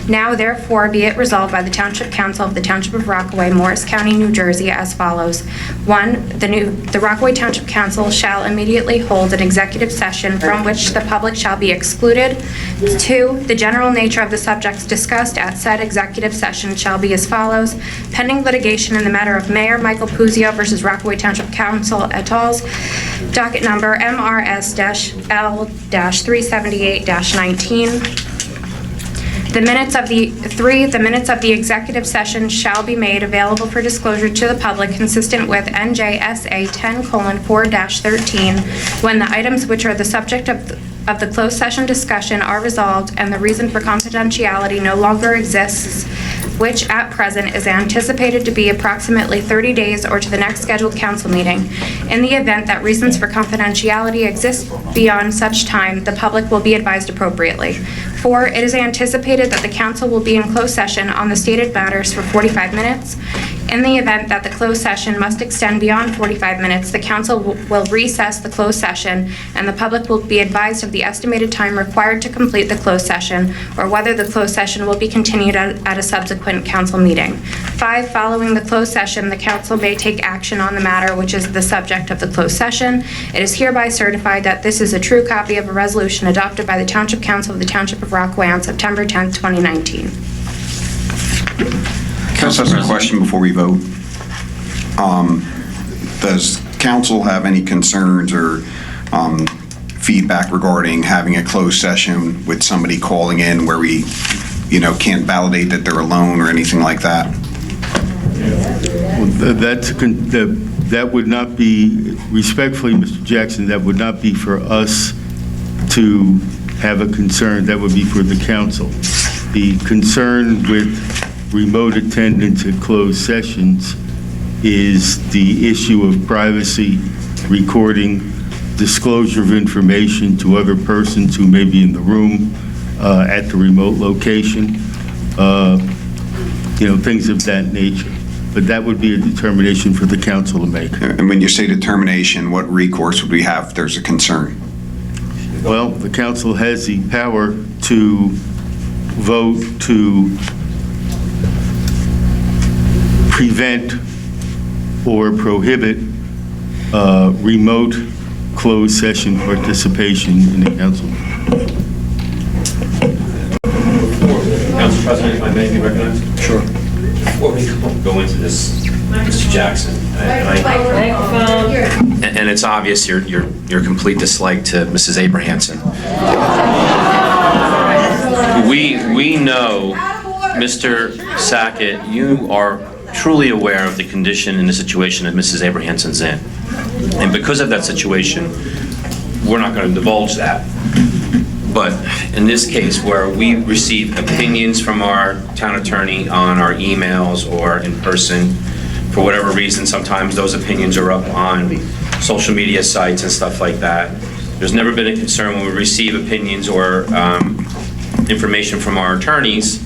Now therefore be it resolved by the Township Council of the Township of Rockaway, Morris County, New Jersey as follows. 1, the Rockaway Township Council shall immediately hold an executive session from which the public shall be excluded. 2, the general nature of the subjects discussed at said executive session shall be as follows. Pending litigation in the matter of Mayor Michael Puzio versus Rockaway Township Council et al.'s docket number MRS-L-378-19. The minutes of the executive session shall be made available for disclosure to the public consistent with NJSA 10:4-13 when the items which are the subject of the closed session discussion are resolved and the reason for confidentiality no longer exists, which at present is anticipated to be approximately 30 days or to the next scheduled council meeting. In the event that reasons for confidentiality exist beyond such time, the public will be advised appropriately. 4, it is anticipated that the council will be in closed session on the stated matters for 45 minutes. In the event that the closed session must extend beyond 45 minutes, the council will recess the closed session, and the public will be advised of the estimated time required to complete the closed session, or whether the closed session will be continued at a subsequent council meeting. 5, following the closed session, the council may take action on the matter which is the subject of the closed session. It is hereby certified that this is a true copy of a resolution adopted by the Township Council of the Township of Rockaway on September 10th, 2019. Council has a question before we vote. Does council have any concerns or feedback regarding having a closed session with somebody calling in where we, can't validate that they're alone or anything like that? Well, that would not be, respectfully, Mr. Jackson, that would not be for us to have a concern. That would be for the council. The concern with remote attendance at closed sessions is the issue of privacy, recording, disclosure of information to other persons who may be in the room at the remote location, things of that nature. But that would be a determination for the council to make. And when you say determination, what recourse would we have if there's a concern? Well, the council has the power to vote to prevent or prohibit remote closed session participation in the council. Council President, if I may be recognized? Sure. Before we go into this, Mr. Jackson, and it's obvious your complete dislike to Mrs. Abrahamson. We know, Mr. Sackett, you are truly aware of the condition and the situation that Mrs. Abrahamson's in. And because of that situation, we're not going to divulge that. But in this case, where we receive opinions from our town attorney on our emails or in person, for whatever reason, sometimes those opinions are up on social media sites and stuff like that. There's never been a concern when we receive opinions or information from our attorneys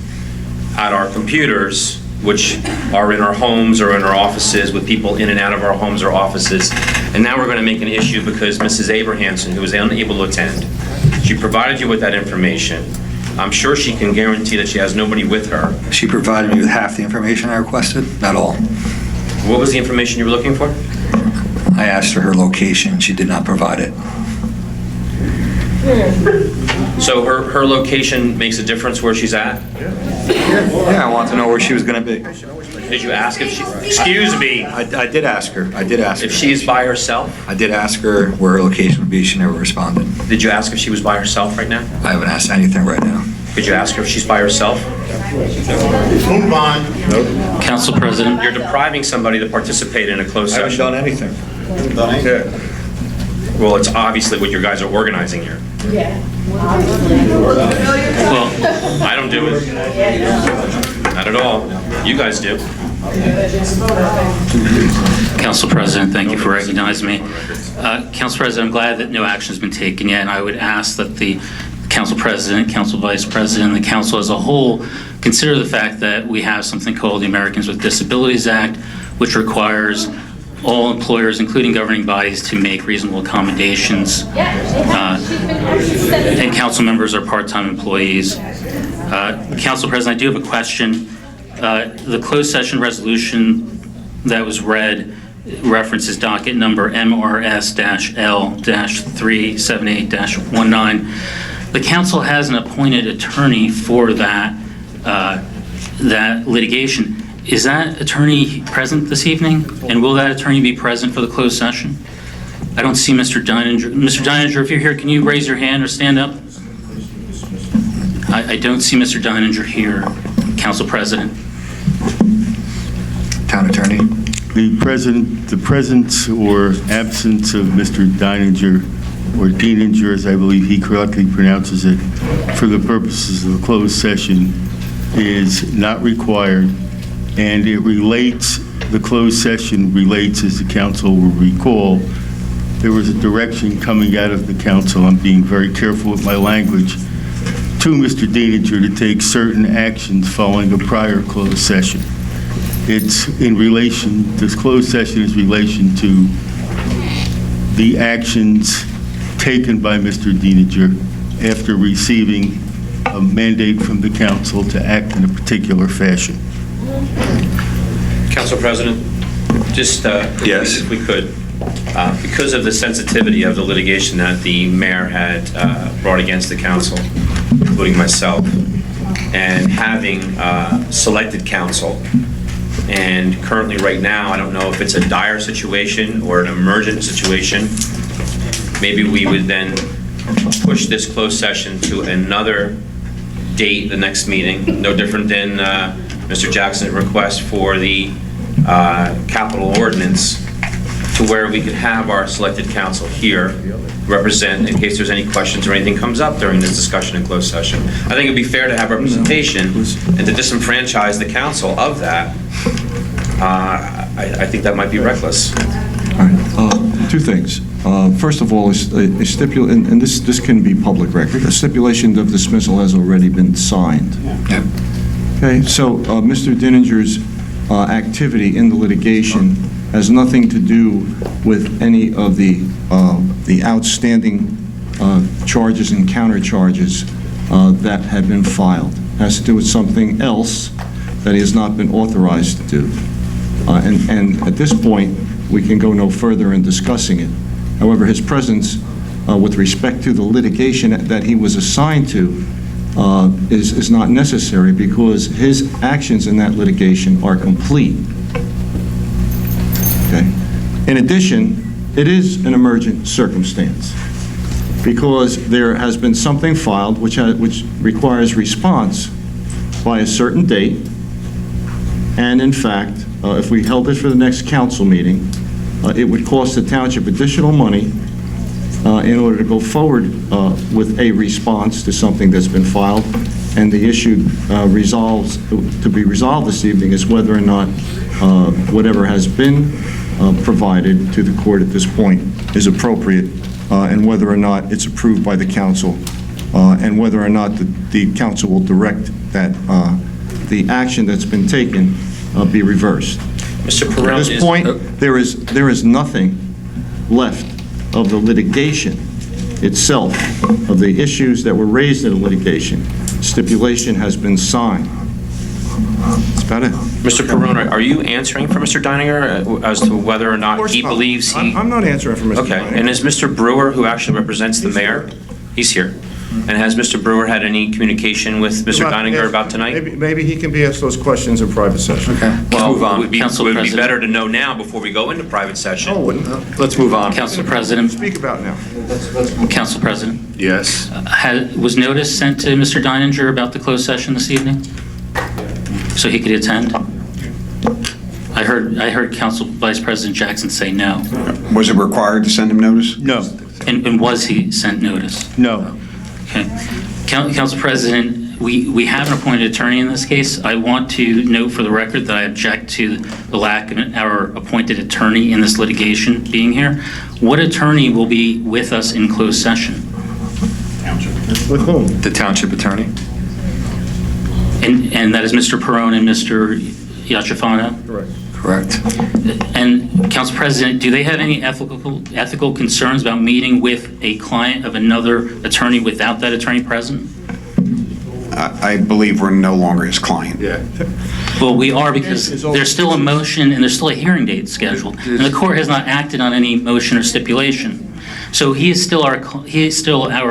at our computers, which are in our homes or in our offices with people in and out of our homes or offices. And now we're going to make an issue because Mrs. Abrahamson, who was unable to attend, she provided you with that information. I'm sure she can guarantee that she has nobody with her. She provided me with half the information I requested, not all. What was the information you were looking for? I asked her location. She did not provide it. So her location makes a difference where she's at? Yeah, I want to know where she was going to be. Did you ask if she... Excuse me. I did ask her. If she's by herself? I did ask her where her location would be. She never responded. Did you ask if she was by herself right now? I haven't asked anything right now. Did you ask her if she's by herself? Move on. Nope. Council President. You're depriving somebody to participate in a closed session. I haven't done anything. Well, it's obviously what you guys are organizing here. Well, I don't do it. Not at all. You guys do. Council President, thank you for recognizing me. Council President, I'm glad that no action has been taken yet, and I would ask that the Council President, Council Vice President, and the Council as a whole consider the fact that we have something called the Americans with Disabilities Act, which requires all employers, including governing bodies, to make reasonable accommodations. And council members are part-time employees. Council President, I do have a question. The closed session resolution that was read references docket number MRS-L-378-19. The council has an appointed attorney for that litigation. Is that attorney present this evening? And will that attorney be present for the closed session? I don't see Mr. Deininger. Mr. Deininger, if you're here, can you raise your hand or stand up? I don't see Mr. Deininger here, Council President. Town Attorney. The presence or absence of Mr. Deininger, or Deininger, as I believe he correctly pronounces it, for the purposes of the closed session is not required, and it relates, the closed session relates, as the council will recall, there was a direction coming out of the council, I'm being very careful with my language, to Mr. Deininger to take certain actions following a prior closed session. It's in relation, this closed session is in relation to the actions taken by Mr. Deininger after receiving a mandate from the council to act in a particular fashion. Council President, just Yes. if we could, because of the sensitivity of the litigation that the mayor had brought against the council, including myself, and having selected counsel, and currently right now, I don't know if it's a dire situation or an emergent situation, maybe we would then push this closed session to another date, the next meeting, no different than Mr. Jackson's request for the capital ordinance, to where we could have our selected counsel here represent in case there's any questions or anything comes up during this discussion in closed session. I think it'd be fair to have representation and to disenfranchise the council of that. I think that might be reckless. All right. Two things. First of all, a stipulation, and this can be public record, a stipulation of dismissal has already been signed. Yeah. Okay, so Mr. Deininger's activity in the litigation has nothing to do with any of the outstanding charges and countercharges that had been filed. It has to do with something else that he has not been authorized to do. And at this point, we can go no further in discussing it. However, his presence with respect to the litigation that he was assigned to is not necessary because his actions in that litigation are complete. Okay. In addition, it is an emergent circumstance because there has been something filed which requires response by a certain date, and in fact, if we held it for the next council meeting, it would cost the township additional money in order to go forward with a response to something that's been filed, and the issue to be resolved this evening is whether or not whatever has been provided to the court at this point is appropriate, and whether or not it's approved by the council, and whether or not the council will direct that the action that's been taken be reversed. Mr. Perrone, at this point, there is nothing left of the litigation itself, of the issues that were raised in the litigation. Stipulation has been signed. That's about it. Mr. Perrone, are you answering for Mr. Deininger as to whether or not he believes he... I'm not answering for Mr. Okay, Deininger. and is Mr. Brewer, who actually represents the mayor, he's here. And has Mr. Brewer had any communication with Mr. Deininger about tonight? Maybe he can be asked those questions in private session. Okay. Well, Move on. it would be better to know now before we go into private session. No, it wouldn't. Let's move on. Council President. Speak about now. Council President. Yes. Was notice sent to Mr. Deininger about the closed session this evening? So he could attend? I heard Council Vice President Jackson say no. Was it required to send him notice? No. And was he sent notice? No. Okay. Council President, we have an appointed attorney in this case. I want to note for the record that I object to the lack of our appointed attorney in this litigation being here. What attorney will be with us in closed session? With whom? The township attorney. And that is Mr. Perone and Mr. Yachafano? Correct. And Council President, do they have any ethical concerns about meeting with a client of another attorney without that attorney present? I believe we're no longer his client. Yeah. Well, we are, because there's still a motion and there's still a hearing date scheduled. And the court has not acted on any motion or stipulation. So he is still our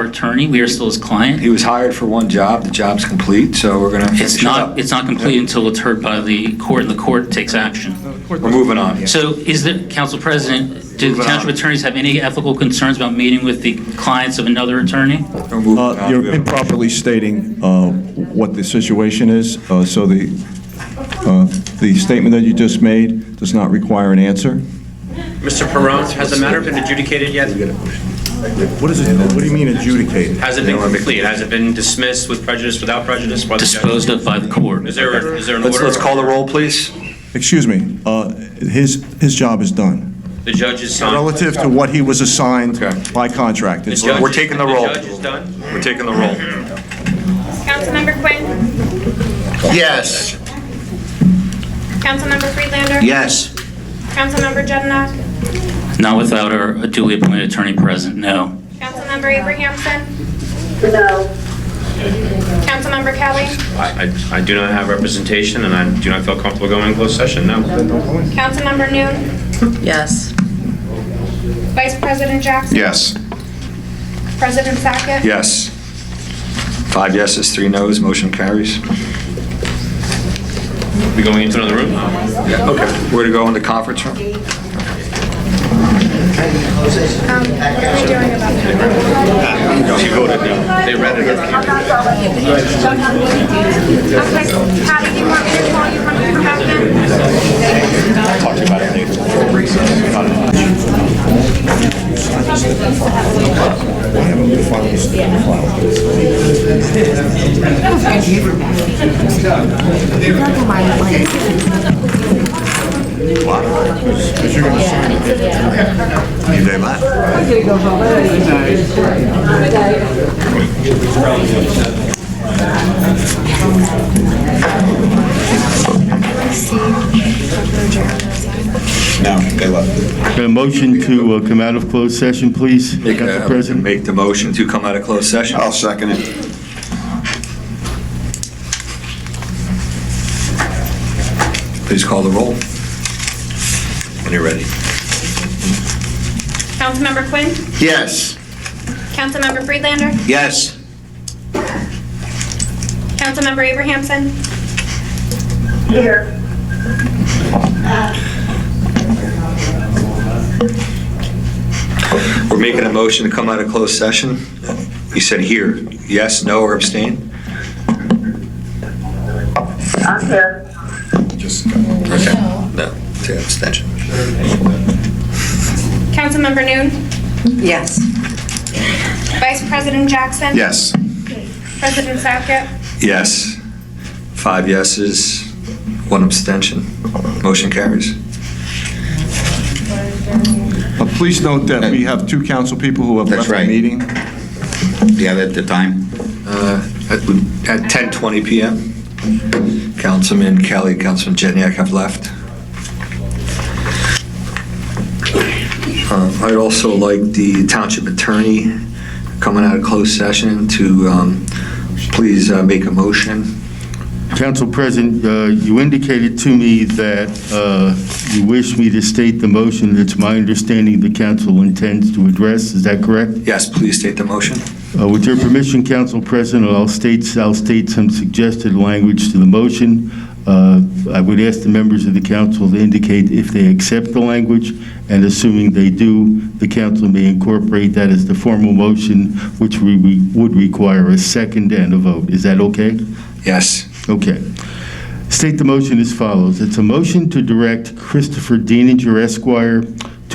attorney. We are still his client. He was hired for one job. The job's complete, so we're going to finish it up. It's not complete until it's heard by the court and the court takes action. We're moving on. So is the, Council President, do the township attorneys have any ethical concerns about meeting with the clients of another attorney? You're improperly stating what the situation is, so the statement that you just made does not require an answer. Mr. Perone, has the matter been adjudicated yet? What is it? What do you mean adjudicated? Has it been complete? Has it been dismissed with prejudice, without prejudice? Disposed of by the court. Is there an order? Let's call the roll, please. Excuse me, his job is done. The judge is signed. Relative to what he was assigned by contract. It's- We're taking the roll. The judge is done. We're taking the roll. Councilmember Quinn? Yes. Councilmember Friedlander? Yes. Councilmember Jednak? Not without our duly appointed attorney present, no. Councilmember Abrahamson? No. Councilmember Kelly? I do not have representation, and I do not feel comfortable going in closed session, no. Councilmember Noon? Yes. Vice President Jackson? Yes. President Sackett? Yes. 5 yeses, 3 noes, motion carries. We going into another room? Yeah, okay. We're going to go in the conference room. What are we doing about that? She voted no. They read it. Okay, Patty, do you want me to call you when you come back in? I'll talk to you about it later. Why haven't we filed this in the Because you're going to sign it. You very much. No, good luck. Got a motion to come out of closed session, please, Council President? Make the motion to come out of closed session. I'll second it. Please call the roll. When you're ready. Councilmember Quinn? Yes. Councilmember Friedlander? Yes. Councilmember Abrahamson? Here. We're making a motion to come out of closed session. You said here, yes, no, or abstain? I'm here. Okay. No, it's an abstention. Councilmember Noon? Yes. Vice President Jackson? Yes. President Sackett? Yes. 5 yeses, 1 abstention. Motion carries. Please note that we have 2 council people who have That's left the right. meeting. Do you have it at the time? At 10:20 PM, Councilman Kelly, Councilman Jednak have left. I'd also like the township attorney coming out of closed session to please make a motion. Council President, you indicated to me that you wish me to state the motion. It's my understanding the council intends to address. Is that correct? Yes, please state the motion. With your permission, Council President, I'll state some suggested language to the motion. I would ask the members of the council to indicate if they accept the language, and assuming they do, the council may incorporate that as the formal motion, which we would require a second and a vote. Is that okay? Yes. Okay. State the motion as follows. It's a motion to direct Christopher Dieninger Esquire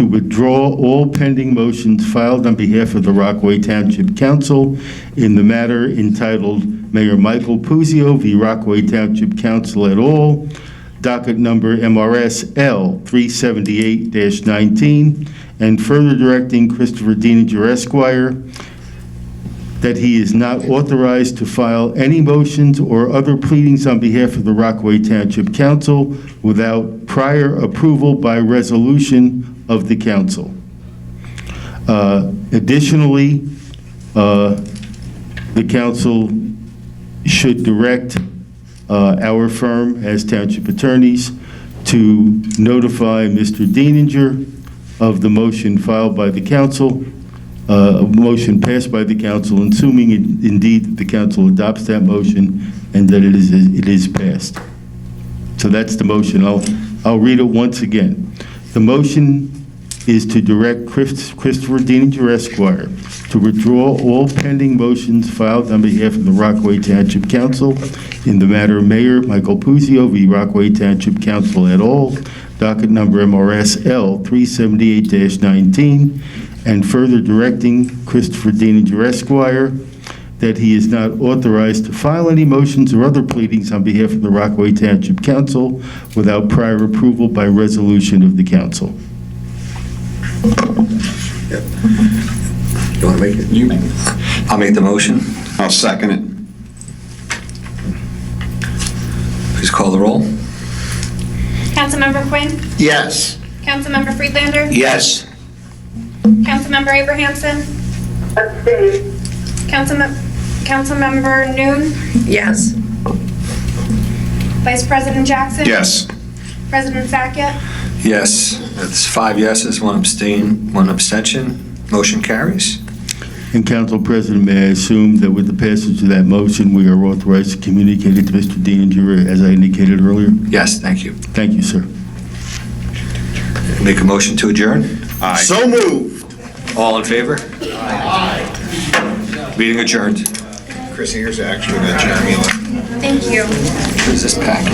to withdraw all pending motions filed on behalf of the Rockaway Township Council in the matter entitled Mayor Michael Puzio v. Rockaway Township Council et al., docket number MRS L 378-19, and further directing Christopher Diener Esquire that he is not authorized to file any motions or other pleadings on behalf of the Rockaway Township Council without prior approval by resolution of the council. Additionally, the council should direct our firm as township attorneys to notify Mr. Diener of the motion filed by the council, a motion passed by the council, assuming indeed that the council adopts that motion and that it is passed. So that's the motion. I'll read it once again. The motion is to direct Christopher Diener Esquire to withdraw all pending motions filed on behalf of the Rockaway Township Council in the matter of Mayor Michael Puzio v. Rockaway Township Council et al., docket number MRS L 378-19, and further directing Christopher Diener Esquire that he is not authorized to file any motions or other pleadings on behalf of the Rockaway Township Council without prior approval by resolution of the council. You want to make it? I'll make the motion. I'll second it. Please call the roll. Councilmember Quinn? Yes. Councilmember Friedlander? Yes. Councilmember Abrahamson? Abstain. Councilmember Noon? Yes. Vice President Jackson? Yes. President Sackett? Yes, that's 5 yeses, 1 abstain, 1 abstention. Motion carries. And Council President, may I assume that with the passage of that motion, we are authorized to communicate it to Mr. Diener, as I indicated earlier? Yes, thank you. Thank you, sir. Make a motion to adjourn. Aye. So moved. All in favor? Aye. Meeting adjourned. Chris, here's actually that Jeremy left. Thank you. Here's this packet.